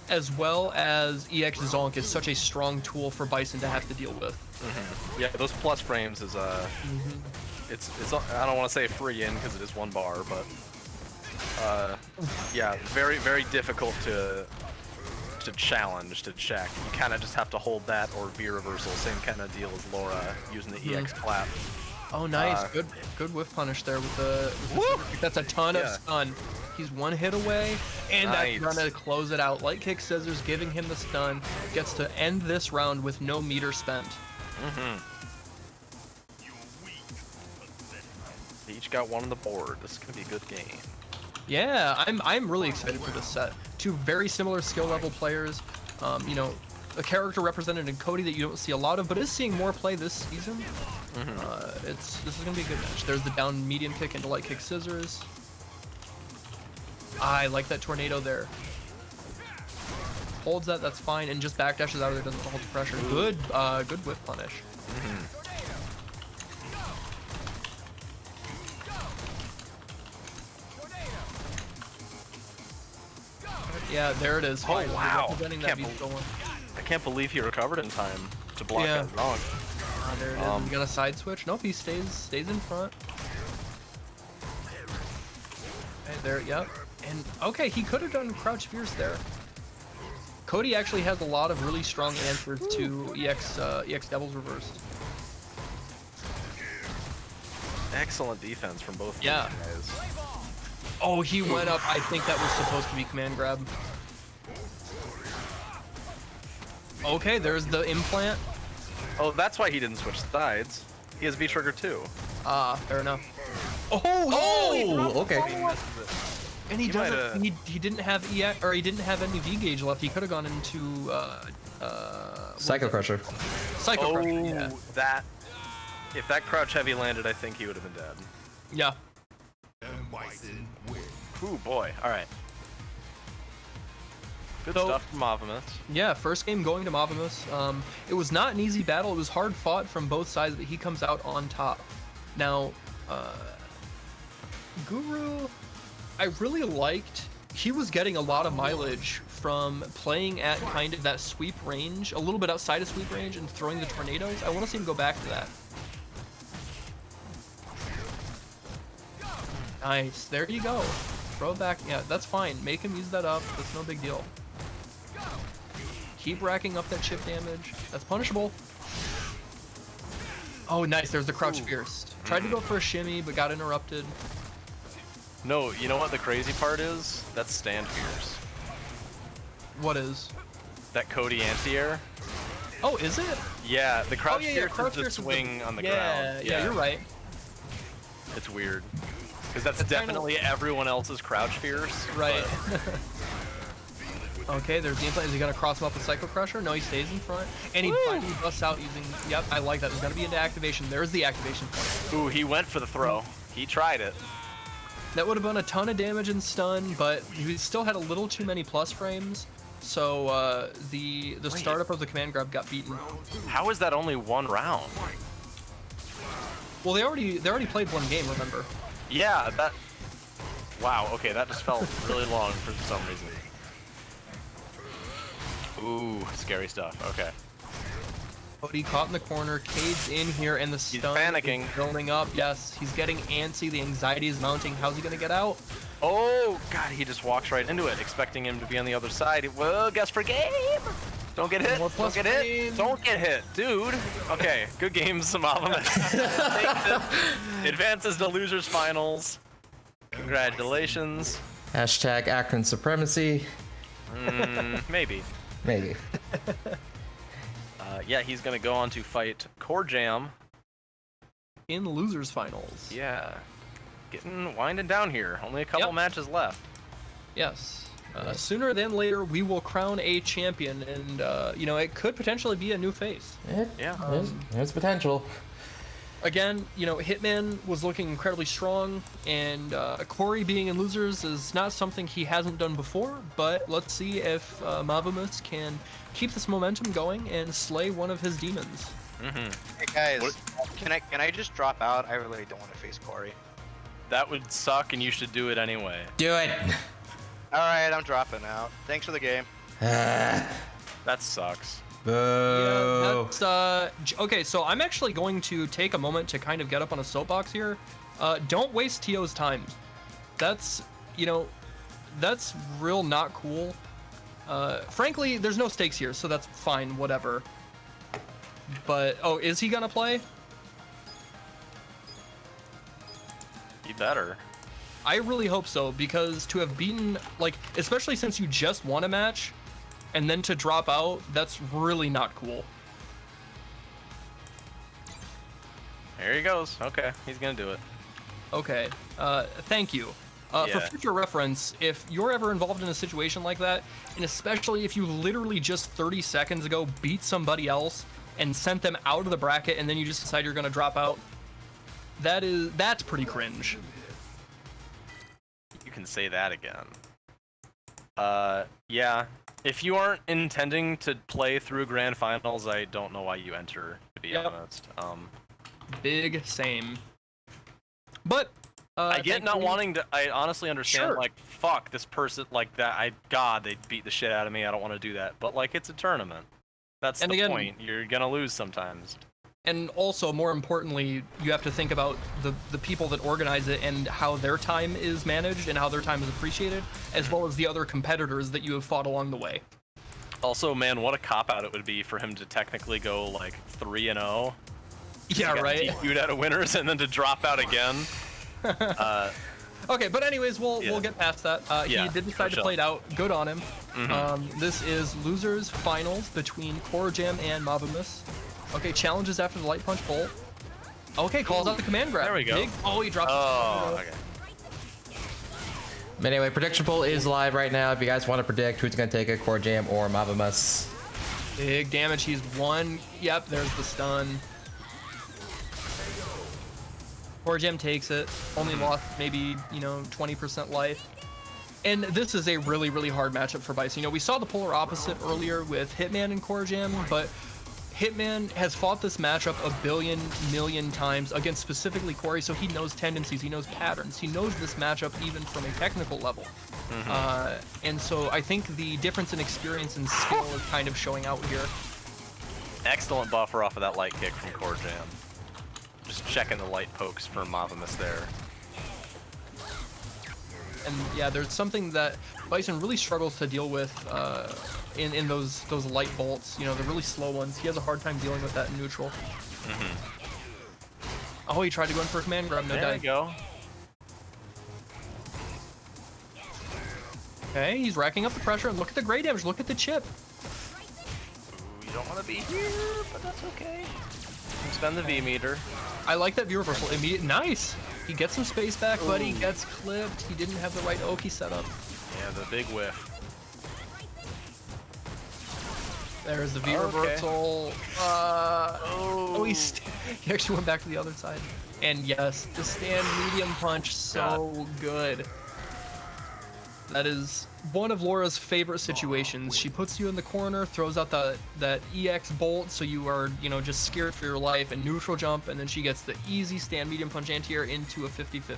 S3: as well as EX Zonk is such a strong tool for Bison to have to deal with.
S4: Yeah, those plus frames is it's I don't want to say free in because it is 1 bar, but yeah, very very difficult to challenge, to check. You kind of just have to hold that or V reversal, same kind of deal as Laura using the EX clap.
S3: Oh, nice, good whiff punish there with the that's a ton of stun. He's 1 hit away, and
S4: Nice.
S3: that's gonna close it out. Light kick scissors, giving him the stun, gets to end this round with no meter spent.
S4: They each got 1 on the board. This is gonna be a good game.
S3: Yeah, I'm really excited for this set. 2 very similar skill level players. You know, a character represented in Cody that you don't see a lot of, but is seeing more play this season. This is gonna be a good match. There's the down medium kick into light kick scissors. I like that tornado there. Holds that, that's fine, and just backdashes out of there, doesn't hold the pressure. Good, good whiff punish. Yeah, there it is.
S4: Oh, wow.
S3: Representing that beat going.
S4: I can't believe he recovered in time to block
S3: Yeah.
S4: that wrong.
S3: There it is. You got a side switch? Nope, he stays in front. Okay, there, yep. And okay, he could have done crouch fierce there. Cody actually has a lot of really strong answers to EX Devil's Reverse.
S4: Excellent defense from both of
S3: Yeah.
S4: these guys.
S3: Oh, he went up. I think that was supposed to be command grab. Okay, there's the implant.
S4: Oh, that's why he didn't switch sides. He has V-Trigger too.
S3: Fair enough.
S2: Oh, okay.
S3: And he doesn't.
S4: might've-
S3: He didn't have EX, or he didn't have any V gauge left. He could have gone into
S2: Psycho Crusher.
S3: Psycho
S4: Oh,
S3: Crusher. Yeah.
S4: that. If that crouch heavy landed, I think he would have been dead.
S3: Yeah.
S1: And Bison win.
S4: Ooh, boy. All right. Good
S3: So-
S4: stuff from Mavumas.
S3: Yeah, first game going to Mavumas. It was not an easy battle. It was hard fought from both sides, but he comes out on top. Now, Guru, I really liked. He was getting a lot of mileage from playing at kind of that sweep range, a little bit outside of sweep range, and throwing the tornadoes. I want to see him go back to that. Nice. There you go. Throw it back. Yeah, that's fine. Make him use that up. That's no big deal. Keep racking up that chip damage. That's punishable. Oh, nice. There's the crouch fierce. Tried to go for a shimmy, but got interrupted.
S4: No, you know what the crazy part is? That's stand fierce.
S3: What is?
S4: That Cody anti-air.
S3: Oh, is it?
S4: Yeah, the crouch
S3: yeah,
S4: fierce
S3: crouch
S4: is the
S3: fierce is
S4: swing on the
S3: yeah,
S4: ground.
S3: Yeah, you're right.
S4: It's weird. Because that's
S3: kinda-
S4: definitely everyone else's crouch fierce.
S3: Right.
S4: but-
S3: Okay, there's the implant. Is he gonna cross him up with Psycho Crusher? No, he stays in front. And he finally busts out using, yep, I like that. There's gonna be into activation. There's the activation point.
S4: Ooh, he went for the throw. He tried it.
S3: That would have been a ton of damage and stun, but he still had a little too many plus frames. So the startup of the command grab got beaten.
S4: How is that only 1 round?
S3: Well, they already played 1 game, remember?
S4: Yeah, that... Wow, okay, that just felt really long for some reason. Ooh, scary stuff. Okay.
S3: Cody caught in the corner, Cade's in here, and the stun
S4: panicking.
S3: is building up. Yes, he's getting antsy. The anxiety is mounting. How's he gonna get out?
S4: Oh, God, he just walks right into it, expecting him to be on the other side. Well, guess for game! Don't get hit!
S3: More
S4: Don't
S3: plus
S4: get
S3: frame.
S4: hit! Don't get hit, dude! Okay, good games, Mavumas. Advances to losers finals. Congratulations.
S2: Hashtag Akron Supremacy.
S4: Maybe.
S2: Maybe.
S4: Yeah, he's gonna go on to fight Corjam.
S3: In losers finals.
S4: Yeah. getting winding down here. Only a couple matches left.
S3: Yes. Sooner than later, we will crown a champion, and you know, it could potentially be a new face.
S4: Yeah.
S2: There's potential.
S3: Again, you know, Hitman was looking incredibly strong, and Corey being in losers is not something he hasn't done before. But let's see if Mavumas can keep this momentum going and slay one of his demons.
S5: Hey guys, can I just drop out? I really don't want to face Corey.
S4: That would suck, and you should do it anyway.
S2: Do it.
S5: All right, I'm dropping out. Thanks for the game.
S4: That sucks.
S2: Boo.
S3: Yeah, that's, okay, so I'm actually going to take a moment to kind of get up on a soapbox here. Don't waste Tio's time. That's, you know, that's real not cool. Frankly, there's no stakes here, so that's fine, whatever. But, oh, is he gonna play?
S4: You better.
S3: I really hope so, because to have beaten, like, especially since you just won a match, and then to drop out, that's really not cool.
S4: There he goes. Okay, he's gonna do it.
S3: Okay, thank you. For future reference, if you're ever involved in a situation like that, and especially if you literally just 30 seconds ago beat somebody else and sent them out of the bracket, and then you just decide you're gonna drop out, that's pretty cringe.
S4: You can say that again. Yeah. If you aren't intending to play through grand finals, I don't know why you enter, to be honest.
S3: Big same. But
S4: I get not wanting to. I honestly understand.
S3: Sure.
S4: Like, fuck this person. Like that. God, they beat the shit out of me. I don't want to do that. But like, it's a tournament. That's the point. You're gonna lose sometimes.
S3: And also, more importantly, you have to think about the people that organize it and how their time is managed and how their time is appreciated, as well as the other competitors that you have fought along the way.
S4: Also, man, what a cop-out it would be for him to technically go like 3-0.
S3: Yeah, right.
S4: DQ'd out of winners and then to drop out again.
S3: Okay, but anyways, we'll get past that. He did decide to play it out. Good on him. This is losers finals between Corjam and Mavumas. Okay, challenges after the light punch bolt. Okay, calls out the command grab.
S4: There we go.
S3: Oh, he dropped.
S4: Oh, okay.
S2: But anyway, prediction poll is live right now. If you guys want to predict who's going to take it, Corjam or Mavumas.
S3: Big damage. He's won. Yep, there's the stun. Corjam takes it. Only lost maybe, 20% life. And this is a really, really hard matchup for Bison. We saw the polar opposite earlier with Hitman and Corjam, but Hitman has fought this matchup a million times against specifically Corey, so he knows tendencies, he knows patterns, he knows this matchup even from a technical level. And so I think the difference in experience and skill is kind of showing out here.
S4: Excellent buffer off of that light kick from Corjam. Just checking the light pokes for Mavumas there.
S3: And yeah, there's something that Bison really struggles to deal with in those light bolts. The really slow ones. He has a hard time dealing with that in neutral. Oh, he tried to go in for a command grab. No
S4: there
S3: die.
S4: you go.
S3: Okay, he's racking up the pressure. And look at the gray damage. Look at the chip.
S4: Ooh, you don't want to be here, but that's okay. Spend the V meter.
S3: I like that V reversal. Nice. He gets some space back, but he gets clipped. He didn't have the right Oki set up.
S4: Yeah, the big whiff.
S3: There's the V reversal. He actually went back to the other side. And yes, the stand medium punch, so good. That is one of Laura's favorite situations. She puts you in the corner, throws out that EX bolt, so you are, just scared for your life, and neutral jump, and then she gets the easy stand medium punch anti-air into a 50-50.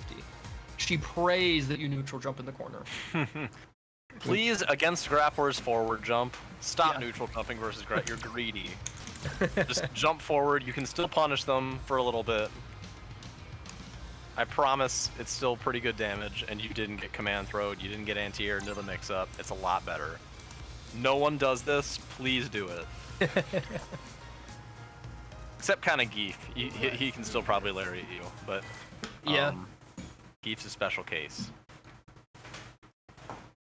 S3: She prays that you neutral jump in the corner.
S4: Please, against Grappler's forward jump, stop neutral jumping versus you're greedy. Just jump forward. You can still punish them for a little bit. I promise it's still pretty good damage, and you didn't get command throwed, you didn't get anti-air into the mix-up. It's a lot better. No one does this. Please do it. Except kind of Geef. He can still probably lariat you, but Geef's a special case.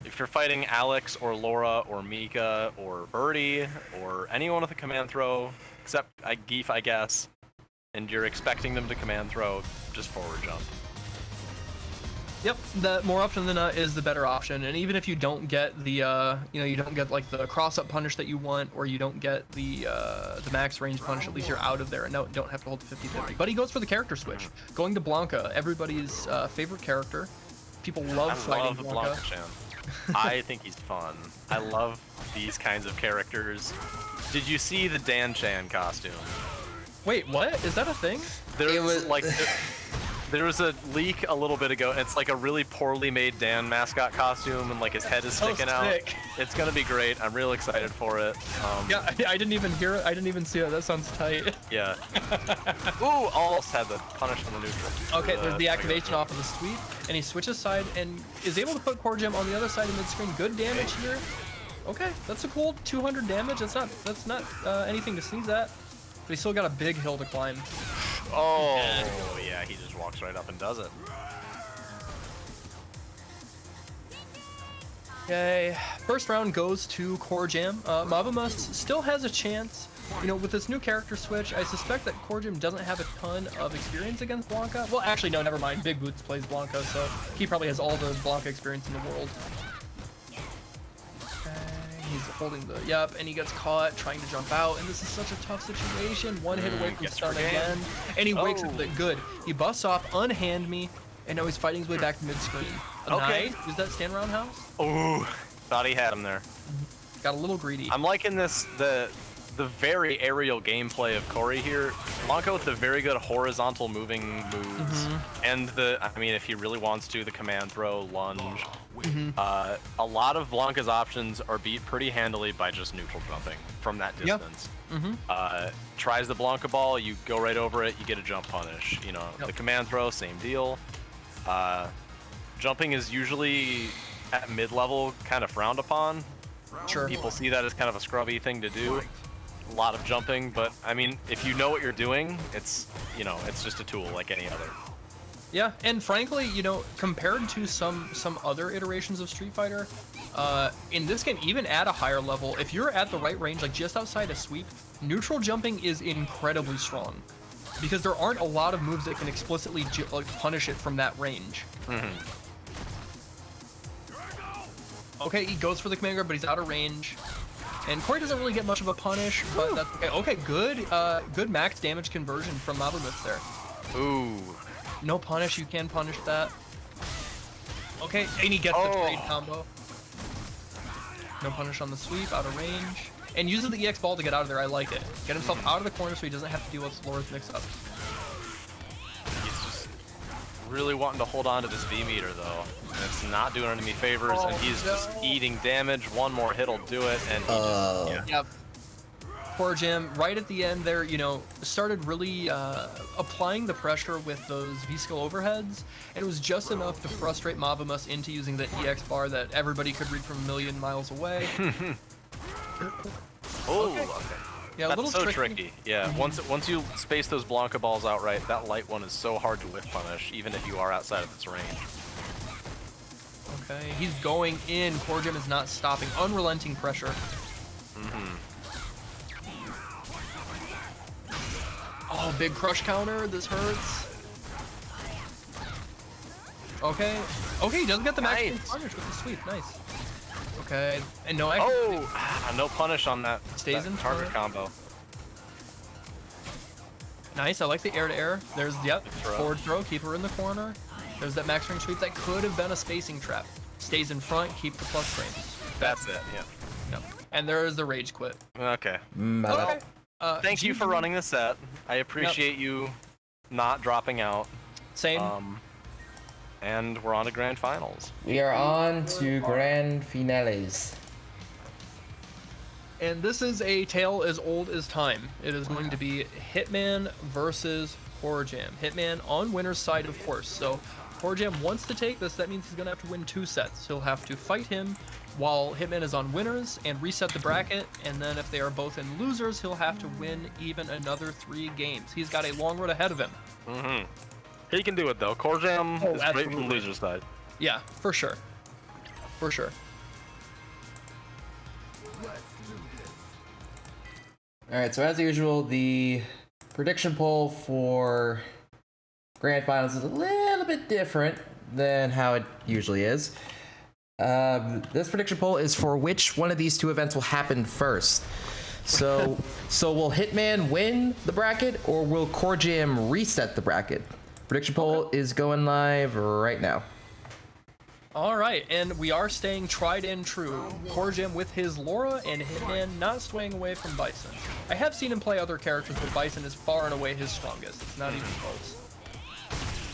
S4: If you're fighting Alex or Laura or Mika or Birdie or anyone with a command throw, except Geef, I guess, and you're expecting them to command throw, just forward jump.
S3: Yep, that more often than not is the better option. And even if you don't get the, you don't get like the cross-up punish that you want, or you don't get the max range punish, at least you're out of there and don't have to hold the 50-50. But he goes for the character switch, going to Blanka, everybody's favorite character. People love fighting Blanka.
S4: Chan. I think he's fun. I love these kinds of characters. Did you see the Dan Chan costume?
S3: Wait, what? Is that a thing?
S4: There was a leak a little bit ago. It's like a really poorly made Dan mascot costume, and like his head is sticking out. It's gonna be great. I'm real excited for it.
S3: Yeah, I didn't even hear it. I didn't even see it. That sounds tight.
S4: Yeah. Ooh, almost had the punish on the neutral.
S3: Okay, there's the activation off of the sweep, and he switches side and is able to put Corjam on the other side of mid-screen. Good damage here. Okay, that's a cool 200 damage. That's not anything to sneeze at. But he's still got a big hill to climb.
S4: Oh, yeah, he just walks right up and does it.
S3: Okay, first round goes to Corjam. Mavumas still has a chance. You know, with this new character switch, I suspect that Corjam doesn't have a ton of experience against Blanka. Well, actually, no, never mind. Big Boots plays Blanka, so he probably has all the Blanka experience in the world. He's holding the, and he gets caught trying to jump out, and this is such a tough situation. One hit away from stun again, and he wakes up with it. Good. He busts off, unhand me, and now he's fighting his way back to mid-screen.
S4: Okay.
S3: Nice. Is that stand roundhouse?
S4: Ooh, thought he had him there.
S3: Got a little greedy.
S4: I'm liking this, the very aerial gameplay of Corey here. Blanka with the very good horizontal moving moves, and I mean, if he really wants to, the command throw, lunge. A lot of Blanka's options are beat pretty handily by just neutral jumping from that distance. Tries the Blanka ball, you go right over it, you get a jump punish. You know, the command throw, same deal. Jumping is usually at mid-level kind of frowned upon.
S3: Sure.
S4: People see that as kind of a scrubby thing to do. A lot of jumping, but I mean, if you know what you're doing, it's, it's just a tool like any other.
S3: Yeah, and frankly, compared to some other iterations of Street Fighter, in this game, even at a higher level, if you're at the right range, like just outside a sweep, neutral jumping is incredibly strong. Because there aren't a lot of moves that can explicitly punish it from that range. Okay, he goes for the command grab, but he's out of range. And Corey doesn't really get much of a punish, but that's okay. Okay, good max damage conversion from Mavumas there.
S4: Ooh.
S3: No punish, you can punish that. Okay, and he gets the trade combo. No punish on the sweep, out of range. And uses the EX ball to get out of there, I like it. Get himself out of the corner so he doesn't have to deal with Laura's mix-up.
S4: He's just really wanting to hold on to this V-meter though. And it's not doing any favors, and he's just eating damage. One more hit'll do it, and he just,
S3: Yep. Corjam, right at the end there, started really applying the pressure with those V-skill overheads, and it was just enough to frustrate Mavumas into using the EX bar that everybody could read from a million miles away.
S4: okay.
S3: Yeah,
S4: that's
S3: a little
S4: so tricky. Yeah, once you space those Blanka balls out right, that light one is so hard to whiff punish, even if you are outside of its range.
S3: Okay, he's going in. Corjam is not stopping. Unrelenting pressure. Oh, big crush counter. This hurts. Okay. Okay, he doesn't get the max punish with the sweep. Nice. Okay, and no
S4: no punish on that.
S3: Stays in
S4: target combo.
S3: Nice, I like the air-to-air. There's, forward throw, keep her in the corner. There's that max range sweep that could have been a spacing trap. Stays in front, keep the plus frames.
S4: That's it,
S3: Yep. And there is the rage quit.
S4: Okay.
S3: Okay.
S4: Thank you for running the set. I appreciate you not dropping out.
S3: Same.
S4: And we're on to grand finals.
S2: We are on to grand finales.
S3: And this is a tale as old as time. It is going to be Hitman versus Corjam. Hitman on winner's side, of course. So Corjam wants to take this. That means he's going to have to win 2 sets. He'll have to fight him while Hitman is on winners and reset the bracket. And then if they are both in losers, he'll have to win even another 3 games. He's got a long road ahead of him.
S4: He can do it, though. Corjam is great from the loser's side.
S3: Yeah, for sure. For sure.
S2: Alright, so as usual, the prediction poll for grand finals is a little bit different than how it usually is. This prediction poll is for which one of these two events will happen first. So will Hitman win the bracket, or will Corjam reset the bracket? Prediction poll is going live right now.
S3: All right, and we are staying tried and true. Corjam with his Laura, and Hitman not swaying away from Bison. I have seen him play other characters, but Bison is far and away his strongest. It's not even close.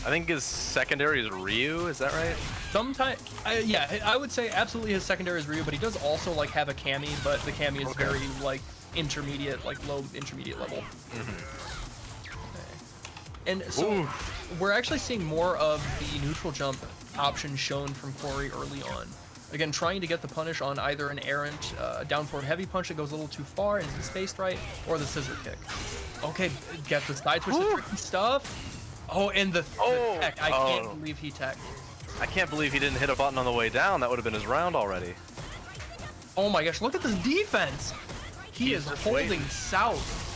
S4: I think his secondary is Ryu, is that right?
S3: Sometimes, yeah, I would say absolutely his secondary is Ryu, but he does also like have a Cammy, but the Cammy is very like intermediate, like low intermediate level. And so we're actually seeing more of the neutral jump option shown from Corey early on. Again, trying to get the punish on either an errant down forward heavy punch that goes a little too far and isn't spaced right, or the scissor kick. Okay, get the side switch, the tricky stuff. Oh, and the tech. I can't believe he teched.
S4: I can't believe he didn't hit a button on the way down. That would have been his round already.
S3: Oh my gosh, look at this defense. He is holding
S4: waiting.
S3: south.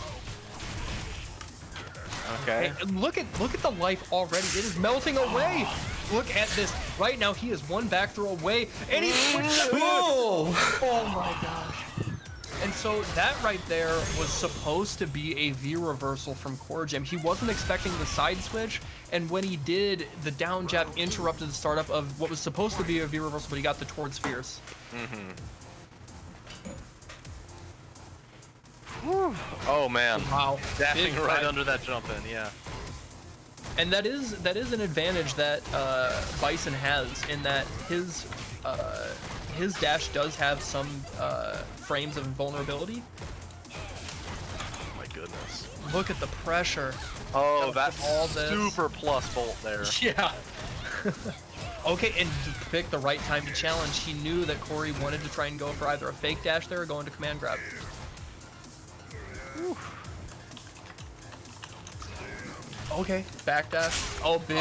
S4: Okay.
S3: Hey, look at the life already. It is melting away. Look at this. Right now, he is one back throw away, and he's oh my gosh. And so that right there was supposed to be a V reversal from Corjam. He wasn't expecting the side switch, and when he did, the down jab interrupted the startup of what was supposed to be a V reversal, but he got the towards fierce.
S4: Oh man.
S3: Wow.
S4: Dashing
S3: Big
S4: right
S3: drive.
S4: under that jump in, yeah.
S3: And that is an advantage that Bison has, in that his dash does have some frames of invulnerability.
S4: Oh my goodness.
S3: Look at the pressure.
S4: Oh, that's
S3: all this.
S4: super plus bolt there.
S3: Yeah. Okay, and to pick the right time to challenge. He knew that Corey wanted to try and go for either a fake dash there or go into command grab. Whew. Okay, back dash. Oh, big.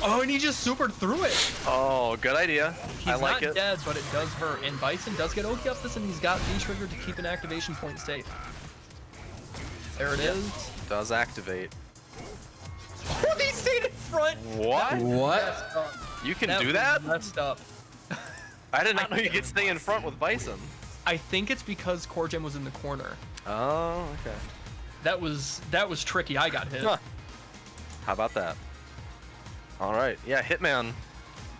S3: Oh, and he just supered through it.
S4: Oh, good idea.
S3: He's
S4: I like
S3: not
S4: it.
S3: dead, but it does hurt. And Bison does get OP up this, and he's got V-trigger to keep an activation point safe. There it is.
S4: Does activate.
S3: Oh, he stayed in front.
S4: What?
S2: What?
S4: You can do that?
S3: Messed up.
S4: I did not know you could stay in front with Bison.
S3: I think it's because Corjam was in the corner.
S4: Oh, okay.
S3: That was tricky. I got hit.
S4: Huh. How about that? All right. Yeah, Hitman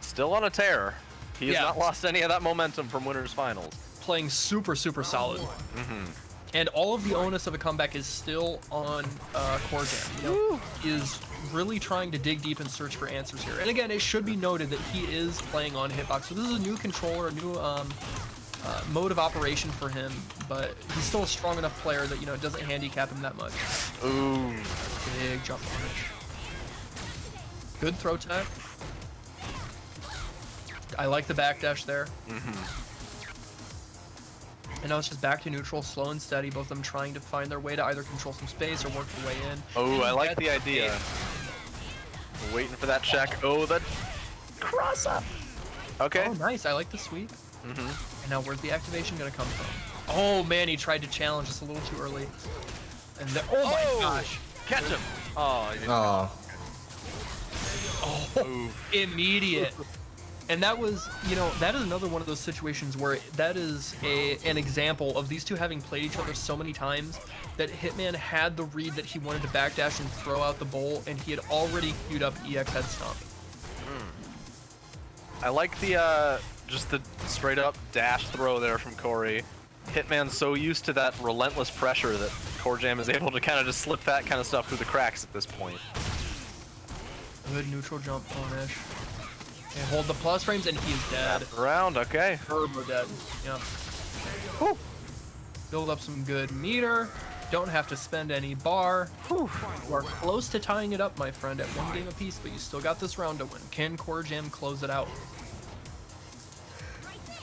S4: still on a tear. He has not lost any of that momentum from winners finals.
S3: Playing super solid. And all of the onus of a comeback is still on Corjam. You know, he is really trying to dig deep and search for answers here. And again, it should be noted that he is playing on hitbox. So this is a new controller, a new mode of operation for him, but he's still a strong enough player that, you know, it doesn't handicap him that much.
S4: Ooh.
S3: Big jump punish. Good throw tech. I like the backdash there. And now it's just back to neutral, slow and steady, both of them trying to find their way to either control some space or work their way in.
S4: Oh, I like the idea. Waiting for that check. Oh, the cross up. Okay.
S3: Oh, nice. I like the sweep. And now where's the activation going to come from? Oh, man, he tried to challenge us a little too early. And there, oh, my gosh.
S4: Catch him. Oh, he didn't.
S3: Oh, immediate. And that was, you know, that is another one of those situations where that is an example of these two having played each other so many times that Hitman had the read that he wanted to backdash and throw out the bowl, and he had already queued up EX head stomp.
S4: I like the just the straight up dash throw there from Corey. Hitman's so used to that relentless pressure that Corjam is able to kind of just slip that kind of stuff through the cracks at this point.
S3: Good neutral jump punish. And hold the plus frames, and he's dead.
S4: Around, okay.
S3: Turbo dead. Yeah. Whew. Build up some good meter. Don't have to spend any bar. Whew. You are close to tying it up, my friend, at one game apiece, but you still got this round to win. Can Corjam close it out?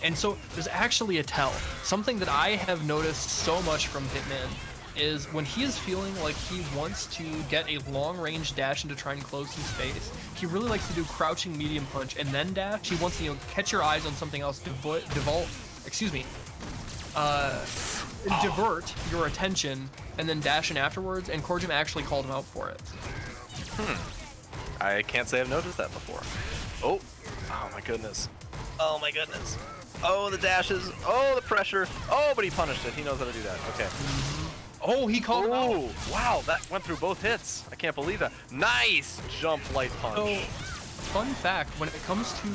S3: And so there's actually a tell. Something that I have noticed so much from Hitman is when he is feeling like he wants to get a long-range dash and to try and close some space, he really likes to do crouching medium punch and then dash. He wants to, you know, catch your eyes on something else, divert your attention, and then dash in afterwards, and Corjam actually called him out for it.
S4: I can't say I've noticed that before. Oh, oh my goodness. Oh my goodness. Oh, the dashes. Oh, the pressure. Oh, but he punished it. He knows how to do that. Okay.
S3: Oh, he called him out.
S4: Oh, wow, that went through both hits. I can't believe that. Nice jump light punch.
S3: So, fun fact: when it comes to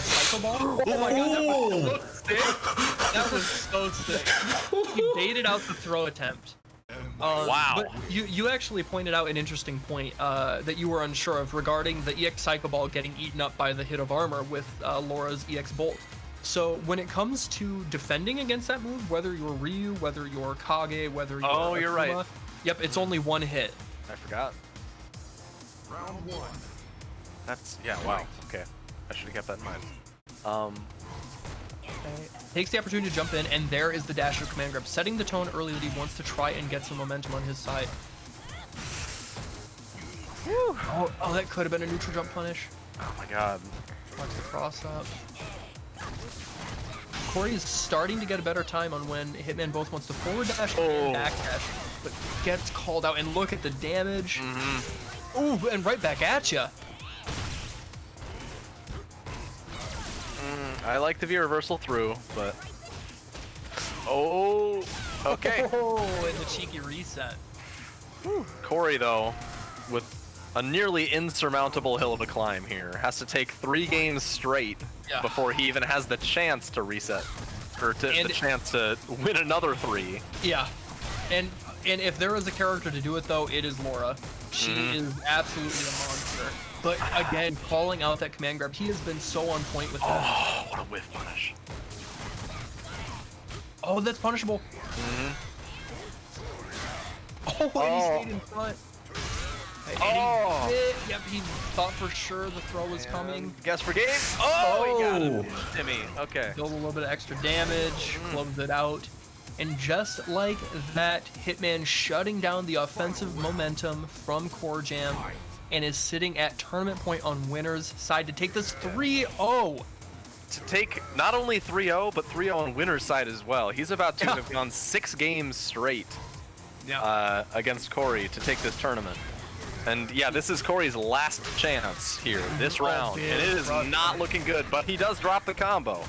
S3: Cycle Ball, oh my god, that was so sick. That was so sick. He baited out the throw attempt.
S4: Wow.
S3: But you actually pointed out an interesting point that you were unsure of regarding the EX Cycle Ball getting eaten up by the hit of armor with Laura's EX Bolt. So when it comes to defending against that move, whether you're Ryu, whether you're Kage, whether you're
S4: Oh, you're
S3: Akuma,
S4: right.
S3: Yep, it's only one hit.
S4: I forgot.
S1: Round 1.
S4: That's, yeah, wow. Okay. I should have kept that in mind.
S3: Takes the opportunity to jump in, and there is the dash of command grab, setting the tone early that he wants to try and get some momentum on his side. Oh, that could have been a neutral jump punish.
S4: Oh my god.
S3: Watch the cross up. Corey is starting to get a better time on when Hitman both wants to forward dash and back dash, but gets called out, and look at the damage. Ooh, and right back at ya.
S4: I like the V reversal through, but... Oh, okay.
S3: Oh, and the cheeky reset.
S4: Corey, though, with a nearly insurmountable hill to climb here, has to take 3 games straight before he even has the chance to reset, or the chance to win another 3.
S3: Yeah, and if there is a character to do it, though, it is Laura. She is absolutely a monster. But again, calling out that command grab, he has been so on point with that.
S4: Oh, what a whiff punish.
S3: Oh, that's punishable. Oh, and he stayed in front. And yep, he thought for sure the throw was coming.
S4: Guess for game. Oh, he got him. Timmy. Okay.
S3: Dealt a little bit of extra damage, closed it out. And just like that, Hitman shutting down the offensive momentum from Corjam and is sitting at tournament point on winner's side to take this 3-0.
S4: To take not only 3-0, but 3-0 on winner's side as well. He's about to have gone 6 games straight against Corey to take this tournament. And yeah, this is Corey's last chance here, this round. And it is not looking good, but he does drop the combo.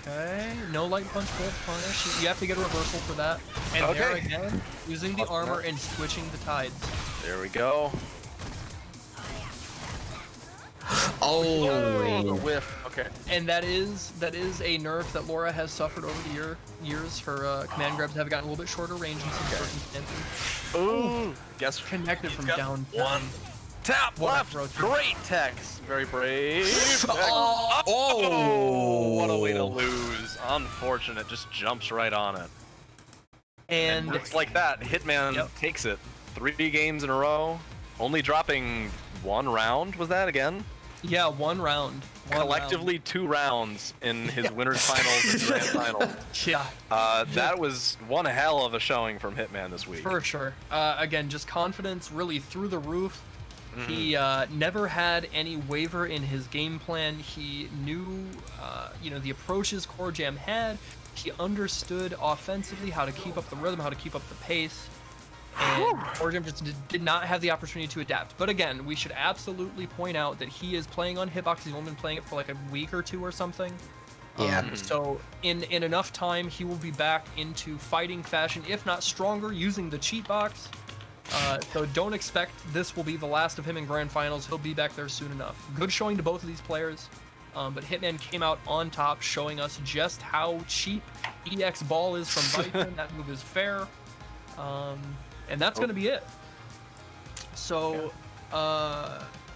S3: Okay, no light punch, bolt punish. You have to get a reversal for that. And there again, using the armor and switching the tides.
S4: There we go.
S2: Oh,
S4: the whiff. Okay.
S3: And that is a nerf that Laura has suffered over the years. Her command grabs have gotten a little bit shorter range in some circumstances.
S4: Ooh. Guess
S3: Connected from down.
S4: One. Tap left. Great text. Very brave.
S2: oh,
S4: what a way to lose. Unfortunate. Just jumps right on it.
S3: And
S4: it's like that. Hitman takes it. 3 games in a row. Only dropping 1 round. Was that again?
S3: Yeah, 1 round.
S4: Collectively 2 rounds in his winner's finals and grand final.
S3: Yeah.
S4: That was one hell of a showing from Hitman this week.
S3: For sure. Again, just confidence really through the roof. He never had any waver in his game plan. He knew, the approaches Corjam had. He understood offensively how to keep up the rhythm, how to keep up the pace. And Corjam just did not have the opportunity to adapt. But again, we should absolutely point out that he is playing on Hitbox. He's only been playing it for like a week or 2 or something.
S2: Yeah.
S3: So in enough time, he will be back into fighting fashion, if not stronger, using the cheat box. So don't expect this will be the last of him in grand finals. He'll be back there soon enough. Good showing to both of these players. But Hitman came out on top, showing us just how cheap EX Ball is from Bison. That move is fair. And that's going to be it. So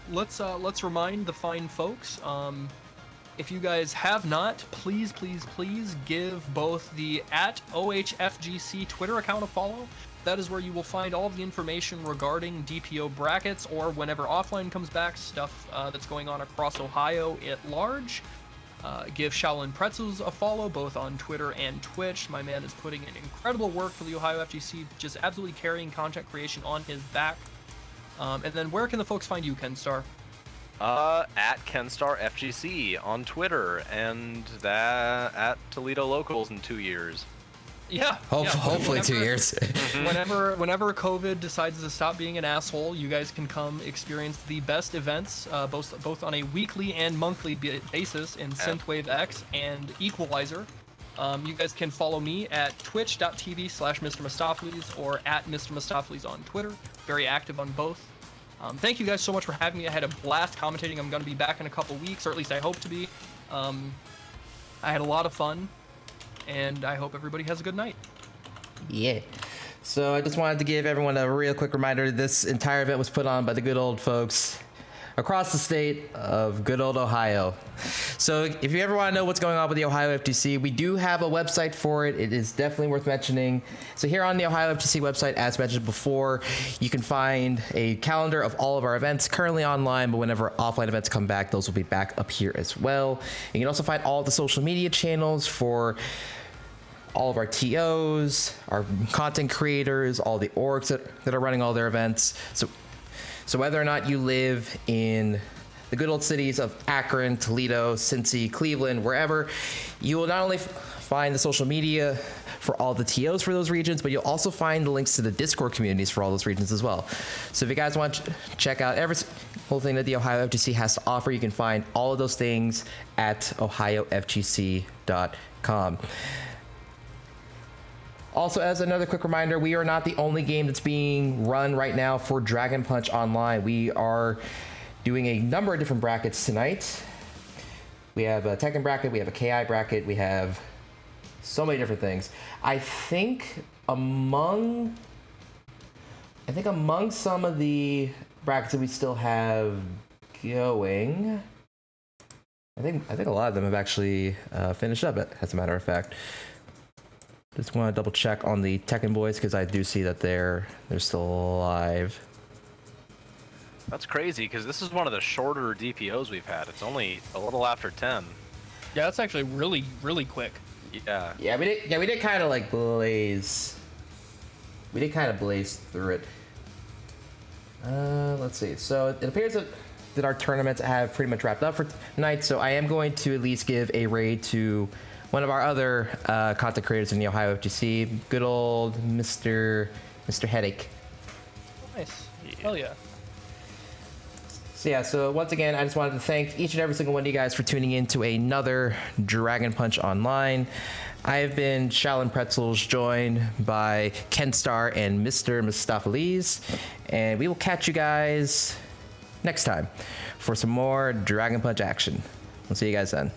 S3: let's remind the fine folks. If you guys have not, please give both the @OHFGC Twitter account a follow. That is where you will find all of the information regarding DPO brackets, or whenever offline comes back, stuff that's going on across Ohio at large. Give Shaolin Pretzels a follow, both on Twitter and Twitch. My man is putting in incredible work for the Ohio FGC, just absolutely carrying content creation on his back. And then where can the folks find you, Kenstar?
S4: At Kenstar FGC on Twitter, and that at Toledo Locals in 2 years.
S3: Yeah.
S2: Hopefully 2 years.
S3: Whenever COVID decides to stop being an asshole, you guys can come experience the best events, both on a weekly and monthly basis in Synthwave X and Equalizer. You guys can follow me at twitch.tv/MrMustopheles or at Mr. Mustopheles on Twitter. Very active on both. Thank you guys so much for having me. I had a blast commentating. I'm going to be back in a couple weeks, or at least I hope to be. I had a lot of fun, and I hope everybody has a good night.
S2: Yeah. So I just wanted to give everyone a real quick reminder. This entire event was put on by the good old folks across the state of good old Ohio. So if you ever want to know what's going on with the Ohio FGC, we do have a website for it. It is definitely worth mentioning. So here on the Ohio FGC website, as mentioned before, you can find a calendar of all of our events currently online, but whenever offline events come back, those will be back up here as well. And you can also find all of the social media channels for all of our TOs, our content creators, all the orgs that are running all their events. So whether or not you live in the good old cities of Akron, Toledo, Cincy, Cleveland, wherever, you will not only find the social media for all the TOs for those regions, but you'll also find the links to the Discord communities for all those regions as well. So if you guys want to check out every whole thing that the Ohio FGC has to offer, you can find all of those things at ohiofgc.com. Also, as another quick reminder, we are not the only game that's being run right now for Dragon Punch Online. We are doing a number of different brackets tonight. We have a Tekken bracket, we have a KI bracket, we have so many different things. I think among some of the brackets that we still have going, I think a lot of them have actually finished up, as a matter of fact. Just want to double check on the Tekken boys because I do see that they're still alive.
S4: That's crazy because this is one of the shorter DPOs we've had. It's only a little after 10.
S3: Yeah, that's actually really, really quick.
S4: Yeah.
S2: Yeah, we did kind of like blaze. We did kind of blaze through it. Let's see. So it appears that our tournaments have pretty much wrapped up for tonight. So I am going to at least give a raid to one of our other content creators in the Ohio FGC, good old Mr. Headache.
S3: Nice. Hell yeah.
S2: So once again, I just wanted to thank each and every single one of you guys for tuning in to another Dragon Punch Online. I have been Shaolin Pretzels, joined by Kenstar and Mr. Mustopheles, and we will catch you guys next time for some more Dragon Punch action. We'll see you guys then.